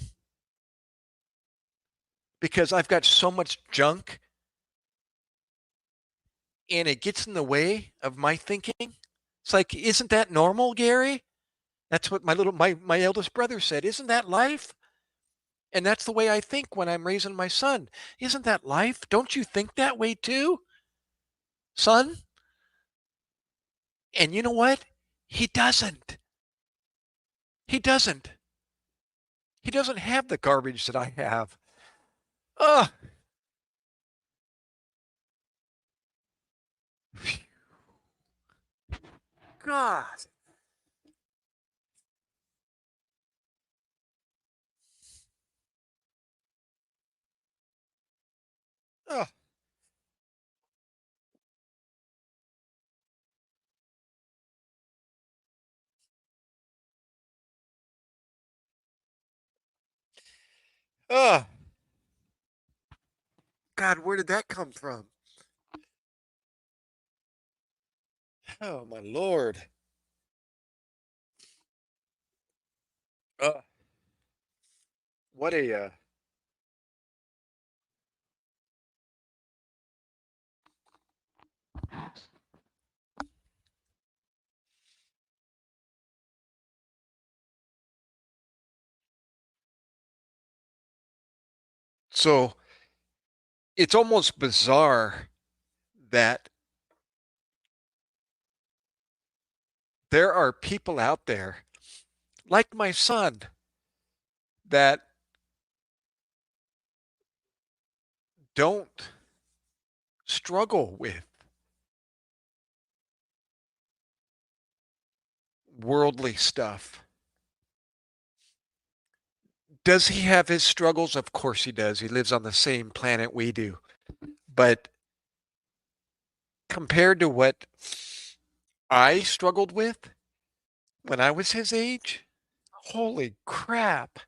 because I've got so much junk and it gets in the way of my thinking. It's like, isn't that normal, Gary? That's what my eldest brother said. Isn't that life? And that's the way I think when I'm raising my son. Isn't that life? Don't you think that way too, son? And you know what? He doesn't. He doesn't. He doesn't have the garbage that I have. Oh, God. Oh. Oh, God, where did that come from? Oh, my Lord. Uh, what a So it's almost bizarre that there are people out there like my son that don't struggle with worldly stuff. Does he have his struggles? Of course he does. He lives on the same planet we do. But compared to what I struggled with when I was his age. Holy crap.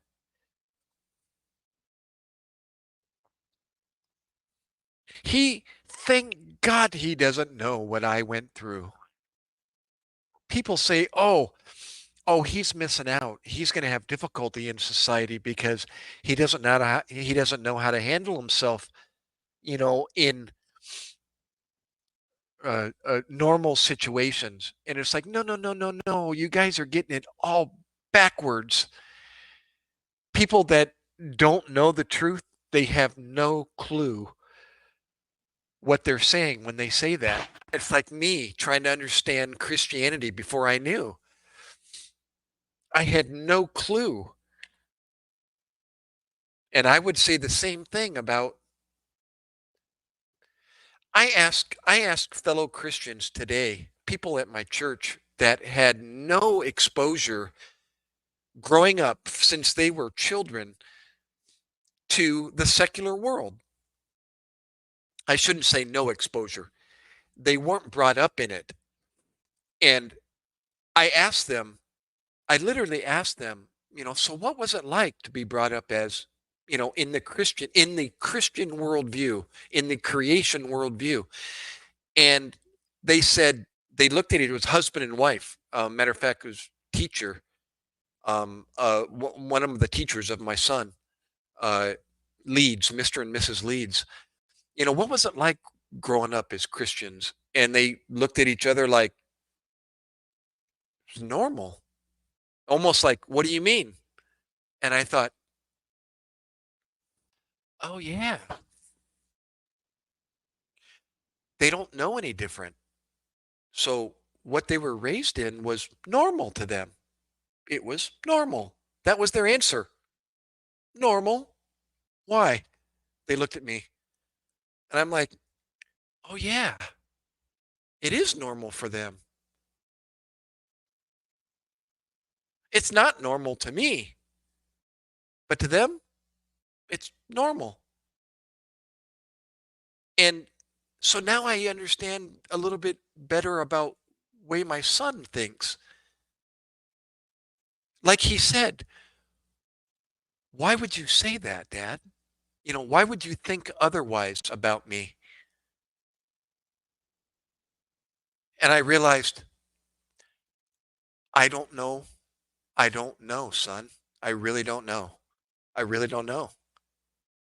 Thank God he doesn't know what I went through. People say, oh, he's missing out. He's going to have difficulty in society because he doesn't know how to handle himself, in normal situations. And it's like, no, no, no, no, no. You guys are getting it all backwards. People that don't know the truth, they have no clue what they're saying when they say that. It's like me trying to understand Christianity before I knew. I had no clue. And I would say the same thing about I asked fellow Christians today, people at my church that had no exposure growing up since they were children to the secular world. I shouldn't say no exposure. They weren't brought up in it. And I asked them, I literally asked them, so what was it like to be brought up as, in the Christian worldview, in the creation worldview? And they said they looked at it. It was husband and wife. Matter of fact, it was teacher. One of the teachers of my son, uh, Leeds, Mr. and Mrs. Leeds. What was it like growing up as Christians? And they looked at each other like it's normal, almost like, what do you mean? And I thought, oh yeah, they don't know any different. So what they were raised in was normal to them. It was normal. That was their answer. Normal. Why? They looked at me and I'm like, oh yeah, it is normal for them. It's not normal to me, but to them, it's normal. And so now I understand a little bit better about way my son thinks. Like he said, why would you say that, Dad? Why would you think otherwise about me? And I realized, I don't know. I don't know, son. I really don't know. I really don't know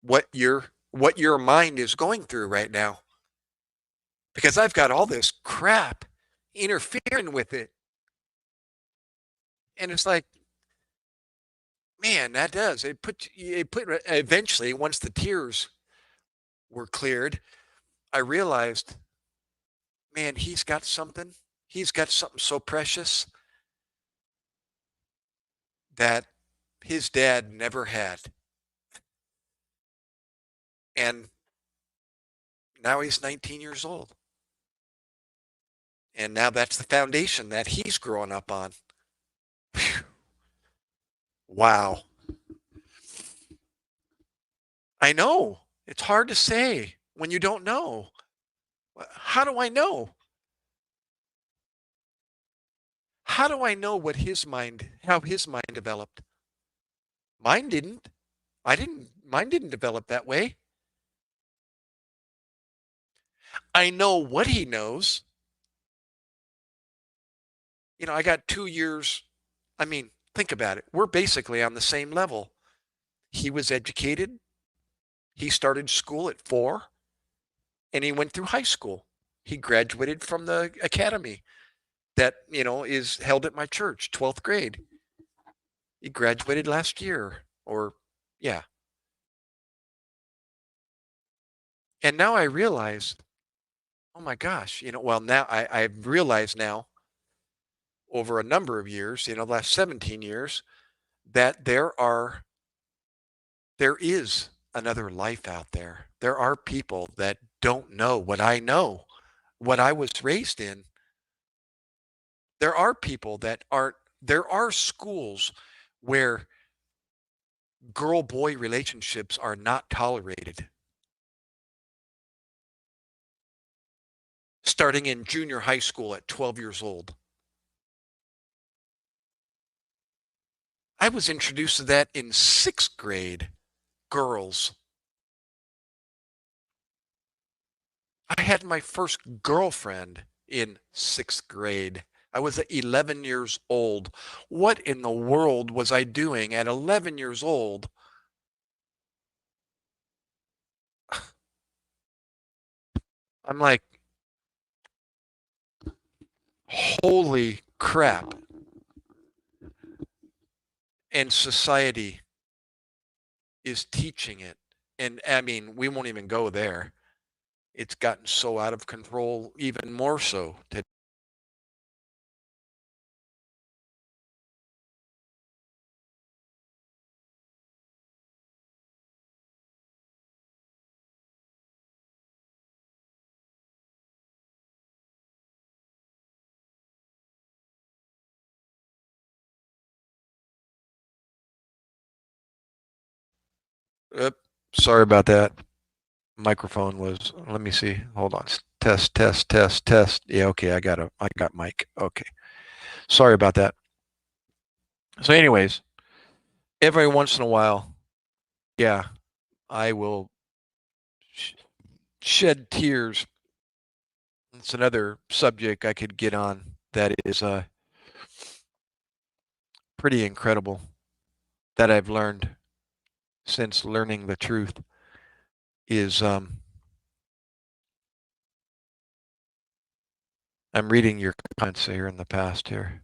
what your mind is going through right now because I've got all this crap interfering with it. And it's like, man, that does. It put eventually once the tears were cleared, I realized, man, he's got something. He's got something so precious that his dad never had. And now he's 19 years old. And now that's the foundation that he's growing up on. Whew. Wow. I know. It's hard to say when you don't know. How do I know? How do I know how his mind developed? Mine didn't. Mine didn't develop that way. I know what he knows. I got 2 years. I mean, think about it. We're basically on the same level. He was educated. He started school at 4 and he went through high school. He graduated from the academy that, is held at my church, 12th grade. He graduated last year or yeah. And now I realize, oh my gosh, well now I've realized now over a number of years, the last 17 years, that there is another life out there. There are people that don't know what I know, what I was raised in. There are people that aren't, there are schools where girl boy relationships are not tolerated. starting in junior high school at 12 years old. I was introduced to that in sixth grade. Girls. I had my first girlfriend in sixth grade. I was 11 years old. What in the world was I doing at 11 years old? I'm like, holy crap. And society is teaching it. And I mean, we won't even go there. It's gotten so out of control, even more so today. Oop, sorry about that. Microphone was, let me see. Hold on. Test, test, test, test. Yeah, okay, I got mic. Okay. Sorry about that. So anyways, every once in a while, yeah, I will sh- shed tears. It's another subject I could get on that is pretty incredible that I've learned since learning the truth is I'm reading your comments here in the past here.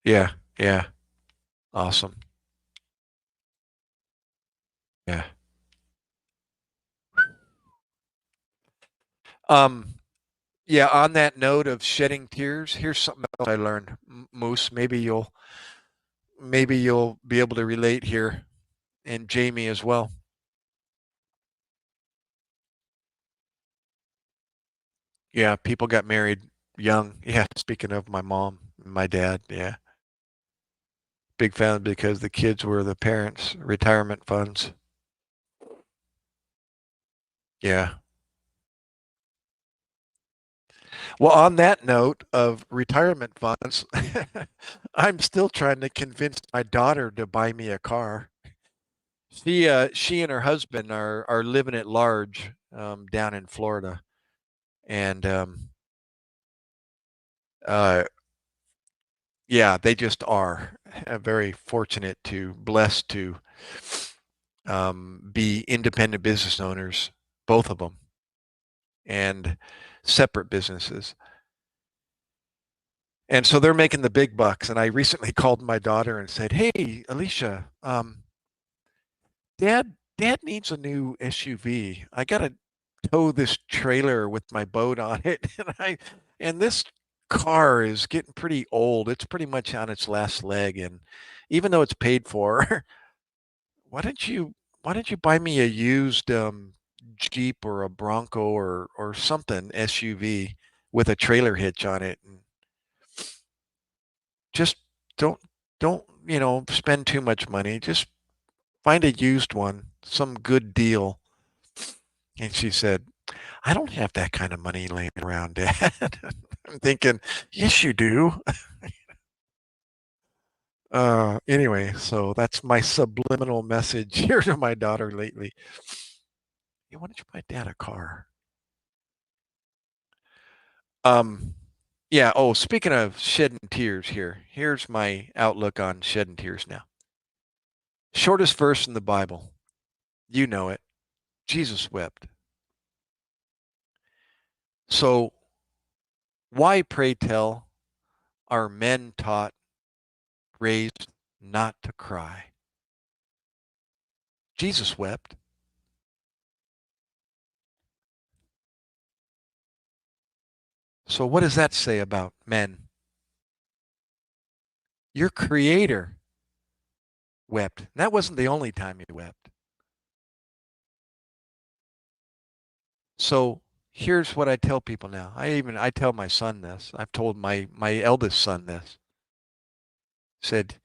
Yeah, yeah, awesome. Yeah. Um, yeah, on that note of shedding tears, here's something else I learned. Moose, maybe you'll be able to relate here, and Jamie as well. Yeah, people got married young. Yeah, speaking of my mom, my dad, yeah. Big fan because the kids were the parents' retirement funds. Yeah. Well, on that note of retirement funds, I'm still trying to convince my daughter to buy me a car. She and her husband are living at large down in Florida, and uh, yeah, they just are very fortunate to blessed to be independent business owners, both of them, and separate businesses. And so they're making the big bucks. And I recently called my daughter and said, "Hey, Alicia, Dad needs a new SUV. I gotta tow this trailer with my boat on it, and this car is getting pretty old. It's pretty much on its last leg, and even though it's paid for, why don't you why don't you buy me a used Jeep or a Bronco or something SUV with a trailer hitch on it, and just don't don't spend too much money. Just find a used one, some good deal." And she said, "I don't have that kind of money laying around, Dad." I'm thinking, yes, you do. Anyway, so that's my subliminal message here to my daughter lately. Hey, why don't you buy Dad a car? Um, yeah. Oh, speaking of shedding tears here, here's my outlook on shedding tears now. Shortest verse in the Bible. You know it. Jesus wept. So why, pray tell, are men taught, raised not to cry? Jesus wept. So what does that say about men? Your creator wept. That wasn't the only time he wept. So here's what I tell people now. I tell my son this. I've told my eldest son this. Said,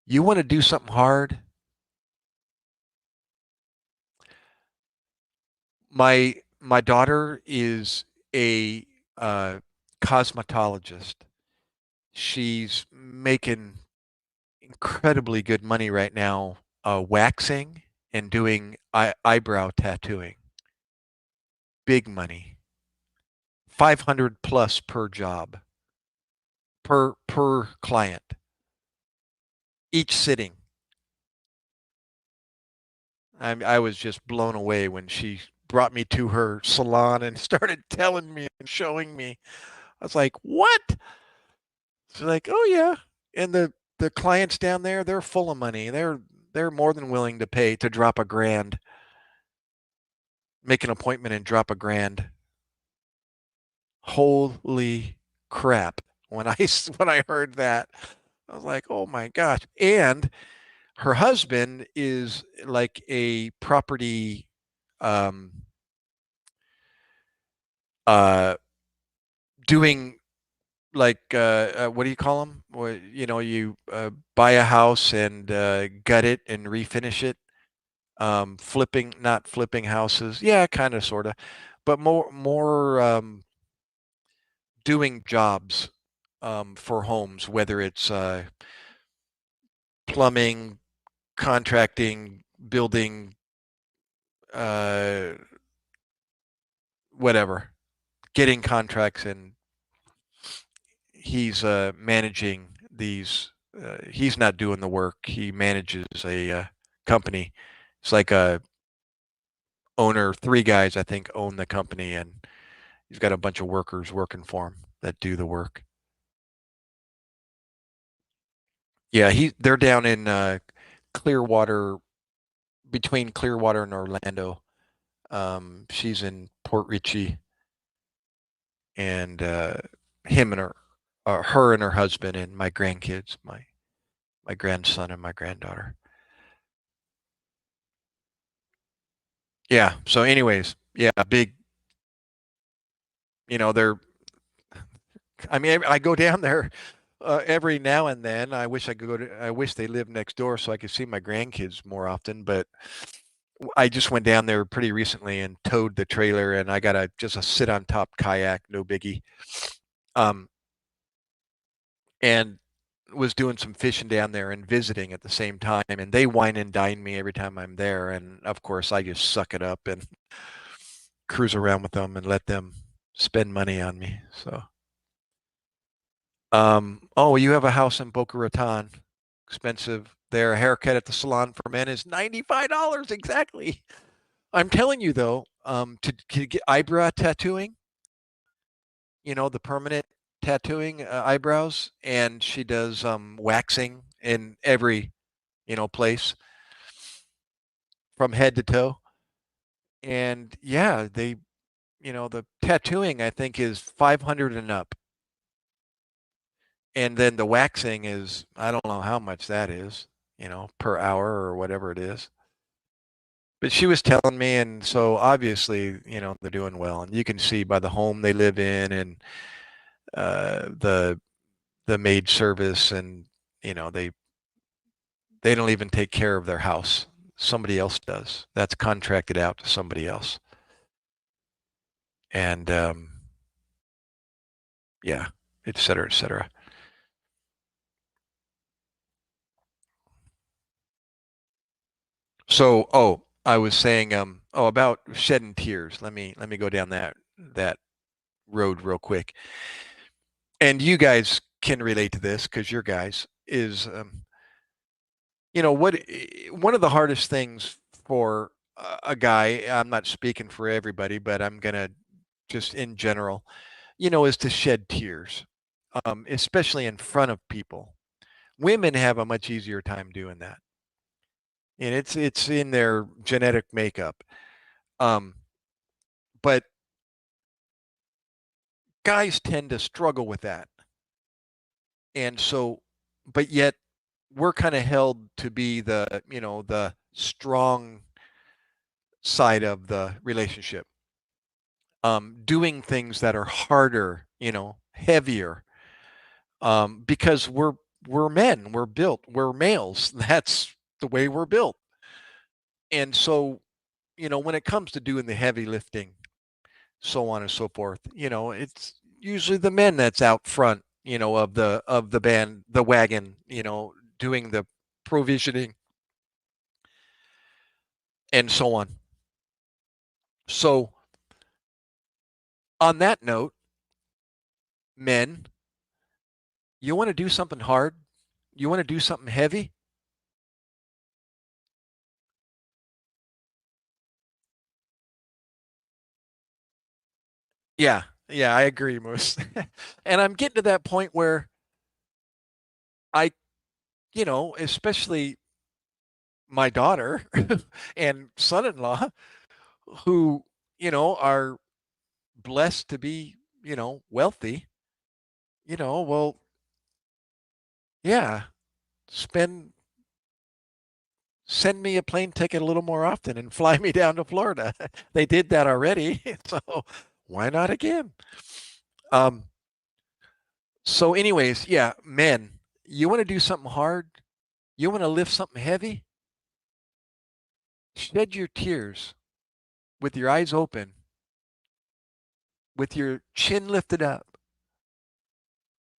You want to do something hard? My daughter is a uh, cosmetologist. She's making incredibly good money right now, waxing and doing eyebrow tattooing. Big money, 500 plus per job, per client, each sitting. I was just blown away when she brought me to her salon and started telling me and showing me. I was like, "What?" She's like, "Oh yeah," and the clients down there, they're full of money. They're more than willing to pay to drop a grand, make an appointment and drop a grand. Holy crap! When I when I heard that, I was like, "Oh my gosh!" And her husband is like a property um, uh, doing like what do you call them? Well, you know, you buy a house and gut it and refinish it. Flipping, not flipping houses. Yeah, kind of, sort of, but more doing jobs for homes, whether it's plumbing, contracting, building, uh, whatever, getting contracts, and he's managing these. He's not doing the work. He manages a company. It's like a owner. Three guys, I think, own the company, and he's got a bunch of workers working for him that do the work. Yeah, they're down in Clearwater, between Clearwater and Orlando. She's in Port Richey, and him and her and her husband and my grandkids, my grandson and my granddaughter. Yeah. So, anyways, yeah, big. They're. I mean, I go down there every now and then. I wish I could go to. I wish they lived next door so I could see my grandkids more often. But I just went down there pretty recently and towed the trailer, and I got just a sit on top kayak, no biggie. Um, and was doing some fishing down there and visiting at the same time, and they wine and dine me every time I'm there, and of course I just suck it up and cruise around with them and let them spend money on me. So, oh, you have a house in Boca Raton, expensive there. A haircut at the salon for men is $95 exactly. I'm telling you though, to get eyebrow tattooing, the permanent tattooing eyebrows, and she does waxing in every place from head to toe. And yeah, the tattooing I think is 500 and up. And then the waxing is, I don't know how much that is, per hour or whatever it is. But she was telling me, and so obviously, they're doing well. And you can see by the home they live in, and the maid service, and they don't even take care of their house. Somebody else does. That's contracted out to somebody else. And yeah, et cetera, et cetera. So, I was saying, about shedding tears. Let me go down that road real quick. And you guys can relate to this because you're guys is, what one of the hardest things for a guy. I'm not speaking for everybody, but I'm gonna just in general, is to shed tears, especially in front of people. Women have a much easier time doing that, and it's in their genetic makeup. Um, but guys tend to struggle with that. And so, but yet we're kind of held to be the strong side of the relationship, doing things that are harder, heavier, because we're men, we're built, we're males. That's the way we're built. And so, when it comes to doing the heavy lifting, so on and so forth, it's usually the men that's out front, of the band, the wagon, doing the provisioning and so on. So, on that note, men, you want to do something hard? You want to do something heavy? Yeah. Yeah, I agree, Moose. And I'm getting to that point where I, especially my daughter and son-in-law who, are blessed to be, wealthy, well, yeah, spend send me a plane ticket a little more often and fly me down to Florida. They did that already, so why not again? Um, so anyways, yeah, men, you want to do something hard? You want to lift something heavy? Shed your tears with your eyes open, with your chin lifted up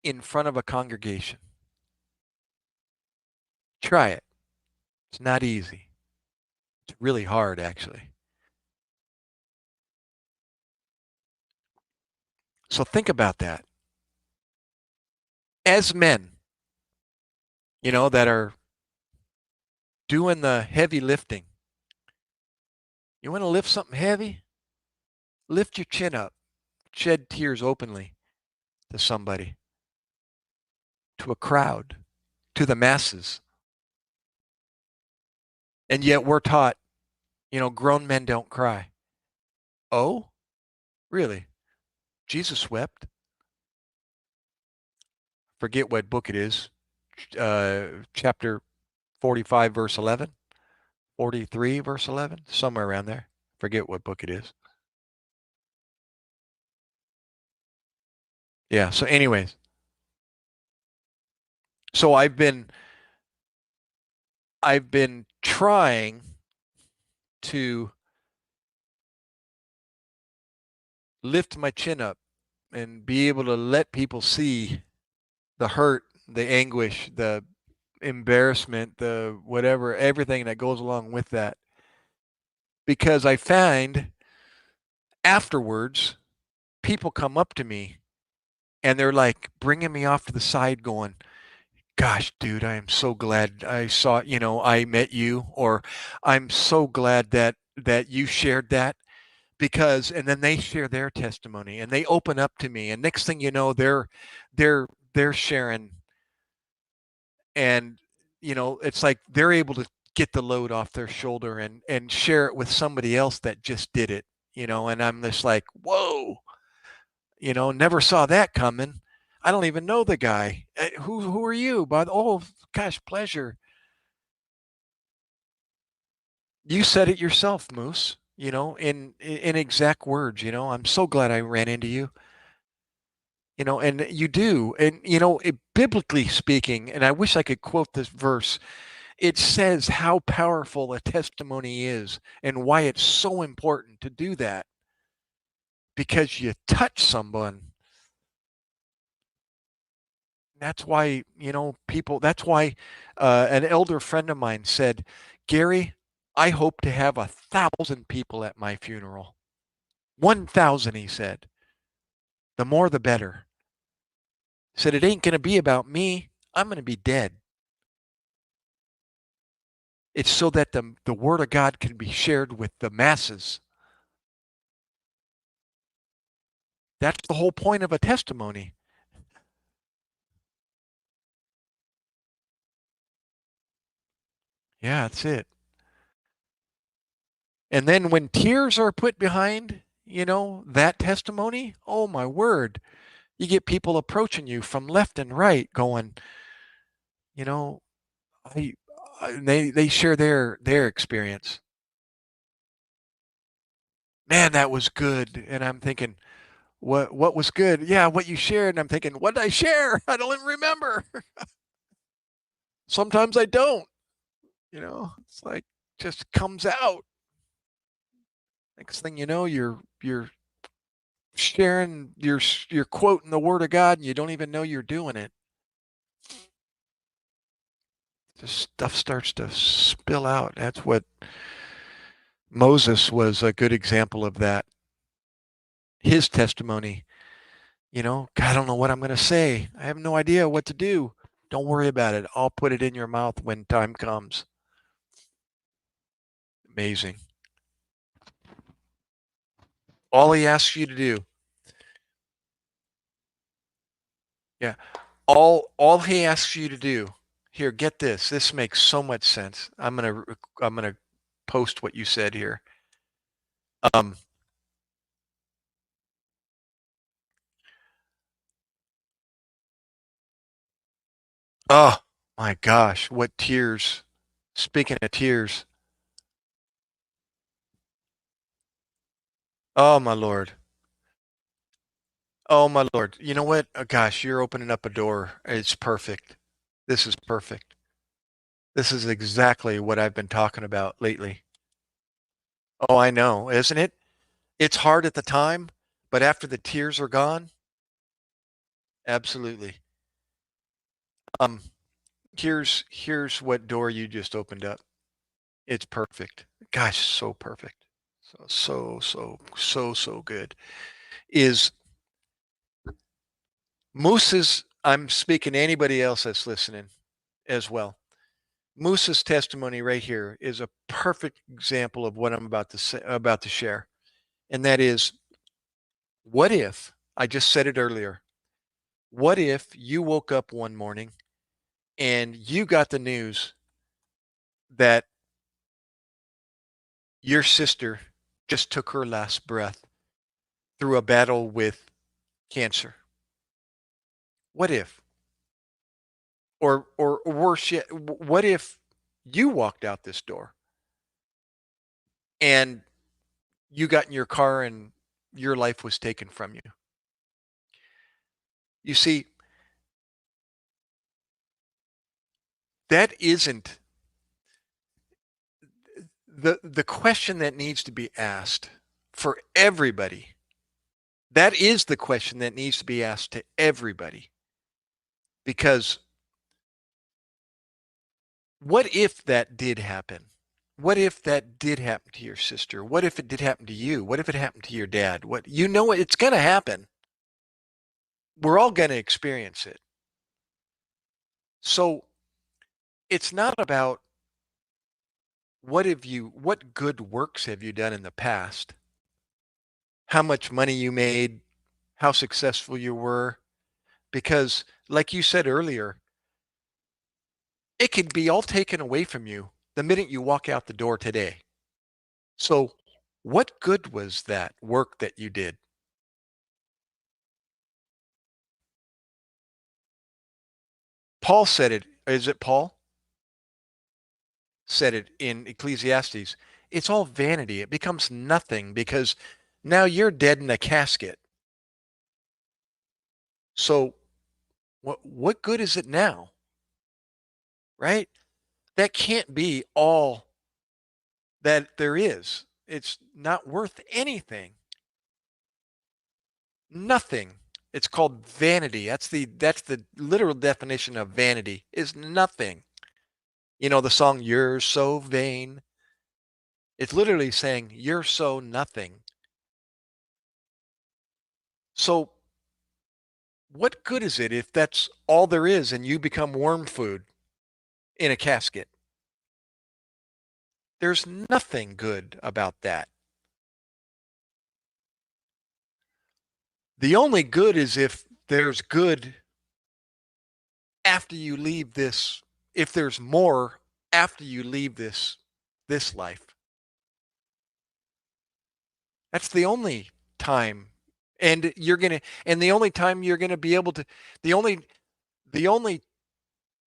in front of a congregation. Try it. It's not easy. It's really hard, actually. So think about that. As men, that are doing the heavy lifting, you want to lift something heavy? Lift your chin up, shed tears openly to somebody, to a crowd, to the masses. And yet we're taught, grown men don't cry. Oh, really? Jesus wept. Forget what book it is. Chapter 45, verse 11, 43, verse 11, somewhere around there. Forget what book it is. Yeah. So, anyways, so I've been trying to lift my chin up and be able to let people see the hurt, the anguish, the embarrassment, the whatever, everything that goes along with that. Because I find afterwards, people come up to me and they're like bringing me off to the side going, gosh, dude, I am so glad I met you, or I'm so glad that you shared that because, and then they share their testimony and they open up to me. And next thing you know, they're sharing and, it's like they're able to get the load off their shoulder and share it with somebody else that just did it, and I'm just like, whoa, never saw that coming. I don't even know the guy. Who are you? But oh gosh, pleasure. You said it yourself, Moose. In exact words. I'm so glad I ran into you. And you do, and biblically speaking, and I wish I could quote this verse. It says how powerful a testimony is, and why it's so important to do that because you touch someone. That's why, people, that's why an elder friend of mine said, Gary, I hope to have 1,000 people at my funeral. 1,000, he said. The more, the better. He said, it ain't going to be about me. I'm going to be dead. It's so that the word of God can be shared with the masses. That's the whole point of a testimony. Yeah, that's it. And then when tears are put behind, that testimony, oh my word, you get people approaching you from left and right going, you know, I, they share their experience. Man, that was good. And I'm thinking, what was good? Yeah, what you shared. And I'm thinking, what did I share? I don't even remember. Sometimes I don't, it's like just comes out. Next thing you know, you're sharing, you're quoting the word of God and you don't even know you're doing it. Just stuff starts to spill out. That's what Moses was a good example of that. His testimony, God, I don't know what I'm going to say. I have no idea what to do. Don't worry about it. I'll put it in your mouth when time comes. Amazing. All he asks you to do. Yeah. All he asks you to do. Here, get this. This makes so much sense. I'm going to post what you said here. Um oh my gosh, what tears. Speaking of tears. Oh my Lord. Oh my Lord. You know what? Oh, gosh, you're opening up a door. It's perfect. This is perfect. This is exactly what I've been talking about lately. Oh, I know, isn't it? It's hard at the time, but after the tears are gone, absolutely. Um, here's what door you just opened up. It's perfect. Gosh, so perfect. So good. Is Moose's, I'm speaking to anybody else that's listening as well. Moose's testimony right here is a perfect example of what I'm about to share. And that is, what if, I just said it earlier, what if you woke up one morning and you got the news that your sister just took her last breath through a battle with cancer? What if? Or worse yet, what if you walked out this door and you got in your car and your life was taken from you? You see, that isn't the question that needs to be asked for everybody. That is the question that needs to be asked to everybody. Because what if that did happen? What if that did happen to your sister? What if it did happen to you? What if it happened to your dad? What, it's going to happen. We're all going to experience it. So it's not about what good works have you done in the past? How much money you made, how successful you were, because like you said earlier, it could be all taken away from you the minute you walk out the door today. So what good was that work that you did? Paul said it. Is it Paul? Said it in Ecclesiastes. It's all vanity. It becomes nothing because now you're dead in a casket. So what good is it now? Right? That can't be all that there is. It's not worth anything. Nothing. It's called vanity. That's the literal definition of vanity is nothing. The song You're So Vain. It's literally saying you're so nothing. So what good is it if that's all there is and you become worm food in a casket? There's nothing good about that. The only good is if there's good after you leave this, if there's more after you leave this life. That's the only time. And the only time you're gonna be able to, the only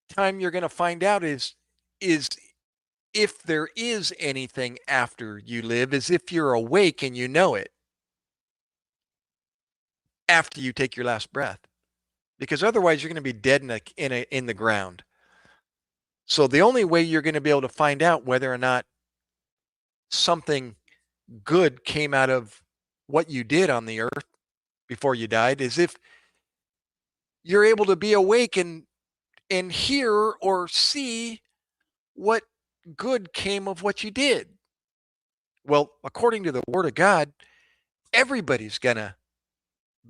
time you're gonna find out is if there is anything after you live, is if you're awake and you know it after you take your last breath. Because otherwise you're gonna be dead in the ground. So the only way you're going to be able to find out whether or not something good came out of what you did on the earth before you died is if you're able to be awake and hear or see what good came of what you did. Well, according to the word of God, everybody's going to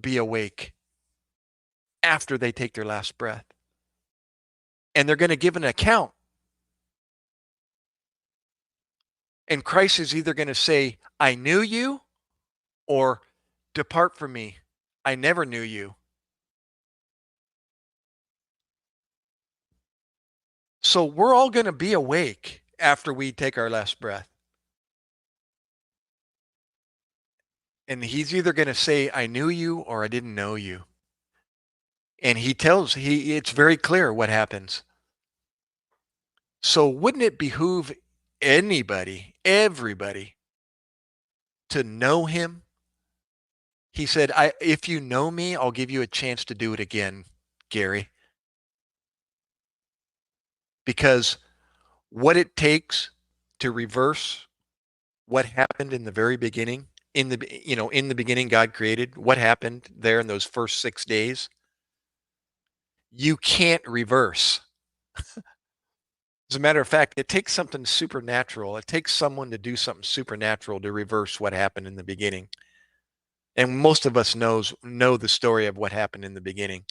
be awake after they take their last breath. And they're going to give an account. And Christ is either going to say, I knew you, or depart from me. I never knew you. So we're all going to be awake after we take our last breath. And he's either going to say, I knew you, or I didn't know you. And it's very clear what happens. So wouldn't it behoove everybody to know him? He said, if you know me, I'll give you a chance to do it again, Gary. Because what it takes to reverse what happened in the very beginning, in the beginning God created, what happened there in those first 6 days, you can't reverse. As a matter of fact, it takes something supernatural. It takes someone to do something supernatural to reverse what happened in the beginning. And most of us know the story of what happened in the beginning.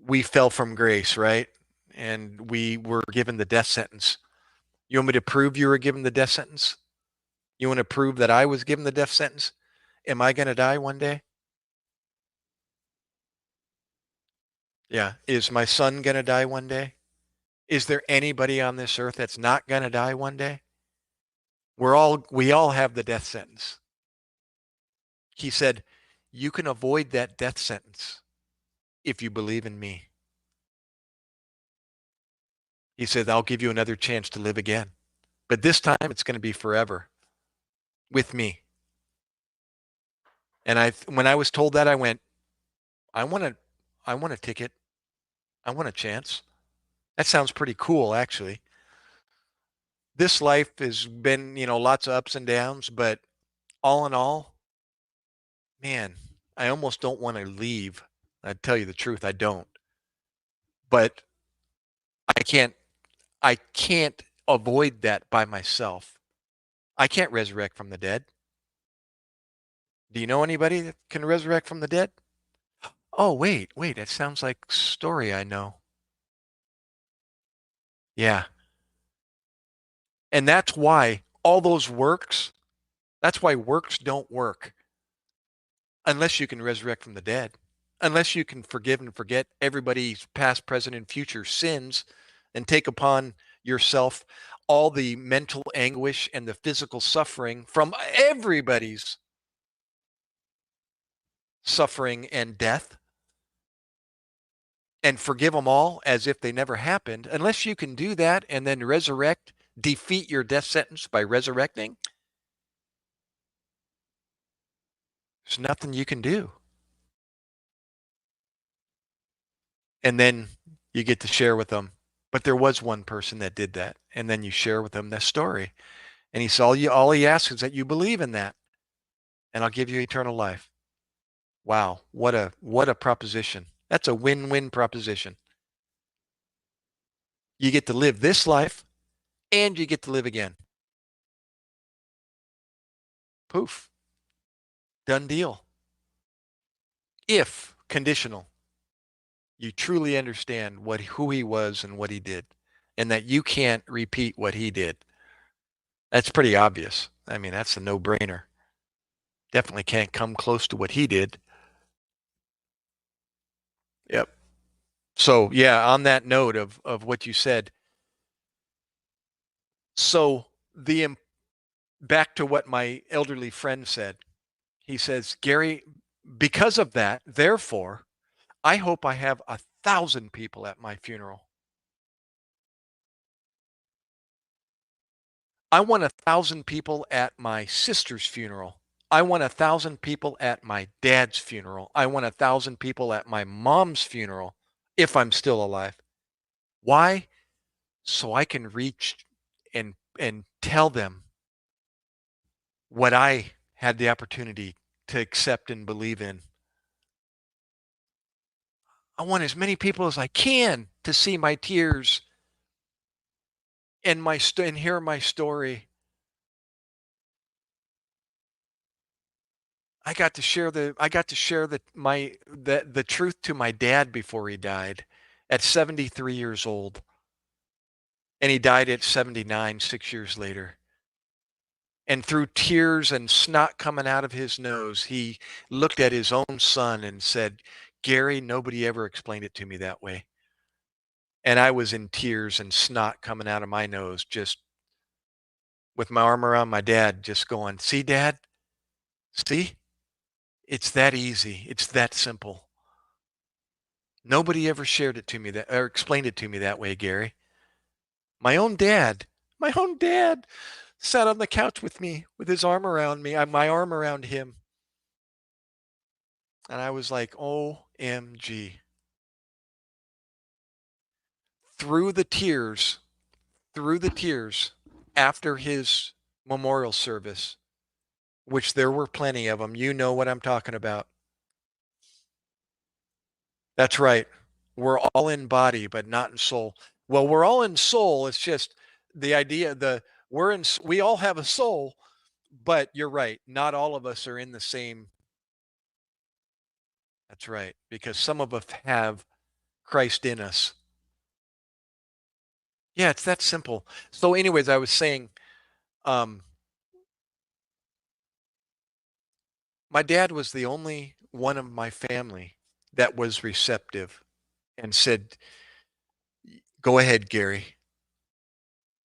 We fell from grace, right? And we were given the death sentence. You want me to prove you were given the death sentence? You want to prove that I was given the death sentence? Am I going to die one day? Yeah. Is my son going to die one day? Is there anybody on this earth that's not going to die one day? We all have the death sentence. He said, you can avoid that death sentence if you believe in me. He said, I'll give you another chance to live again. But this time it's going to be forever with me. And when I was told that, I went, I want a ticket. I want a chance. That sounds pretty cool, actually. This life has been, lots of ups and downs, but all in all, man, I almost don't want to leave. I tell you the truth, I don't. But I can't I can't avoid that by myself. I can't resurrect from the dead. Do you know anybody that can resurrect from the dead? Oh, wait, it sounds like a story I know. Yeah. And that's why all those works, that's why works don't work unless you can resurrect from the dead. Unless you can forgive and forget everybody's past, present, and future sins and take upon yourself all the mental anguish and the physical suffering from everybody's suffering and death and forgive them all as if they never happened, unless you can do that and then resurrect, defeat your death sentence by resurrecting, there's nothing you can do. And then you get to share with them. But there was one person that did that. And then you share with them that story. And he saw you, all he asks is that you believe in that. And I'll give you eternal life. Wow, what a proposition. That's a win-win proposition. You get to live this life and you get to live again. Poof. Done deal. If conditional, you truly understand who he was and what he did, and that you can't repeat what he did. That's pretty obvious. I mean, that's a no-brainer. Definitely can't come close to what he did. Yep. So yeah, on that note of what you said, so the back to what my elderly friend said. He says, Gary, because of that, therefore, I hope I have 1,000 people at my funeral. I want 1,000 people at my sister's funeral. I want 1,000 people at my dad's funeral. I want 1,000 people at my mom's funeral if I'm still alive. Why? So I can reach and tell them what I had the opportunity to accept and believe in. I want as many people as I can to see my tears and and hear my story. I got to share the truth to my dad before he died at 73 years old, and he died at 79 6 years later. And through tears and snot coming out of his nose, he looked at his own son and said, "Gary, nobody ever explained it to me that way." And I was in tears and snot coming out of my nose, just with my arm around my dad, just going, "See, Dad? See? It's that easy. It's that simple. Nobody ever shared it to me that or explained it to me that way, Gary." My own dad, my own dad sat on the couch with me with his arm around me, my arm around him. And I was like, OMG. Through the tears, through the tears after his memorial service, which there were plenty of them. You know what I'm talking about. That's right. We're all in body, but not in soul. Well, we're all in soul. It's just the idea, we all have a soul, but you're right. Not all of us are in the same. That's right. Because some of us have Christ in us. Yeah, it's that simple. So, anyways, I was saying, um, my dad was the only one of my family that was receptive and said, "Go ahead, Gary.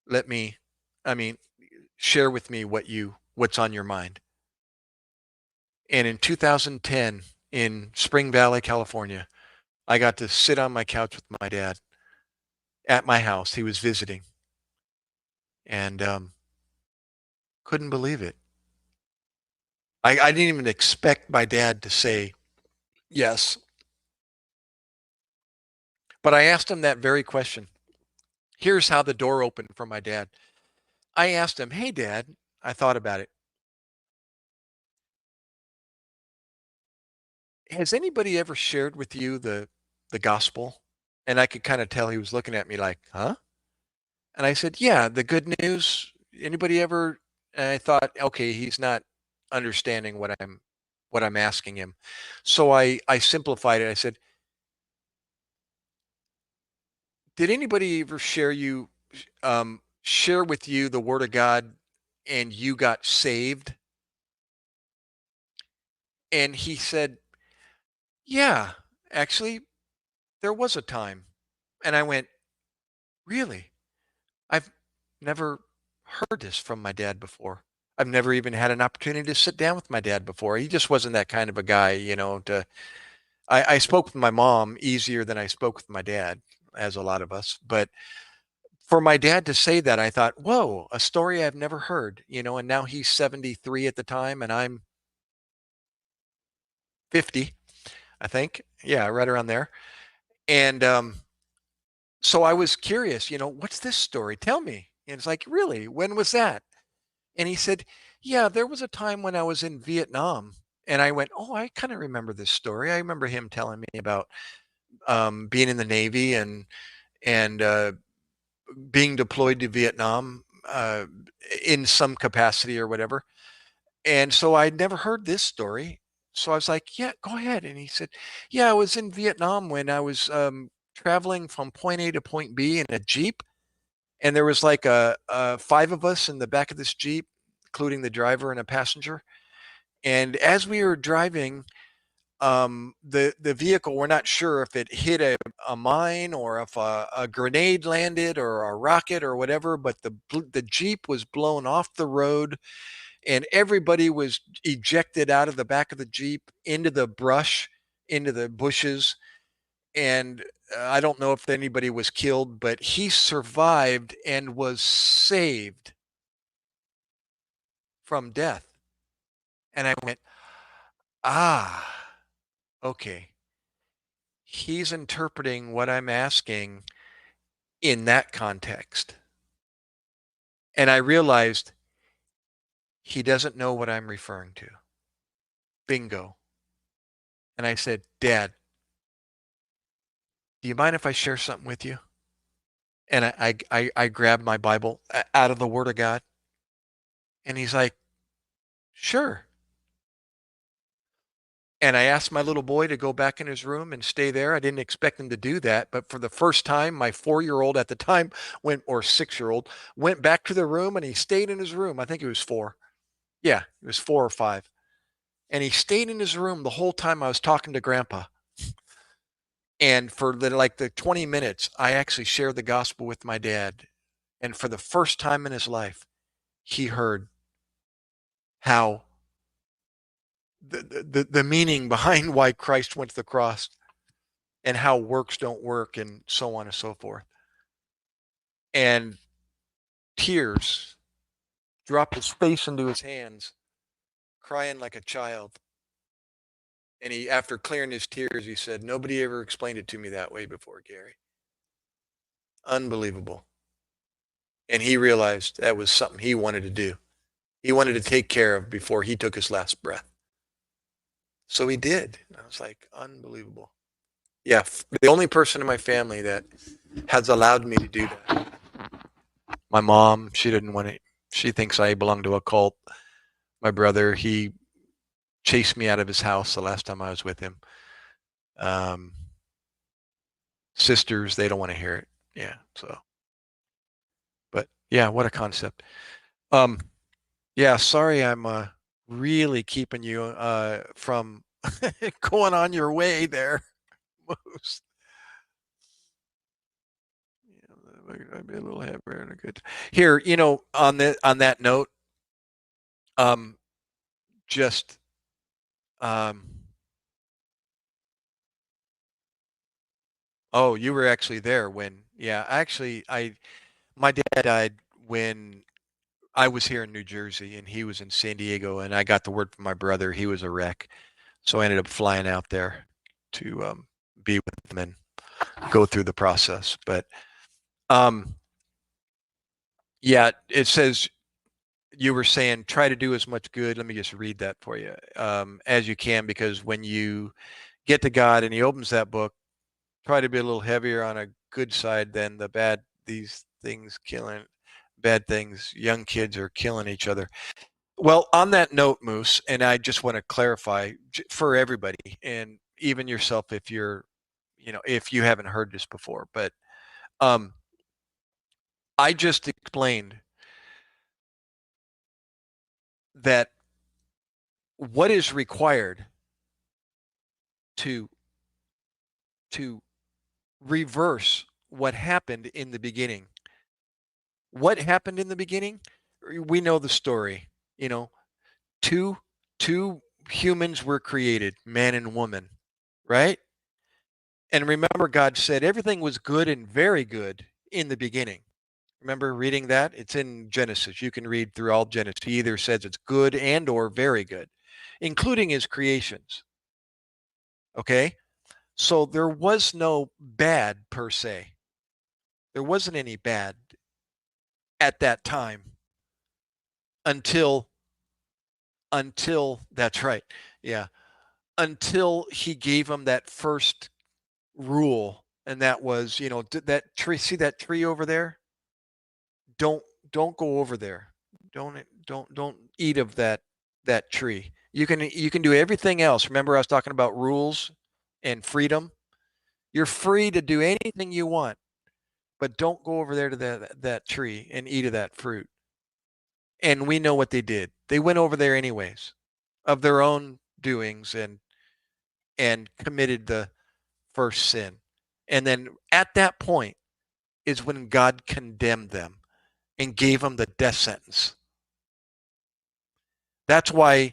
Let me, I mean, share with me what's on your mind." And in 2010, in Spring Valley, California, I got to sit on my couch with my dad at my house. He was visiting, and couldn't believe it. I didn't even expect my dad to say yes, but I asked him that very question. Here's how the door opened for my dad. I asked him, "Hey, Dad," I thought about it. "Has anybody ever shared with you the gospel?" And I could kind of tell he was looking at me like, "Huh?" And I said, "Yeah, the good news. Anybody ever?" And I thought, okay, he's not understanding what I'm asking him. So I simplified it. I said, "Did anybody ever share with you the word of God and you got saved?" And he said, "Yeah, actually, there was a time." And I went, "Really? I've never heard this from my dad before. I've never even had an opportunity to sit down with my dad before. He just wasn't that kind of a guy, to I spoke with my mom easier than I spoke with my dad, as a lot of us. But for my dad to say that, I thought, whoa, a story I've never heard, and now he's 73 at the time and I'm 50, I think. Yeah, right around there. And so I was curious, what's this story? Tell me. And it's like, really? When was that? And he said, "Yeah, there was a time when I was in Vietnam." And I went, "Oh, I kind of remember this story. I remember him telling me about being in the Navy and being deployed to Vietnam in some capacity or whatever." And so I'd never heard this story. So I was like, "Yeah, go ahead." And he said, "Yeah, I was in Vietnam when I was traveling from point A to point B in a Jeep. And there was like five of us in the back of this Jeep, including the driver and a passenger. And as we were driving, the vehicle, we're not sure if it hit a mine or if a grenade landed or a rocket or whatever, but the Jeep was blown off the road and everybody was ejected out of the back of the Jeep into the brush, into the bushes. And I don't know if anybody was killed, but he survived and was saved from death." And I went, "Ah, okay. He's interpreting what I'm asking in that context. And I realized he doesn't know what I'm referring to. Bingo. And I said, Dad, do you mind if I share something with you? And I grabbed my Bible out of the Word of God. And he's like, sure. And I asked my little boy to go back in his room and stay there. I didn't expect him to do that. But for the first time, my 4-year-old at the time went, or 6-year-old, went back to the room and he stayed in his room. I think it was 4. Yeah, it was 4 or 5. And he stayed in his room the whole time I was talking to Grandpa. And for the 20 minutes, I actually shared the gospel with my dad. And for the first time in his life, he heard how the meaning behind why Christ went to the cross and how works don't work and so on and so forth. And tears dropped his face into his hands, crying like a child. And he, after clearing his tears, he said, nobody ever explained it to me that way before, Gary. Unbelievable. And he realized that was something he wanted to do. He wanted to take care of before he took his last breath. So he did. And I was like, unbelievable. Yeah, the only person in my family that has allowed me to do that. My mom, she didn't want it. She thinks I belong to a cult. My brother, he chased me out of his house the last time I was with him. Um, Sisters, they don't want to hear it. Yeah, so. But yeah, what a concept. Um, yeah, sorry I'm really keeping you from going on your way there, Moose. I'd be a little happier and a good. Here, on that note, um, just um, oh, you were actually there when, yeah, actually, my dad died when I was here in New Jersey and he was in San Diego, and I got the word from my brother he was a wreck, so I ended up flying out there to be with him and go through the process. But um, yeah, it says you were saying try to do as much good. Let me just read that for you as you can, because when you get to God and He opens that book, try to be a little heavier on a good side than the bad. These things killing bad things. Young kids are killing each other. Well, on that note, Moose, and I just want to clarify for everybody, and even yourself, if you're, if you haven't heard this before, but um, I just explained that what is required to to reverse what happened in the beginning. What happened in the beginning? We know the story. You know, two two humans were created, man and woman, right? And remember, God said everything was good and very good in the beginning. Remember reading that? It's in Genesis. You can read through all Genesis. He either says it's good and or very good, including his creations. Okay? So there was no bad per se. There wasn't any bad at that time until that's right. Yeah. Until he gave him that first rule, and that was, that tree, see that tree over there? Don't don't go over there. Don't eat of that tree. You can do everything else. Remember I was talking about rules and freedom? You're free to do anything you want, but don't go over there to that tree and eat of that fruit. And we know what they did. They went over there anyways, of their own doings, and committed the first sin. And then at that point is when God condemned them and gave them the death sentence. That's why,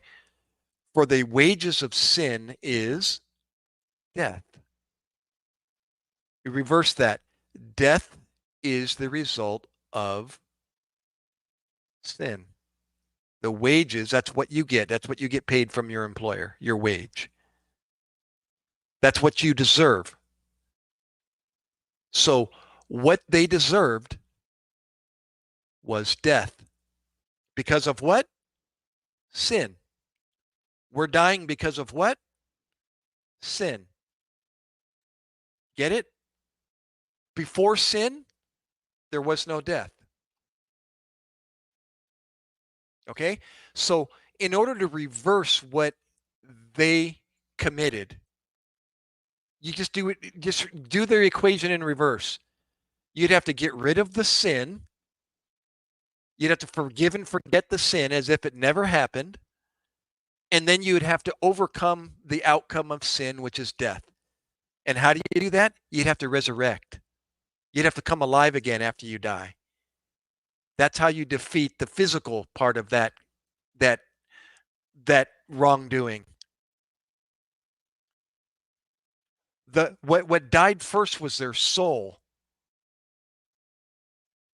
for the wages of sin is death. You reverse that. Death is the result of sin. The wages, that's what you get. That's what you get paid from your employer, your wage. That's what you deserve. So What they deserved was death. Because of what? Sin. We're dying because of what? Sin. Get it? Before sin, there was no death. Okay? So, in order to reverse what they committed, you just do their equation in reverse. You'd have to get rid of the sin. You'd have to forgive and forget the sin as if it never happened. And then you would have to overcome the outcome of sin, which is death. And how do you do that? You'd have to resurrect. You'd have to come alive again after you die. That's how you defeat the physical part of that that wrongdoing. What died first was their soul.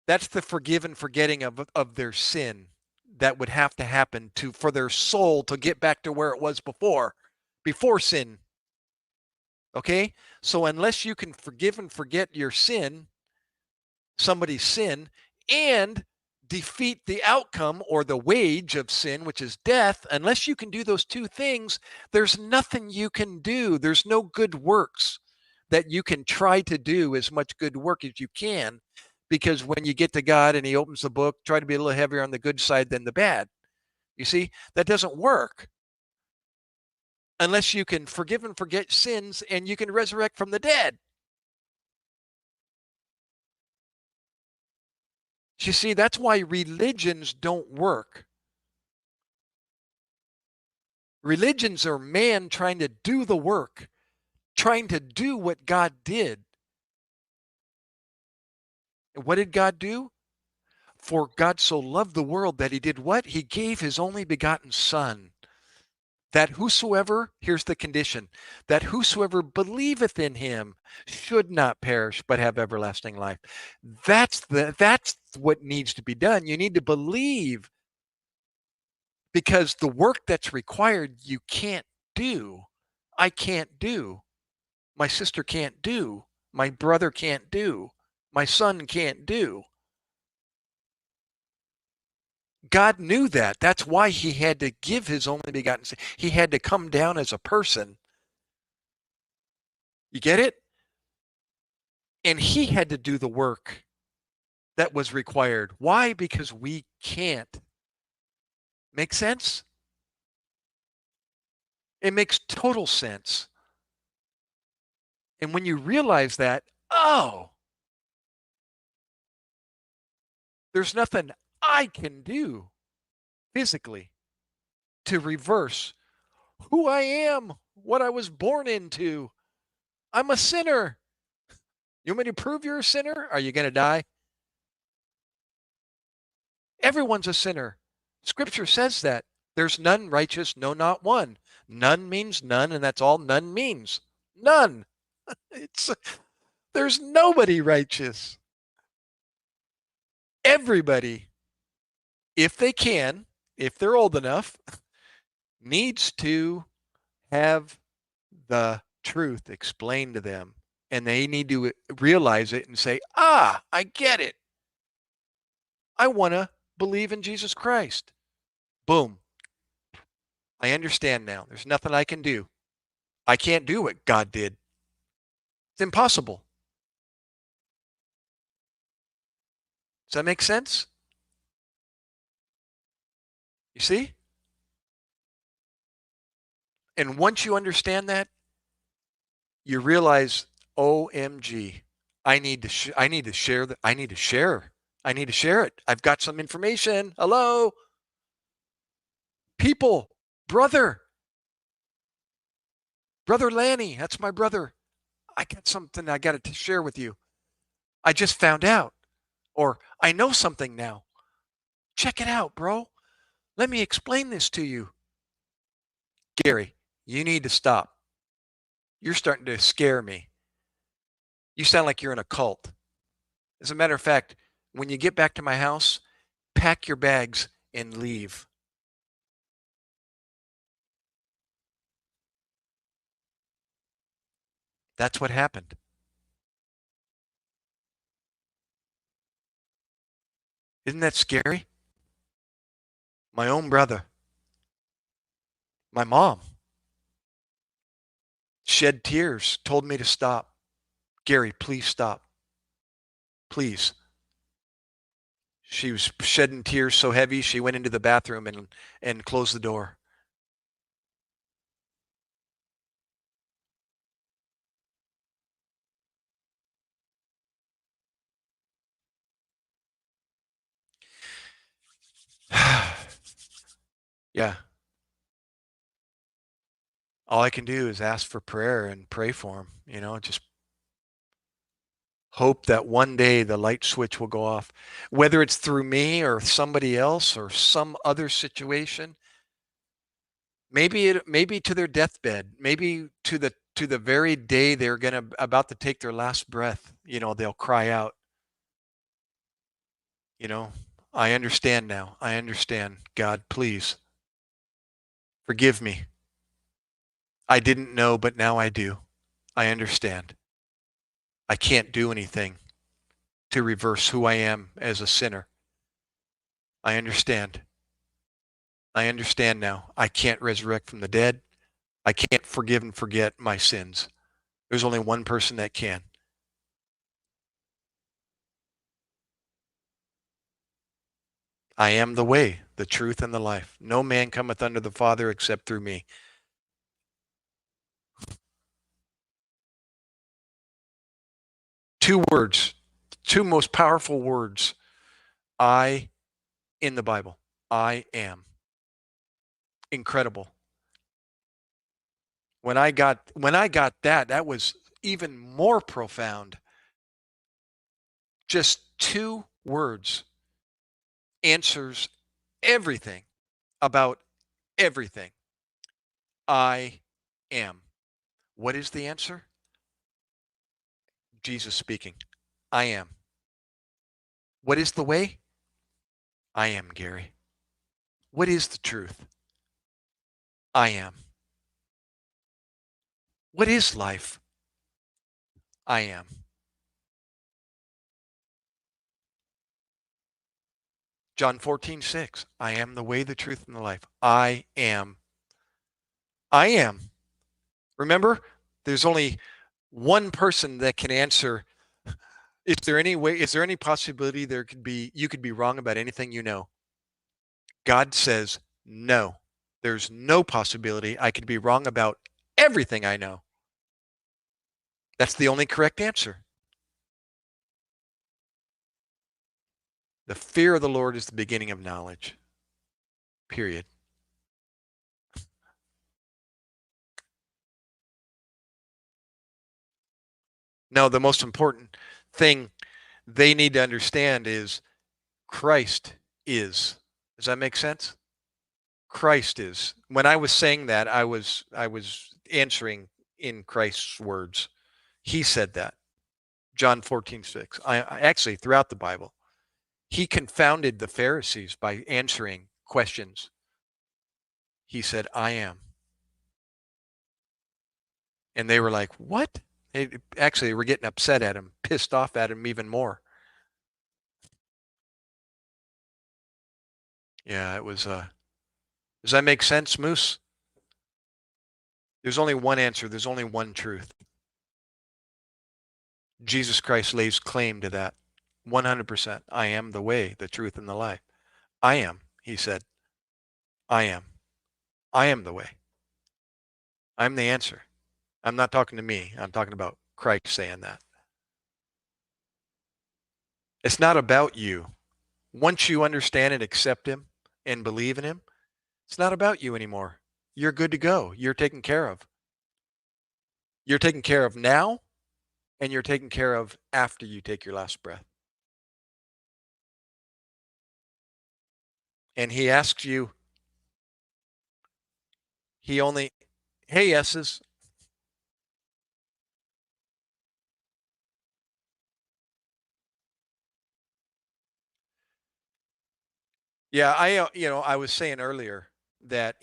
That's the forgive and forgetting of their sin that would have to happen for their soul to get back to where it was before sin. Okay? So unless you can forgive and forget your sin, somebody's sin, and defeat the outcome or the wage of sin, which is death, unless you can do those two things, there's nothing you can do. There's no good works that you can try to do as much good work as you can, because when you get to God and he opens the book, try to be a little heavier on the good side than the bad. You see, that doesn't work unless you can forgive and forget sins and you can resurrect from the dead. You see, that's why religions don't work. Religions are man trying to do the work, trying to do what God did. And what did God do? For God so loved the world that he did what? He gave his only begotten Son. That whosoever, here's the condition, that whosoever believeth in him should not perish but have everlasting life. That's what needs to be done. You need to believe, because the work that's required you can't do. I can't do. My sister can't do. My brother can't do. My son can't do. God knew that. That's why he had to give his only begotten Son. He had to come down as a person. You get it? And he had to do the work that was required. Why? Because we can't. Make sense? It makes total sense. And when you realize that, oh, there's nothing I can do physically to reverse who I am, what I was born into. I'm a sinner. You want me to prove you're a sinner? Are you going to die? Everyone's a sinner. Scripture says that. There's none righteous, no, not one. None means none, and that's all none means. None. It's there's nobody righteous. Everybody, if they can, if they're old enough, needs to have the truth explained to them. And they need to realize it and say, I get it. I want to believe in Jesus Christ. Boom. I understand now. There's nothing I can do. I can't do what God did. It's impossible. Does that make sense? You see? And once you understand that, you realize, OMG, I need to share that. I need to share. I need to share it. I've got some information. Hello, people, brother, brother Lanny. That's my brother. I got something I got to share with you. I just found out, or I know something now. Check it out, bro. Let me explain this to you. Gary, you need to stop. You're starting to scare me. You sound like you're in a cult. As a matter of fact, when you get back to my house, pack your bags and leave. That's what happened. Isn't that scary? My own brother, my mom, shed tears, told me to stop. Gary, please stop. Please. She was shedding tears so heavy, she went into the bathroom and closed the door. Yeah. All I can do is ask for prayer and pray for him, just hope that one day the light switch will go off. Whether it's through me or somebody else or some other situation, maybe to their deathbed, maybe to the very day they're about to take their last breath, they'll cry out, you know, I understand now. I understand. God, please forgive me. I didn't know, but now I do. I understand. I can't do anything to reverse who I am as a sinner. I understand. I understand now. I can't resurrect from the dead. I can't forgive and forget my sins. There's only one person that can. I am the way, the truth, and the life. No man cometh unto the Father except through me. Two words, two most powerful words. I in the Bible. I am. Incredible. When I got that, that was even more profound. Just two words answers everything about everything. I am. What is the answer? Jesus speaking. I am. What is the way? I am, Gary. What is the truth? I am. What is life? I am. John 14:6. I am the way, the truth, and the life. I am. I am. Remember, there's only one person that can answer. Is there any possibility you could be wrong about anything you know? God says no. There's no possibility I could be wrong about everything I know. That's the only correct answer. The fear of the Lord is the beginning of knowledge. Period. No, the most important thing they need to understand is Christ is. Does that make sense? Christ is. When I was saying that, I was answering in Christ's words. He said that. John 14:6. I actually throughout the Bible, he confounded the Pharisees by answering questions. He said, "I am." And they were like, "What?" Actually, they were getting upset at him, pissed off at him even more. Yeah, it was does that make sense, Moose? There's only one answer, there's only one truth. Jesus Christ lays claim to that. 100%. I am the way, the truth, and the life. I am, he said. I am. I am the way. I'm the answer. I'm not talking to me. I'm talking about Christ saying that. It's not about you. Once you understand and accept him and believe in him, it's not about you anymore. You're good to go. You're taken care of. You're taken care of now, and you're taken care of after you take your last breath. And he asks you, he only, hey, S's. Yeah, I was saying earlier that,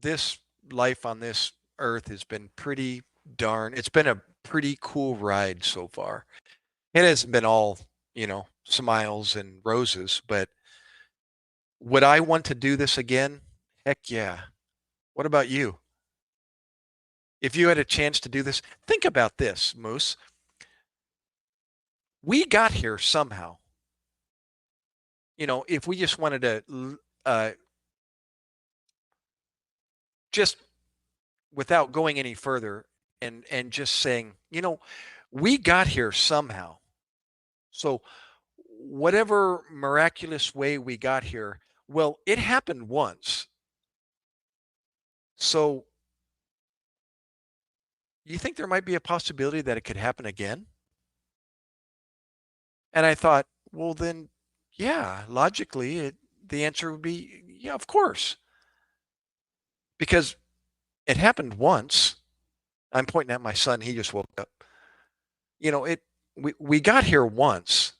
this life on this earth has been it's been a pretty cool ride so far. It hasn't been all smiles and roses, but would I want to do this again? Heck yeah. What about you? If you had a chance to do this, think about this, Moose. We got here somehow. If we just wanted to, just without going any further and just saying, we got here somehow. So whatever miraculous way we got here, well, it happened once. So you think there might be a possibility that it could happen again? And I thought, well, then, yeah, logically, the answer would be, yeah, of course, because it happened once. I'm pointing at my son. He just woke up. We got here once.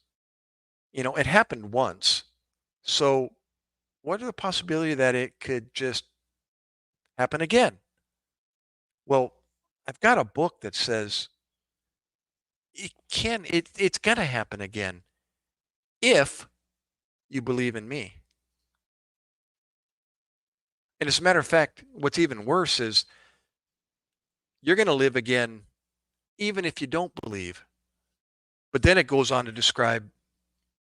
It happened once. So what are the possibility that it could just happen again? Well, I've got a book that says it's going to happen again if you believe in me. And as a matter of fact, what's even worse is you're going to live again even if you don't believe. But then it goes on to describe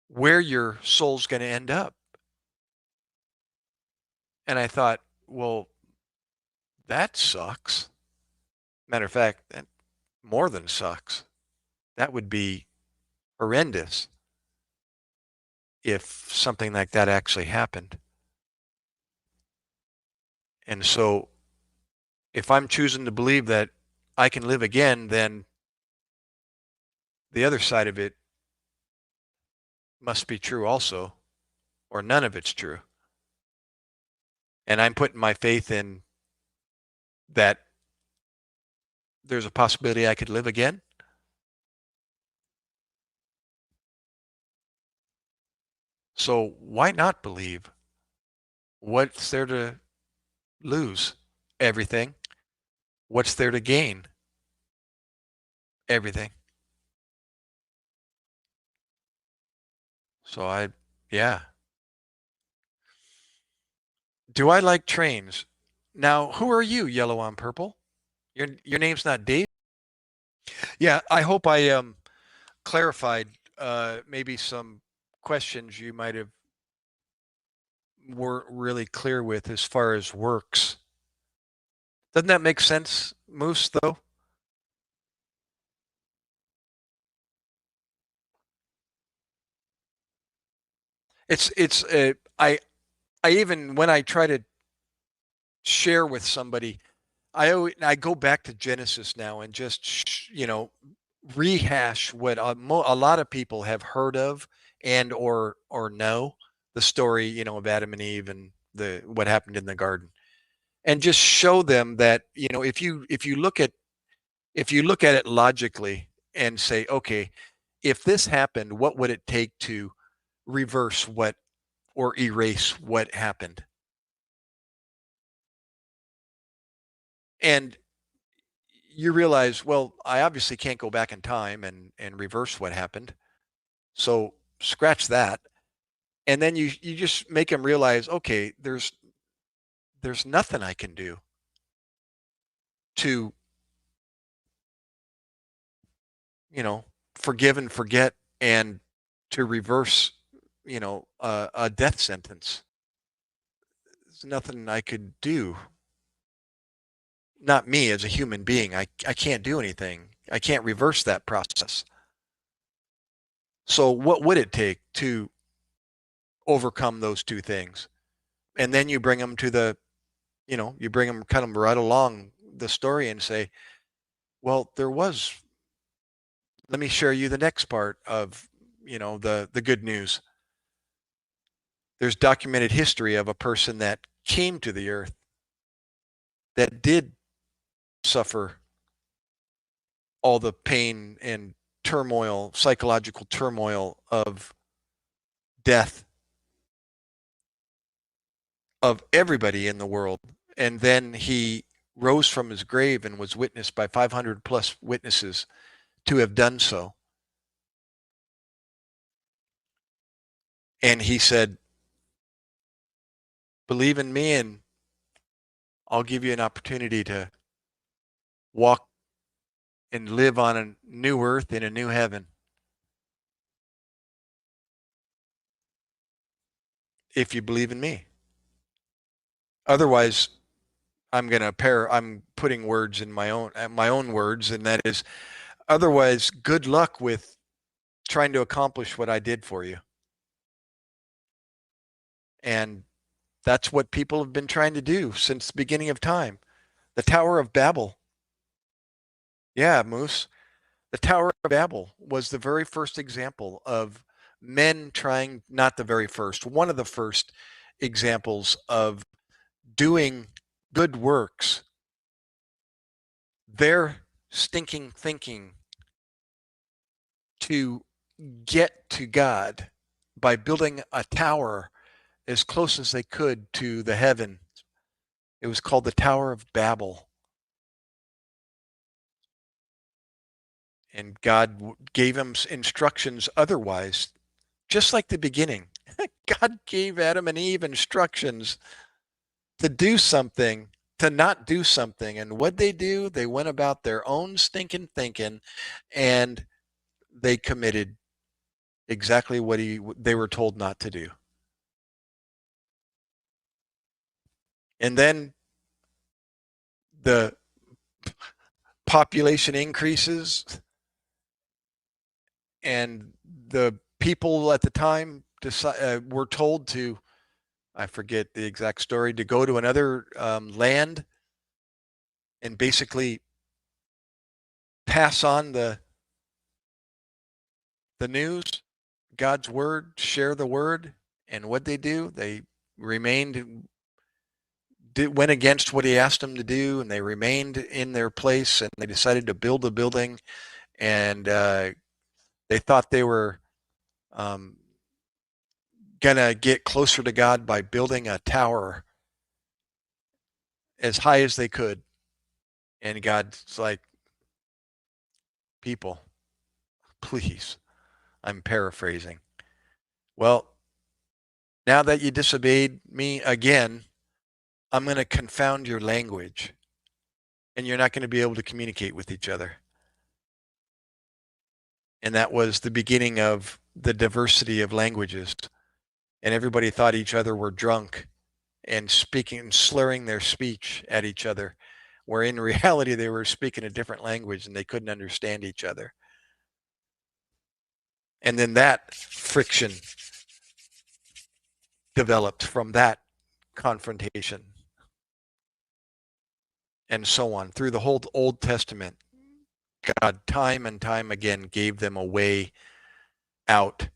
where your soul's going to end up. And I thought, well, that sucks. Matter of fact, that more than sucks. That would be horrendous if something like that actually happened. And so if I'm choosing to believe that I can live again, then the other side of it must be true also, or none of it's true. And I'm putting my faith in that there's a possibility I could live again. So why not believe? What's there to lose? Everything. What's there to gain? Everything. So yeah. Do I like trains? Now, who are you, yellow on purple? Your name's not Dave? Yeah, I hope I clarified maybe some questions you might have weren't really clear with as far as works. Doesn't that make sense, Moose, though? I even when I try to share with somebody, I go back to Genesis now and just rehash what a lot of people have heard of and or know the story, of Adam and Eve and the what happened in the garden, and just show them that if you look at it logically and say, okay, if this happened, what would it take to reverse what or erase what happened? And you realize, well, I obviously can't go back in time and reverse what happened. So scratch that. And then you just make them realize, okay, there's nothing I can do to, you know, forgive and forget and to reverse, a death sentence. There's nothing I could do. Not me as a human being. I can't do anything. I can't reverse that process. So what would it take to overcome those two things? And then you bring them to you bring them kind of right along the story and say, well, let me share you the next part of, the good news. There's documented history of a person that came to the earth that did suffer all the pain and turmoil, psychological turmoil of death of everybody in the world. And then he rose from his grave and was witnessed by 500 plus witnesses to have done so. And he said, believe in me and I'll give you an opportunity to walk and live on a new earth in a new heaven if you believe in me. Otherwise, I'm putting words in my own words, and that is, otherwise, good luck with trying to accomplish what I did for you. And that's what people have been trying to do since the beginning of time. The Tower of Babel. Yeah, Moose. The Tower of Babel was the very first example of men trying, not the very first, one of the first examples of doing good works, their stinking thinking to get to God by building a tower as close as they could to the heaven. It was called the Tower of Babel. And God gave him instructions otherwise, just like the beginning. God gave Adam and Eve instructions to do something, to not do something. And what they do, they went about their own stinking thinking, and they committed exactly what they were told not to do. And then the population increases, and the people at the time were told to, I forget the exact story, to go to another land and basically pass on the news, God's word, share the word. And what they do, they remained, went against what he asked them to do, and they remained in their place, and they decided to build a building, and they thought they were um, gonna get closer to God by building a tower as high as they could. And God's like, people, please, I'm paraphrasing. Well, now that you disobeyed me again, I'm going to confound your language, and you're not going to be able to communicate with each other. And that was the beginning of the diversity of languages. And everybody thought each other were drunk and speaking, slurring their speech at each other, where in reality they were speaking a different language and they couldn't understand each other. And then that friction developed from that confrontation, and so on through the whole Old Testament. God, time and time again, gave them a way out,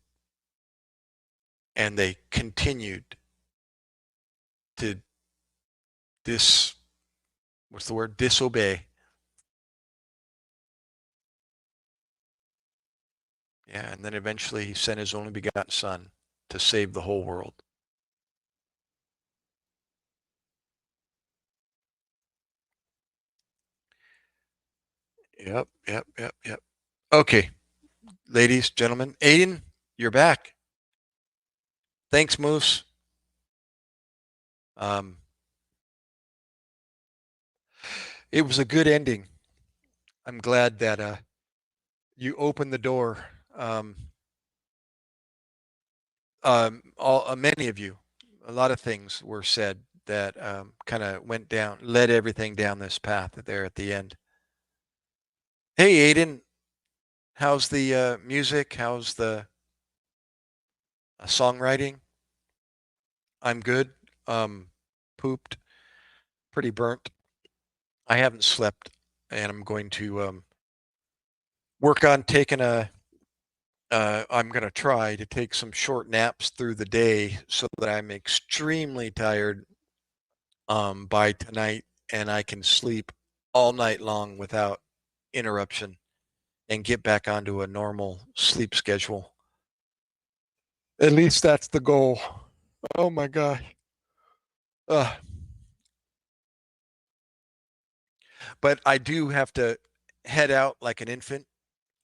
and they continued to disobey. Yeah, and then eventually he sent his only begotten son to save the whole world. Yep, yep, yep, yep. Okay, ladies, gentlemen, Aiden, you're back. Thanks, Moose. Um, it was a good ending. I'm glad that you opened the door. Many of you, a lot of things were said that kind of led everything down this path there at the end. Hey, Aiden, how's the music? How's the songwriting? I'm good. Um, Pooped, pretty burnt. I haven't slept, and I'm going to work on taking a. I'm going to try to take some short naps through the day so that I'm extremely tired by tonight, and I can sleep all night long without interruption and get back onto a normal sleep schedule. At least that's the goal. Oh my gosh. Uh, but I do have to head out like an infant.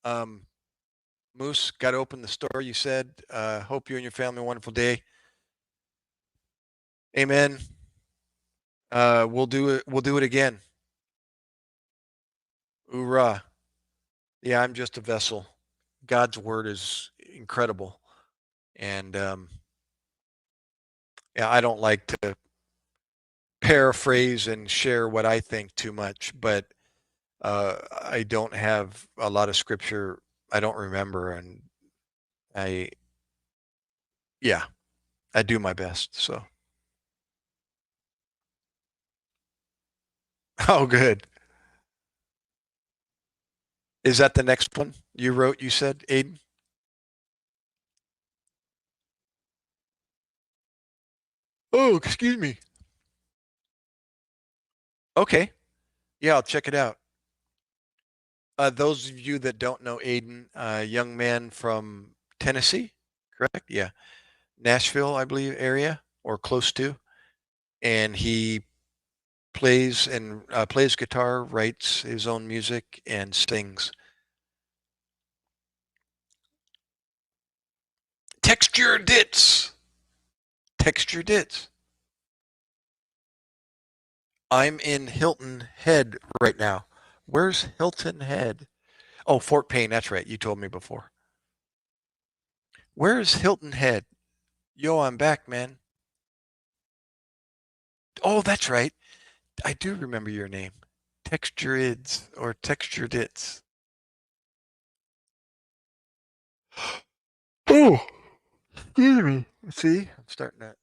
Um, Moose, got to open the store, you said. Hope you and your family have a wonderful day. Amen. We'll do it. We'll do it again. Hoorah. Yeah, I'm just a vessel. God's word is incredible. And yeah, I don't like to paraphrase and share what I think too much, but I don't have a lot of scripture I don't remember. And I, yeah, I do my best. So, oh, good. Is that the next one you wrote, you said, Aiden? Oh, excuse me. Okay. Yeah, I'll check it out. Those of you that don't know Aiden, a young man from Tennessee, correct? Yeah. Nashville, I believe, area or close to. And he plays guitar, writes his own music, and sings. Texture dits. Texture dits. I'm in Hilton Head right now. Where's Hilton Head? Oh, Fort Payne. That's right. You told me before. Where's Hilton Head? Yo, I'm back, man. Oh, that's right. I do remember your name. Texturids or Texturedits. Oh, excuse me. See, I'm starting to.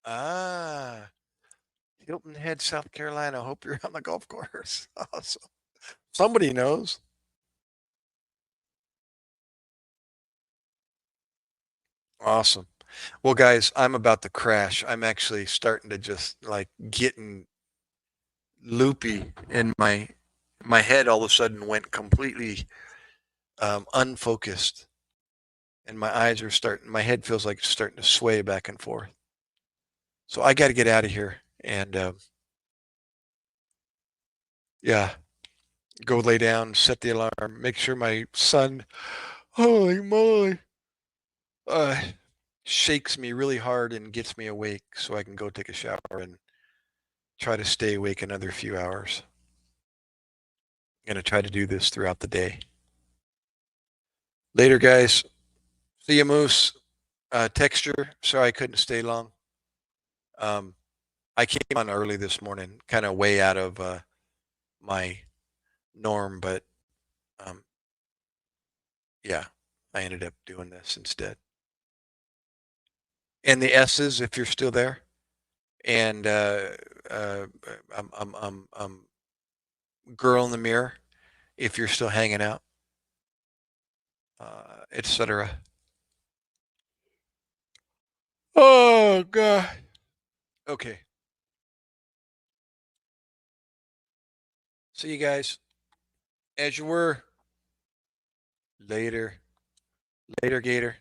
Ah, Hilton Head, South Carolina. Hope you're on the golf course. Awesome. Somebody knows. Awesome. Well, guys, I'm about to crash. I'm actually starting to just like getting loopy in my head. All of a sudden went completely unfocused, and my eyes are starting. My head feels like it's starting to sway back and forth. So I got to get out of here and yeah, go lay down, set the alarm, make sure my son, holy moly, uh, shakes me really hard and gets me awake so I can go take a shower and try to stay awake another few hours. I'm going to try to do this throughout the day. Later, guys. See you, Moose. Texture. Sorry I couldn't stay long. Um, I came on early this morning, kind of way out of my norm, but um, yeah, I ended up doing this instead. And the S's, if you're still there, and uh, girl in the mirror, if you're still hanging out, etc. Oh God. Okay. See you guys. As you were. Later. Later, Gator.